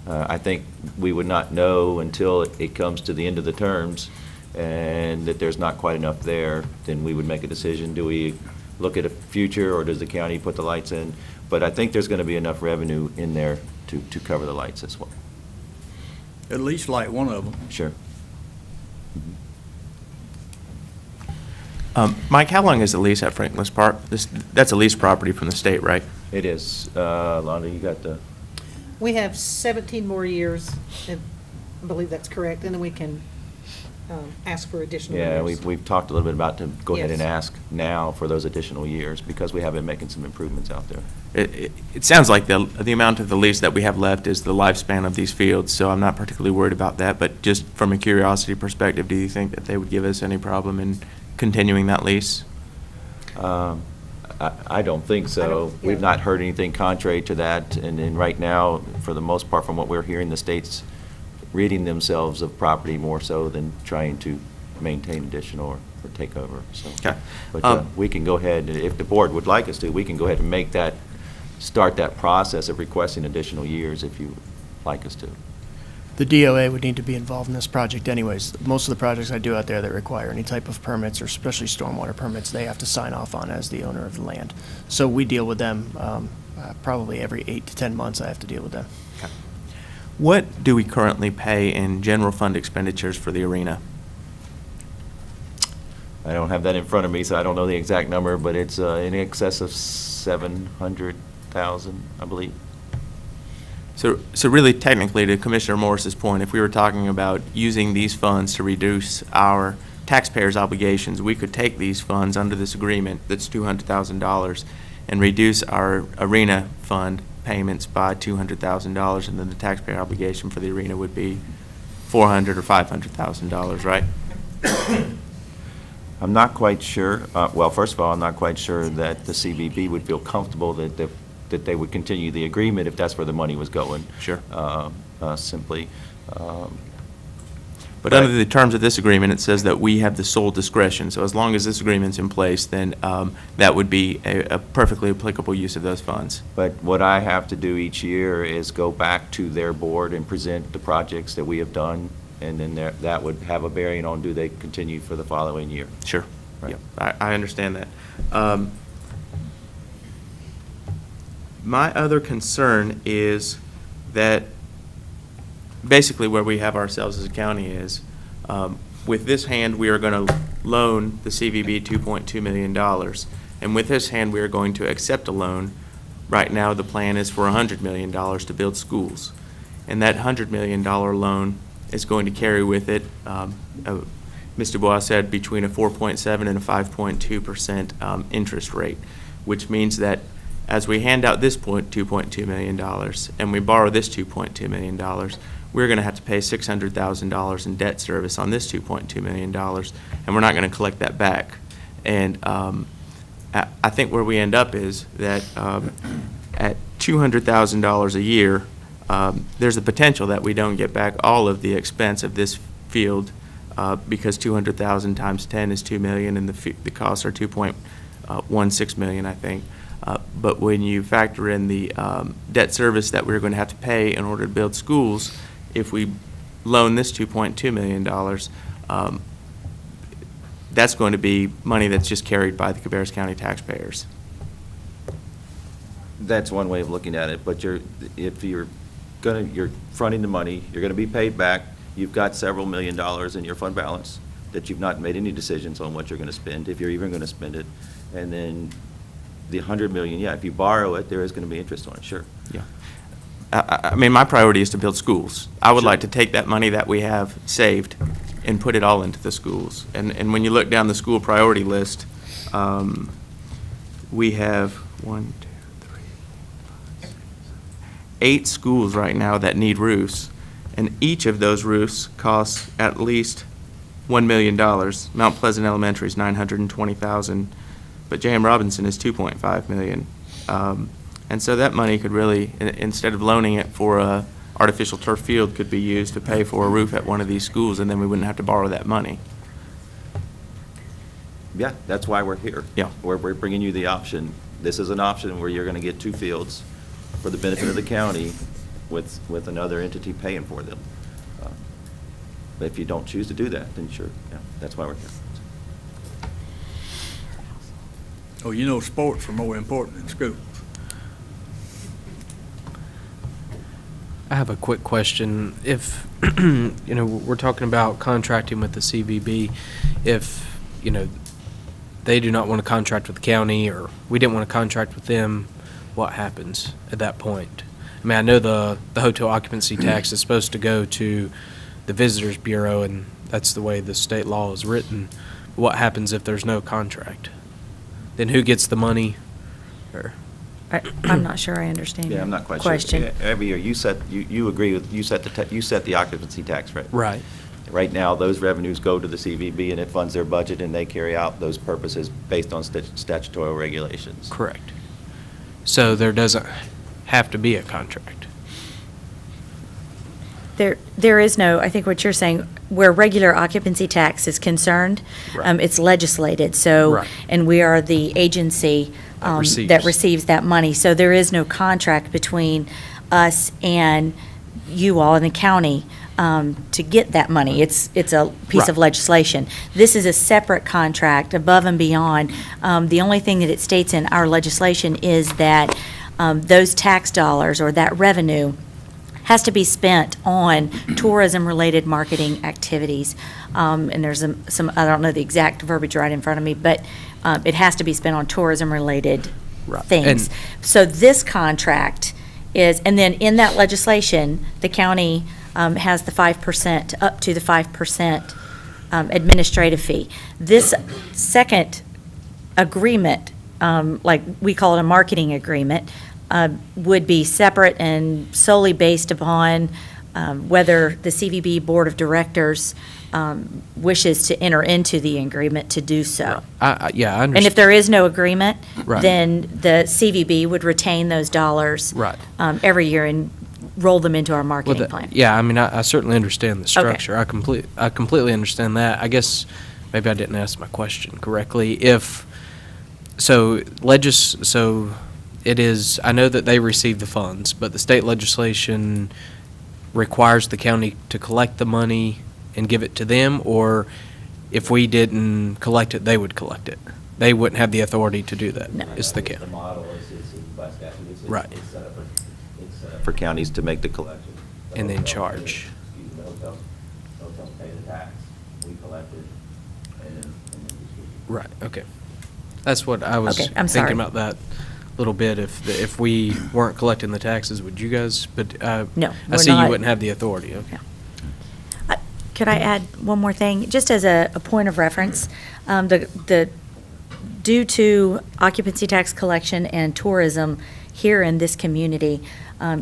I think we would not know until it comes to the end of the terms and that there's not quite enough there, then we would make a decision. Do we look at a future or does the county put the lights in? But I think there's going to be enough revenue in there to cover the lights as well. At least light one of them. Sure. Mike, how long is the lease at Franklin's Park? That's a lease property from the state, right? It is. Lonnie, you got the... We have 17 more years, I believe that's correct, and then we can ask for additional Yeah, years. we've talked a little bit about to go ahead and Yes. ask now for those additional years because we have been making some improvements out there. It sounds like the amount of the lease that we have left is the lifespan of these fields, so I'm not particularly worried about that. But just from a curiosity perspective, do you think that they would give us any problem in continuing that lease? I don't think so. We've not heard anything contrary to that, and right now, for the most part, from what we're hearing, the state's ridding themselves of property more so than trying to maintain additional or take over, so. Okay. But we can go ahead, if the board would like us to, we can go ahead and start that process of requesting additional years if you like us to. The DOA would need to be involved in this project anyways. Most of the projects I do out there that require any type of permits, or especially stormwater permits, they have to sign off on as the owner of the land. So we deal with them probably every 8 to 10 months. I have to deal with them. Okay. What do we currently pay in general fund expenditures for the arena? I don't have that in front of me, so I don't know the exact number, but it's in excess of 700,000, I believe. So really, technically, to Commissioner Morris's point, if we were talking about using these funds to reduce our taxpayers' obligations, we could take these funds under this agreement that's $200,000 and reduce our arena fund payments by $200,000, and then the taxpayer obligation for the arena would be $400,000 or $500,000, right? I'm not quite sure. Well, first of all, I'm not quite sure that the CVB would feel comfortable that they would continue the agreement if that's where the money was going. Sure. Simply. But under the terms of this agreement, it says that we have the sole discretion. So as long as this agreement's in place, then that would be a perfectly applicable use of those funds. But what I have to do each year is go back to their board and present the projects that we have done, and then that would have a bearing on do they continue for the following year. Sure. Right. Yep. I understand that. My other concern is that basically where we have ourselves as a county is, with this hand, we are going to loan the CVB $2.2 million. And with this hand, we are going to accept a loan. Right now, the plan is for $100 million to build schools. And that $100 million loan is going to carry with it, Mr. Bois said, between a 4.7 and a 5.2% interest rate, which means that as we hand out this $2.2 million and we borrow this $2.2 million, we're going to have to pay $600,000 in debt service on this $2.2 million, and we're not going to collect that back. And I think where we end up is that at $200,000 a year, there's a potential that we don't get back all of the expense of this field because 200,000 times 10 is 2 million, and the costs are 2.16 million, I think. But when you factor in the debt service that we're going to have to pay in order to build schools, if we loan this $2.2 million, that's going to be money that's just carried by the Cabarrus County taxpayers. That's one way of looking at it, but if you're fronting the money, you're going to be paid back. You've got several $1 million in your fund balance that you've not made any decisions on what you're going to spend, if you're even going to spend it. And then the $100 million, yeah, if you borrow it, there is going to be interest on it, sure. Yeah. I mean, my priority is to build schools. I would like to take that money that we have saved and put it all into the schools. And when you look down the school priority list, we have 8 schools right now that need roofs, and each of those roofs costs at least $1 million. Mount Pleasant Elementary is $920,000, but J.M. Robinson is $2.5 million. And so that money could really, instead of loaning it for a artificial turf field, could be used to pay for a roof at one of these schools, and then we wouldn't have to borrow that money. Yeah, that's why we're here. Yeah. We're bringing you the option. This is an option where you're going to get 2 fields for the benefit of the county with another entity paying for them. But if you don't choose to do that, then sure, yeah, that's why we're here. Oh, you know, sports are more important than school. I have a quick question. If, we're talking about contracting with the CVB, if, they do not want to contract with the county, or we didn't want to contract with them, what happens at that point? I mean, I know the hotel occupancy tax is supposed to go to the Visitors Bureau, and that's the way the state law is written. What happens if there's no contract? Then who gets the money? Or I'm not sure I understand Yeah, your I'm not quite question. sure. Every year, you agree with, you set the occupancy tax rate. Right. Right now, those revenues go to the CVB, and it funds their budget, and they carry out those purposes based on statutory regulations. Correct. So there doesn't have to be a contract. There is no, I think what you're saying, where regular occupancy tax is concerned, Right. it's legislated, so, Right. and we are the agency that receives that money. So there is no contract between us and you all in the county to get that money. It's a piece of Right. legislation. This is a separate contract above and beyond. The only thing that it states in our legislation is that those tax dollars or that revenue has to be spent on tourism-related marketing activities. And there's some, I don't know the exact verbiage right in front of me, but it has to be spent on tourism-related things. And- So this contract is, and then in that legislation, the county has the 5%, up to the 5% administrative fee. This second agreement, like we call it a marketing agreement, would be separate and solely based upon whether the CVB Board of Directors wishes to enter into the agreement to do so. Yeah, I understand. And if there is no agreement, Right. then the CVB would retain those dollars Right. every year, and roll them into our marketing plan. Yeah, I mean, I certainly understand the structure. I completely understand that. I guess maybe I didn't ask my question correctly. So it is, I know that they receive the funds, but the state legislation requires the county to collect the money and give it to them, or if we didn't collect it, they would collect it. They wouldn't have the authority to do that. No. It's the county. The model is, by statute, Right. It's set up for counties to make the collection. And then charge. The hotels pay the tax, we collect it, and then distribute. Right, okay. That's what I was Okay, I'm sorry. thinking about that a little bit. If we weren't collecting the taxes, would you guys? But No, I we're see you not. wouldn't have the authority. Okay. Could I add one more thing? Just as a point of reference, due to occupancy tax collection and tourism here in this community,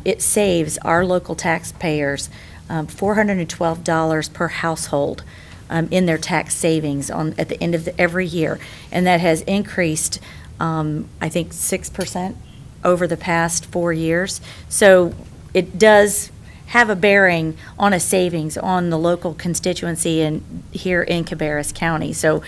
it saves our local taxpayers $412 per household in their tax savings at the end of every year. And that has increased, I think, 6% over the past 4 years. So it does have a bearing on a savings on the local constituency and here in Cabarrus County. So,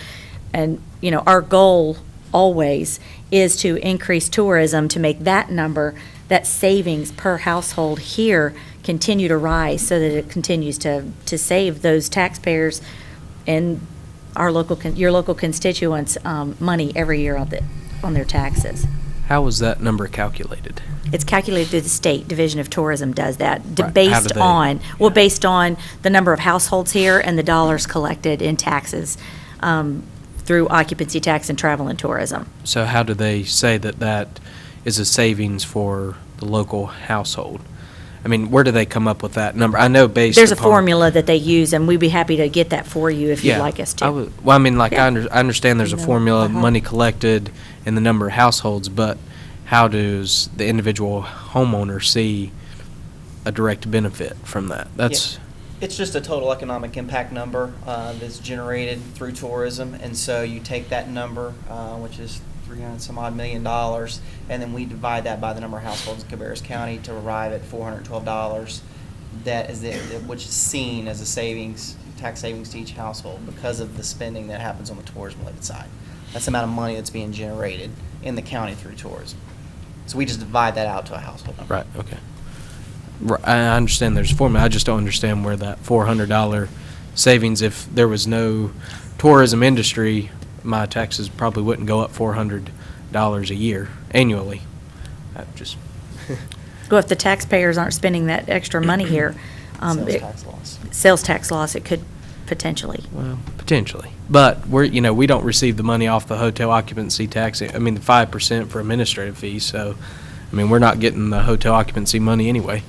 and, our goal always is to increase tourism to make that number, that savings per household here, continue to rise so that it continues to save those taxpayers and your local constituents money every year on their taxes. How was that number calculated? It's calculated through the State Division of Tourism does that, Right. How do based they- based on the number of households here and the dollars collected in taxes through occupancy tax and travel and tourism. So how do they say that is a savings for the local household? I mean, where do they come up with that number? I know based There's a upon- formula that they use, and we'd be happy to get that for you if you'd like us to. I mean, like, Yeah. I understand there's a formula of money collected and the number of households, but how does the individual homeowner see a direct benefit from that? That's, It's just a total economic impact number that's generated through tourism, and so you take that number, which is $300-some-odd million, and then we divide that by the number of households in Cabarrus County to arrive at $412. That is which is seen as a savings, tax savings to each household because of the spending that happens on the tourism-related side. That's the amount of money that's being generated in the county through tourism. So we just divide that out to a household number. right, okay. I understand there's a formula, I just don't understand where that $400 savings, if there was no tourism industry, my taxes probably wouldn't go up $400 a year annually. Well, if the taxpayers aren't spending that extra money here, sales tax loss, it could potentially. Well, potentially. But we don't receive the money off the hotel occupancy tax. I mean, the 5% for administrative fees. So, I mean, we're not getting the hotel occupancy money anyway.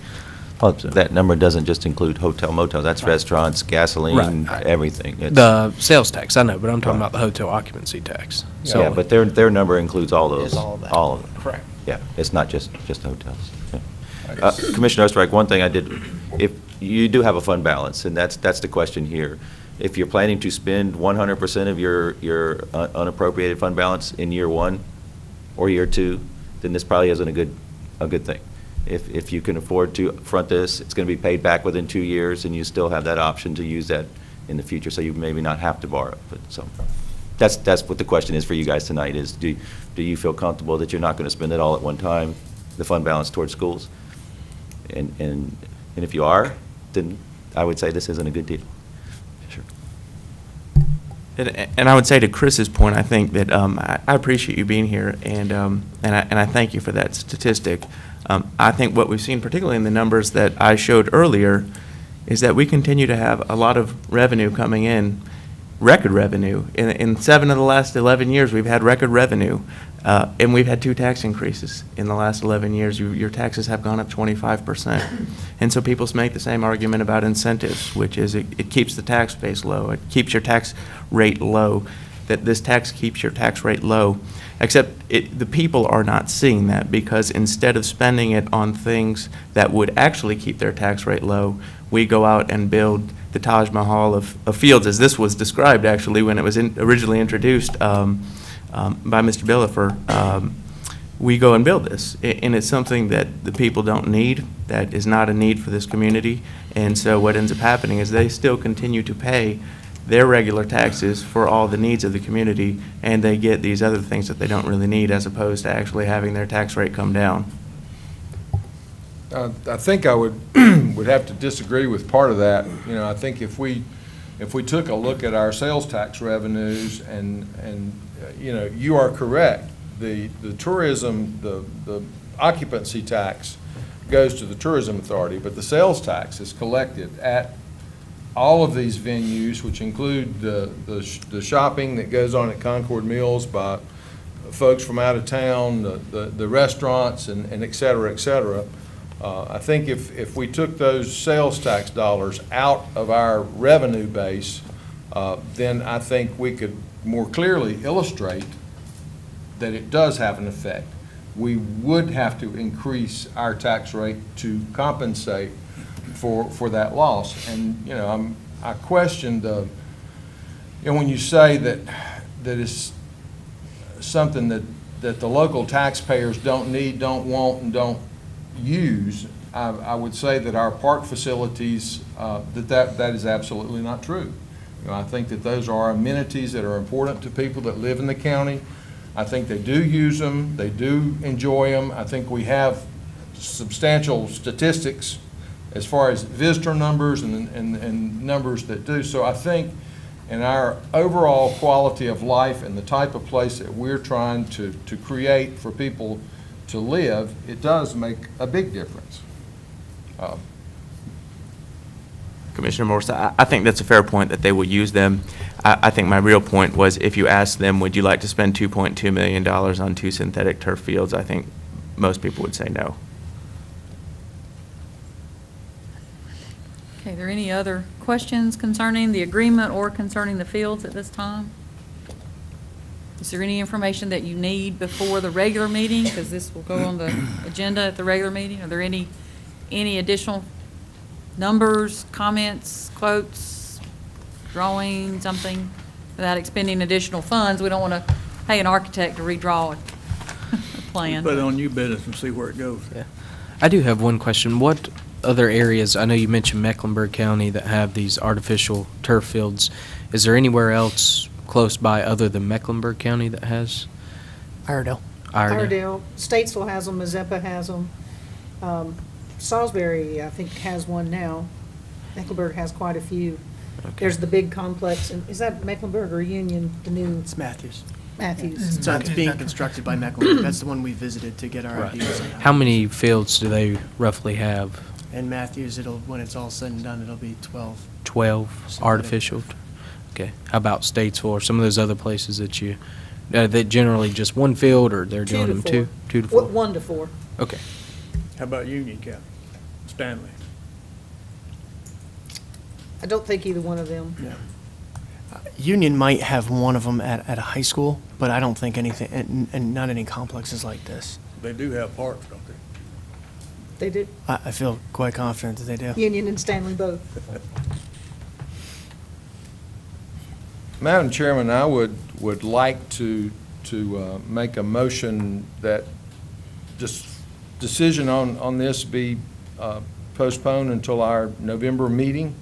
Well, that number doesn't just include hotel, motel. That's restaurants, gasoline, Right. everything. It's- The sales tax, I know, but I'm talking about the hotel occupancy tax. So, Yeah, but their number includes all those. Is all of that. All of them. Correct. Yeah, it's not just hotels. Yeah. Commissioner Osterreich, one thing I did, if you do have a fund balance, and that's the question here. If you're planning to spend 100% of your unappropriated fund balance in year one or year two, then this probably isn't a good thing. If you can afford to front this, it's going to be paid back within 2 years, and you still have that option to use that in the future, so you maybe not have to borrow. But so that's what the question is for you guys tonight: is do you feel comfortable that you're not going to spend it all at one time, the fund balance towards schools? And if you are, then I would say this isn't a good deal. Sure. And I would say to Chris's point, I think that I appreciate you being here, and I thank you for that statistic. I think what we've seen, particularly in the numbers that I showed earlier, is that we continue to have a lot of revenue coming in, record revenue. In 7 of the last 11 years, we've had record revenue, and we've had 2 tax increases in the last 11 years. Your taxes have gone up 25%. And so people make the same argument about incentives, which is it keeps the tax base low. It keeps your tax rate low, that this tax keeps your tax rate low. Except the people are not seeing that, because instead of spending it on things that would actually keep their tax rate low, we go out and build the Taj Mahal of fields, as this was described actually when it was originally introduced by Mr. Billefer. we go and build this. And it's something that the people don't need, that is not a need for this community. And so what ends up happening is they still continue to pay their regular taxes for all the needs of the community, and they get these other things that they don't really need, as opposed to actually having their tax rate come down. I think I would have to disagree with part of that. You know, I think if we took a look at our sales tax revenues and you know, you are correct. The tourism, the occupancy tax goes to the tourism authority, but the sales tax is collected at all of these venues, which include the shopping that goes on at Concord Mills by folks from out of town, the restaurants, and et cetera, et cetera. I think if we took those sales tax dollars out of our revenue base, then I think we could more clearly illustrate that it does have an effect. We would have to increase our tax rate to compensate for that loss. And, you know, I question you know, when you say that it's something that the local taxpayers don't need, don't want, and don't use, I would say that our park facilities, that is absolutely not true. You know, I think that those are amenities that are important to people that live in the county. I think they do use them, they do enjoy them. I think we have substantial statistics as far as visitor numbers and numbers that do. So I think in our overall quality of life and the type of place that we're trying to create for people to live, it does make a big difference. Commissioner Morris, I think that's a fair point that they will use them. I think my real point was if you asked them, would you like to spend $2.2 million on 2 synthetic turf fields, I think most people would say no. Okay, are there any other questions concerning the agreement or concerning the fields at this time? Is there any information that you need before the regular meeting? Because this will go on the agenda at the regular meeting. Are there any additional numbers, comments, quotes, drawing, something, without expending additional funds? We don't want to pay an architect to redraw a plan. Put it on new business and see where it goes. Yeah. I do have one question. What other areas, I know you mentioned Mecklenburg County, that have these artificial turf fields. Is there anywhere else close by other than Mecklenburg County that has? Iredell. Iredell. Statesville has them, Mazeppa has them. Salisbury, I think, has one now. Mecklenburg has quite a few. Okay. There's the big complex, and is that Mecklenburg or Union, the new? It's Matthews. Matthews. So it's being constructed by Mecklenburg. That's the one we visited to get our ideas on How many fields do they roughly have? And Matthews, when it's all said and done, it'll be 12. 12 artificial? Okay. How about Statesville or some of those other places that they generally just one field, or they're doing them two? 2 to 4? 1 to 4. Okay. How about Union County, Stanley? I don't think either one of them. Yeah. Union might have one of them at a high school, but I don't think anything, and not any complexes like this. They do have parks, don't they? They do. I feel quite confident that they do. Union and Stanley both. Madam Chairman, I would like to make a motion that decision on this be postponed until our November meeting.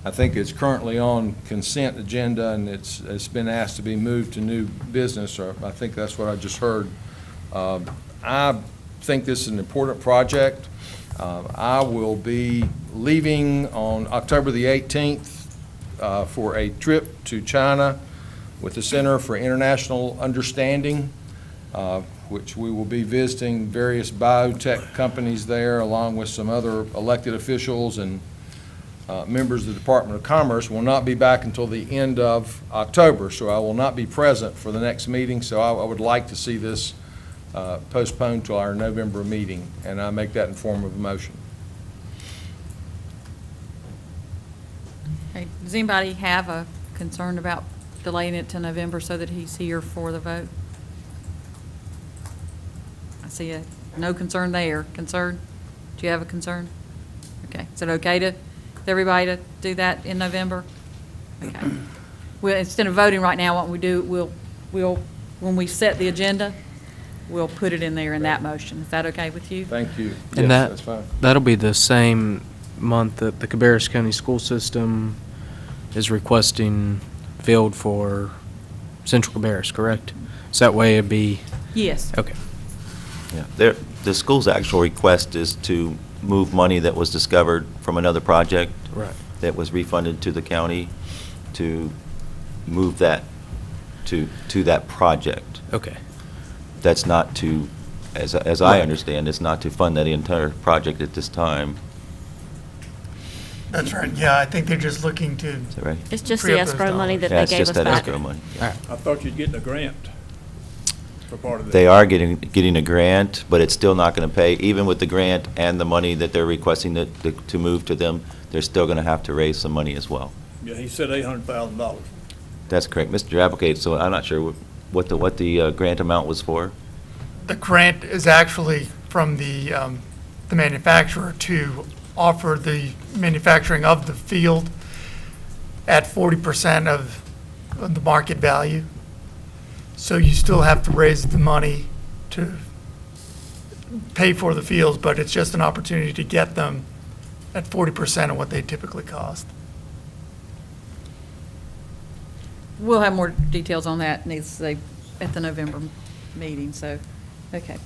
I think it's currently on consent agenda, and it's been asked to be moved to new business, or I think that's what I just heard. I think this is an important project. I will be leaving on October the 18th for a trip to China with the Center for International Understanding, which we will be visiting various biotech companies there, along with some other elected officials and members of the Department of Commerce. Will not be back until the end of October, so I will not be present for the next meeting. So I would like to see this postponed to our November meeting, and I make that in form of a motion. Okay, does anybody have a concern about delaying it to November so that he's here for the vote? I see no concern there. Concern? Do you have a concern? Okay, is it okay to everybody to do that in November? Okay. Well, instead of voting right now, what we do, we'll when we set the agenda, we'll put it in there in that motion. Is that okay with you? Thank you. And Yes, that's fine. that'll be the same month that the Cabarrus County School System is requesting field for Central Cabarrus, correct? So that way it'd be, Yes. okay. Yeah, the school's actual request is to move money that was discovered from another project. Right. That was refunded to the county to move that to that project. Okay. That's not to, as I understand, it's not to fund that entire project at this time. That's right, yeah, I think they're just looking to. Is that right? It's just free the up those escrow money dollars. that Yeah, they it's gave just us that back. escrow money. All right. I thought you'd get a grant for part of that. They are getting a grant, but it's still not going to pay, even with the grant and the money that they're requesting to move to them, they're still going to have to raise some money as well. Yeah, he said $800,000. That's correct. Mr. Applegate, so I'm not sure what the grant amount was for. The grant is actually from the manufacturer to offer the manufacturing of the field at 40% of the market value. So you still have to raise the money to pay for the fields, but it's just an opportunity to get them at 40% of what they typically cost. We'll have more details on that, needs to say, at the November meeting, so, okay.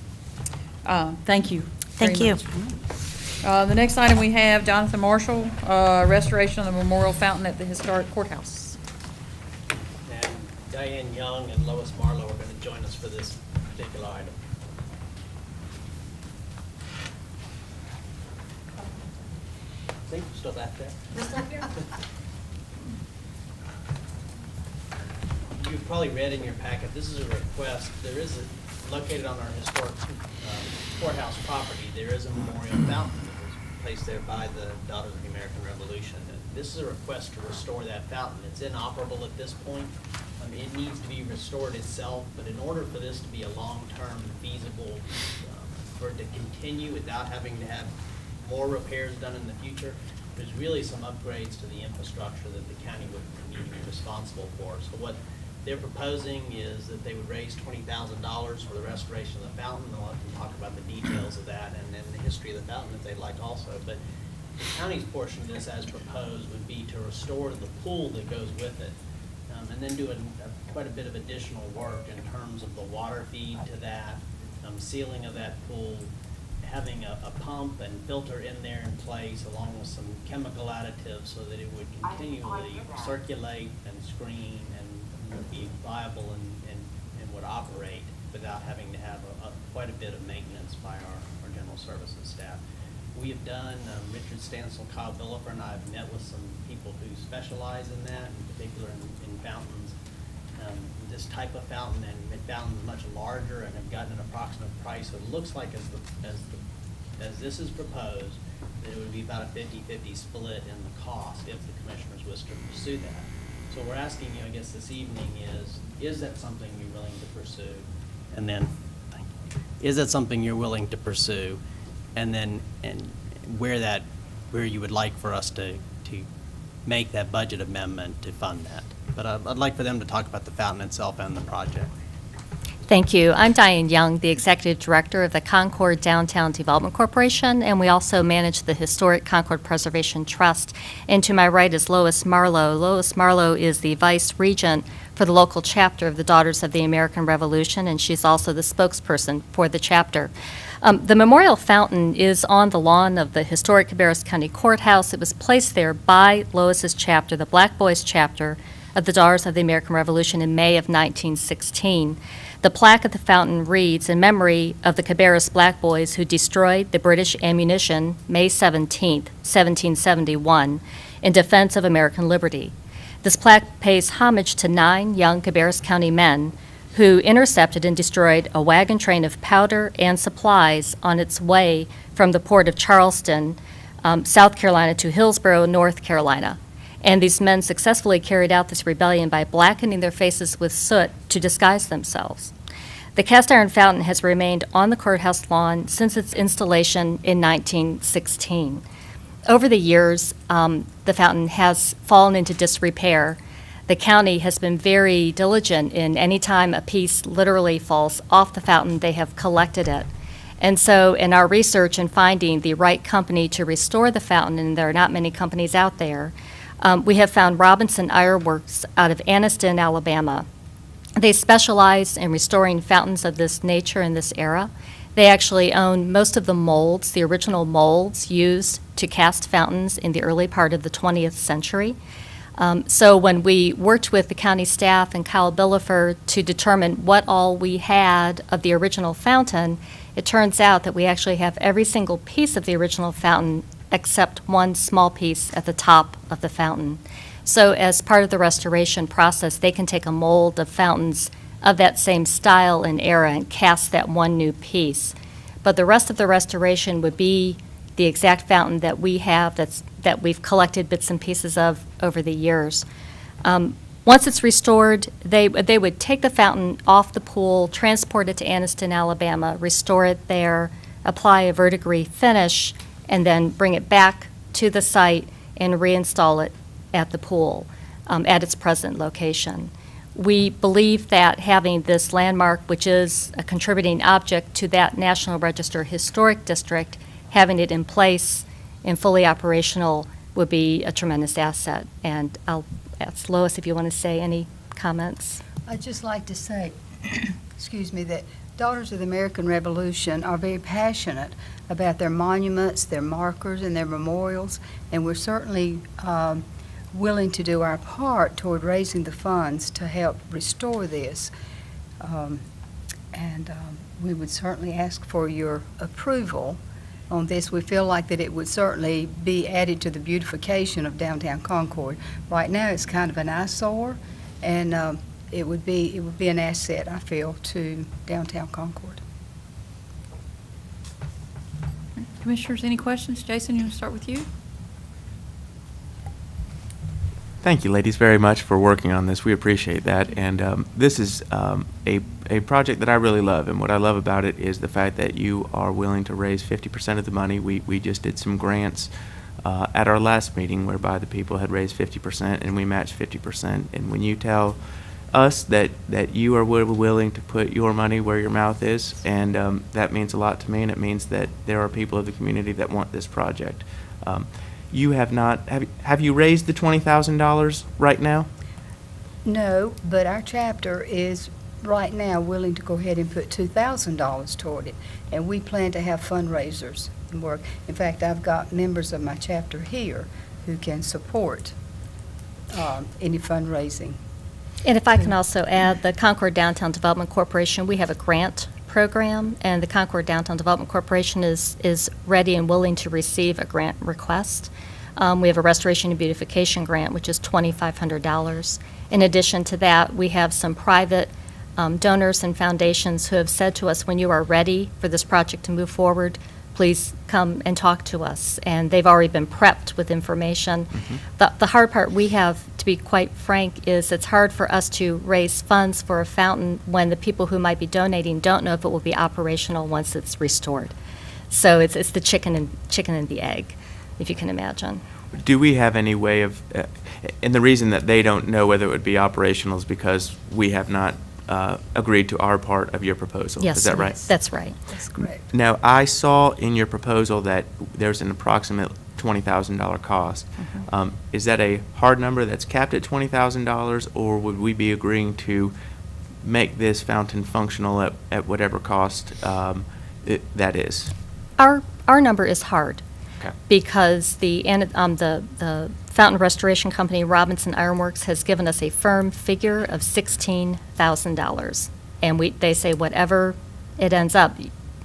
Thank you. Thank very you. much. The next item we have, Jonathan Marshall, restoration of the memorial fountain at the historic courthouse. And Diane Young and Lois Marlowe are going to join us for this particular item. See, still back there. You've probably read in your packet, this is a request. There is located on our historic courthouse property, there is a memorial fountain that was placed there by the Daughters of the American Revolution. And this is a request to restore that fountain. It's inoperable at this point. It needs to be restored itself, but in order for this to be a long-term feasible, for it to continue without having to have more repairs done in the future, there's really some upgrades to the infrastructure that the county would need to be responsible for. So what they're proposing is that they would raise $20,000 for the restoration of the fountain. They'll have to talk about the details of that and then the history of the fountain if they'd like also. But the county's portion of this as proposed would be to restore the pool that goes with it, and then do quite a bit of additional work in terms of the water feed to that, sealing of that pool, having a pump and filter in there in place along with some chemical additives so that it would continually circulate and screen and would be viable and would operate without having to have quite a bit of maintenance by our general services staff. We have done, Richard Stansel, Kyle Billifer, and I have met with some people who specialize in that, in particular in fountains. This type of fountain, and fountains much larger, and have gotten an approximate price. So it looks like as this is proposed, that it would be about a 50-50 split in the cost if the commissioners wish to pursue that. So we're asking you, I guess, this evening is that something you're willing to pursue? And then, is that something you're willing to pursue? And then, where you would like for us to make that budget amendment to fund that. But I'd like for them to talk about the fountain itself and the project. Thank you. I'm Diane Young, the Executive Director of the Concord Downtown Development Corporation, and we also manage the Historic Concord Preservation Trust. And to my right is Lois Marlowe. Lois Marlowe is the Vice Regent for the local chapter of the Daughters of the American Revolution, and she's also the spokesperson for the chapter. The memorial fountain is on the lawn of the historic Cabarrus County Courthouse. It was placed there by Lois's chapter, the Black Boys chapter of the Daughters of the American Revolution, in May of 1916. The plaque at the fountain reads, "In memory of the Cabarrus Black Boys who destroyed the British ammunition May 17, 1771, in defense of American liberty." This plaque pays homage to 9 young Cabarrus County men who intercepted and destroyed a wagon train of powder and supplies on its way from the port of Charleston, South Carolina, to Hillsborough, North Carolina. And these men successfully carried out this rebellion by blackening their faces with soot to disguise themselves. The cast iron fountain has remained on the courthouse lawn since its installation in 1916. Over the years, the fountain has fallen into disrepair. The county has been very diligent in any time a piece literally falls off the fountain, they have collected it. And so in our research and finding the right company to restore the fountain, and there are not many companies out there, we have found Robinson Ironworks out of Anniston, Alabama. They specialize in restoring fountains of this nature and this era. They actually own most of the molds, the original molds used to cast fountains in the early part of the 20th century. So when we worked with the county staff and Kyle Billifer to determine what all we had of the original fountain, it turns out that we actually have every single piece of the original fountain except one small piece at the top of the fountain. So as part of the restoration process, they can take a mold of fountains of that same style and era and cast that one new piece. But the rest of the restoration would be the exact fountain that we have that we've collected bits and pieces of over the years. Once it's restored, they would take the fountain off the pool, transport it to Anniston, Alabama, restore it there, apply a verdigris finish, and then bring it back to the site and reinstall it at the pool at its present location. We believe that having this landmark, which is a contributing object to that National Register Historic District, having it in place and fully operational would be a tremendous asset. And I'll ask Lois if you want to say any comments. I'd just like to say, excuse me, that Daughters of the American Revolution are very passionate about their monuments, their markers, and their memorials, and we're certainly willing to do our part toward raising the funds to help restore this. We would certainly ask for your approval on this. We feel like that it would certainly be added to the beautification of downtown Concord. Right now, it's kind of an eyesore, and it would be an asset, I feel, to downtown Concord. Commissioners, any questions? Jason, you want to start with you? Thank you, ladies, very much for working on this. We appreciate that. And this is a project that I really love. And what I love about it is the fact that you are willing to raise 50% of the money. We just did some grants at our last meeting whereby the people had raised 50% and we matched 50%. And when you tell us that you are willing to put your money where your mouth is, and that means a lot to me, and it means that there are people of the community that want this project. You have not, have you raised the $20,000 right now? No, but our chapter is right now willing to go ahead and put $2,000 toward it, and we plan to have fundraisers and work. In fact, I've got members of my chapter here who can support any fundraising. And if I can also add, the Concord Downtown Development Corporation, we have a grant program, and the Concord Downtown Development Corporation is ready and willing to receive a grant request. We have a restoration and beautification grant, which is $2,500. In addition to that, we have some private donors and foundations who have said to us, when you are ready for this project to move forward, please come and talk to us. And they've already been prepped with information. Mm-hmm. The hard part we have, to be quite frank, is it's hard for us to raise funds for a fountain when the people who might be donating don't know if it will be operational once it's restored. So it's the chicken and the egg, if you can imagine. Do we have any way of, and the reason that they don't know whether it would be operational is because we have not agreed to our part of your proposal. Yes, is that right? That's right. That's correct. Now, I saw in your proposal that there's an approximate $20,000 cost. Mm-hmm. Is that a hard number that's capped at $20,000, or would we be agreeing to make this fountain functional at whatever cost that is? Our number is hard. Okay. Because the fountain restoration company, Robinson Ironworks, has given us a firm figure of $16,000. And they say whatever it ends up,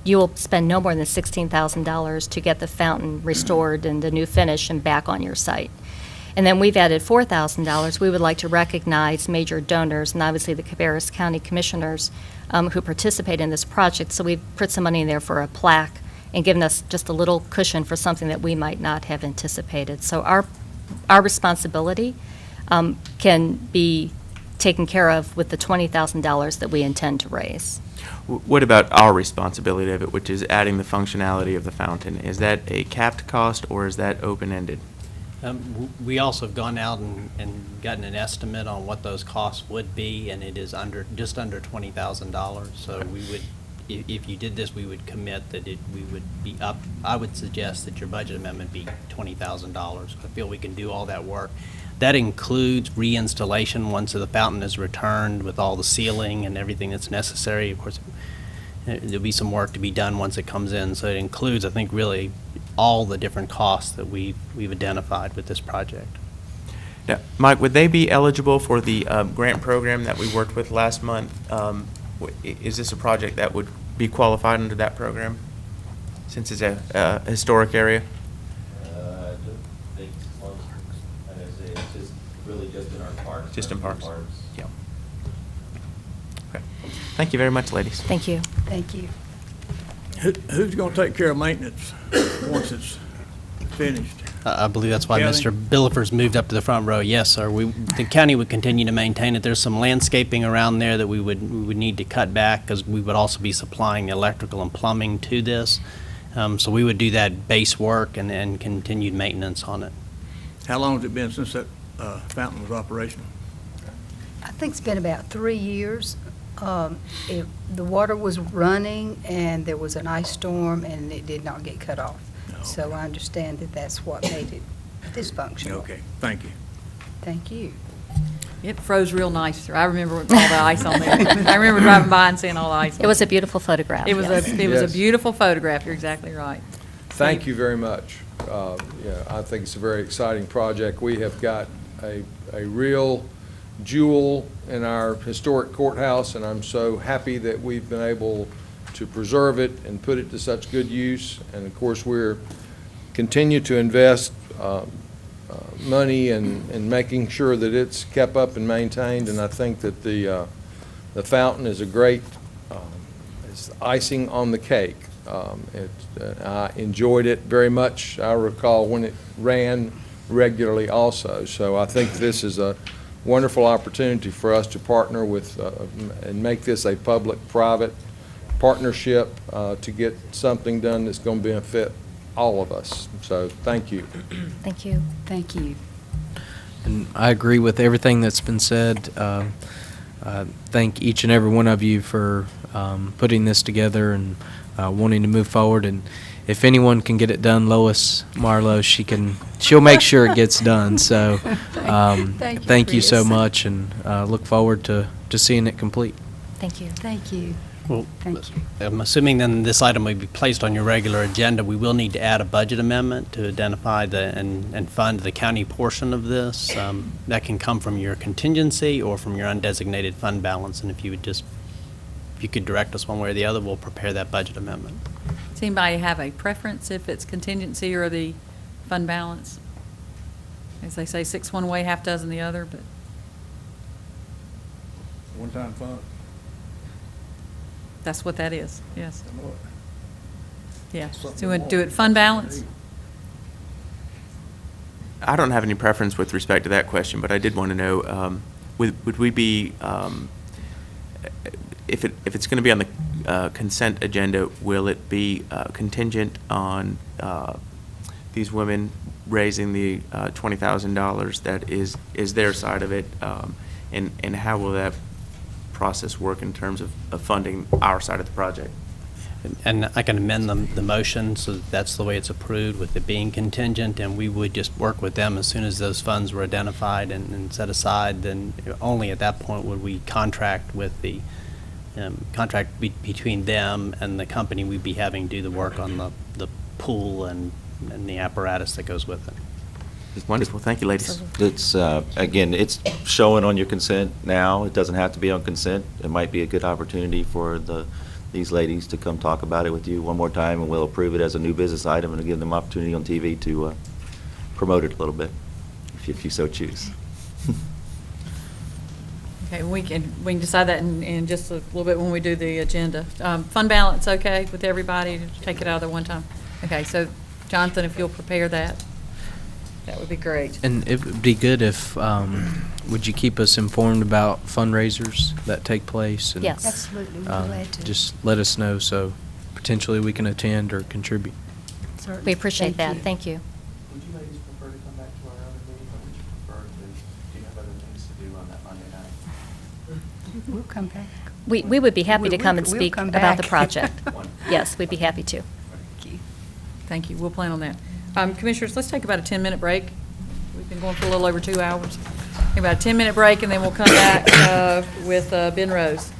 you will spend no more than $16,000 to get the fountain restored and the new finish and back on your site. And then we've added $4,000. We would like to recognize major donors, and obviously the Cabarrus County Commissioners who participate in this project. So we've put some money in there for a plaque and given us just a little cushion for something that we might not have anticipated. So our responsibility can be taken care of with the $20,000 that we intend to raise. What about our responsibility of it, which is adding the functionality of the fountain? Is that a capped cost or is that open-ended? We also have gone out and gotten an estimate on what those costs would be, and it is just under $20,000. So we would, if you did this, we would commit that we would be up. I would suggest that your budget amendment be $20,000. I feel we can do all that work. That includes reinstallation once the fountain is returned with all the sealing and everything that's necessary. Of course, there'll be some work to be done once it comes in. So it includes, I think, really all the different costs that we've identified with this project. Now, Mike, would they be eligible for the grant program that we worked with last month? Is this a project that would be qualified under that program, since it's a historic area? I don't think so. It's just really just in our parks. Just in parks? Yeah. Okay. Thank you very much, ladies. Thank you. Thank you. Who's going to take care of maintenance once it's finished? I believe that's why County? Mr. Billifer's moved up to the front row. Yes, sir. The county would continue to maintain it. There's some landscaping around there that we would need to cut back, because we would also be supplying electrical and plumbing to this. So we would do that base work and continued maintenance on it. How long has it been since that fountain was operational? I think it's been about 3 years. The water was running, and there was an ice storm, and it did not get cut off. No. So I understand that that's what made it dysfunctional. Okay, thank you. Thank you. It froze real nice. I remember with all the ice on there. I remember driving by and seeing all the ice. It was a beautiful photograph. It was yes. a Yes. beautiful photograph. You're exactly right. Thank you very much. I think it's a very exciting project. We have got a real jewel in our historic courthouse, and I'm so happy that we've been able to preserve it and put it to such good use. And of course, we're continue to invest money in making sure that it's kept up and maintained. And I think that the fountain is a great it's icing on the cake. I enjoyed it very much. I recall when it ran regularly also. So I think this is a wonderful opportunity for us to partner with and make this a public-private partnership to get something done that's going to benefit all of us. So thank you. Thank you. Thank you. And I agree with everything that's been said. Thank each and every one of you for putting this together and wanting to move forward. And if anyone can get it done, Lois Marlowe, she'll make sure it gets done. So thank you so much, and look forward to seeing it complete. Thank you. Thank you. Well, Thank you. I'm assuming then this item will be placed on your regular agenda. We will need to add a budget amendment to identify and fund the county portion of this. That can come from your contingency or from your undesignated fund balance. And if you could direct us one way or the other, we'll prepare that budget amendment. Does anybody have a preference if it's contingency or the fund balance? As they say, 6 one way, half dozen the other, but One-time fund? that's what that is, yes. Yeah. So you want to do it fund balance? I don't have any preference with respect to that question, but I did want to know, would we be, if it's going to be on the consent agenda, will it be contingent on these women raising the $20,000 that is their side of it, and how will that process work in terms of funding our side of the project? And I can amend the motion so that's the way it's approved, with it being contingent, and we would just work with them as soon as those funds were identified and set aside. Then only at that point would we contract with the between them and the company we'd be having do the work on the pool and the apparatus that goes with it. Wonderful. Thank you, ladies. It's, again, it's showing on your consent now. It doesn't have to be on consent. It might be a good opportunity for these ladies to come talk about it with you one more time, and we'll approve it as a new business item and give them opportunity on TV to promote it a little bit, if you so choose. Okay, we can decide that in just a little bit when we do the agenda. Fund balance, okay with everybody? Take it out of there one time? Okay, so Jonathan, if you'll prepare that, that would be great. And it would be good if, would you keep us informed about fundraisers that take place? And, Yes. Absolutely, we're glad to. just let us know so potentially we can attend or contribute. Certainly. We appreciate that. you. Thank you. Would you ladies prefer to come back to our We'll come back. We would be happy to come and We'll speak come about the back. project. Yes, we'd be happy to. Thank you. We'll plan on that. Commissioners, let's take about a 10-minute break. We've been going for a little over 2 hours. Take about a 10-minute break, and then we'll come back with Ben Rose.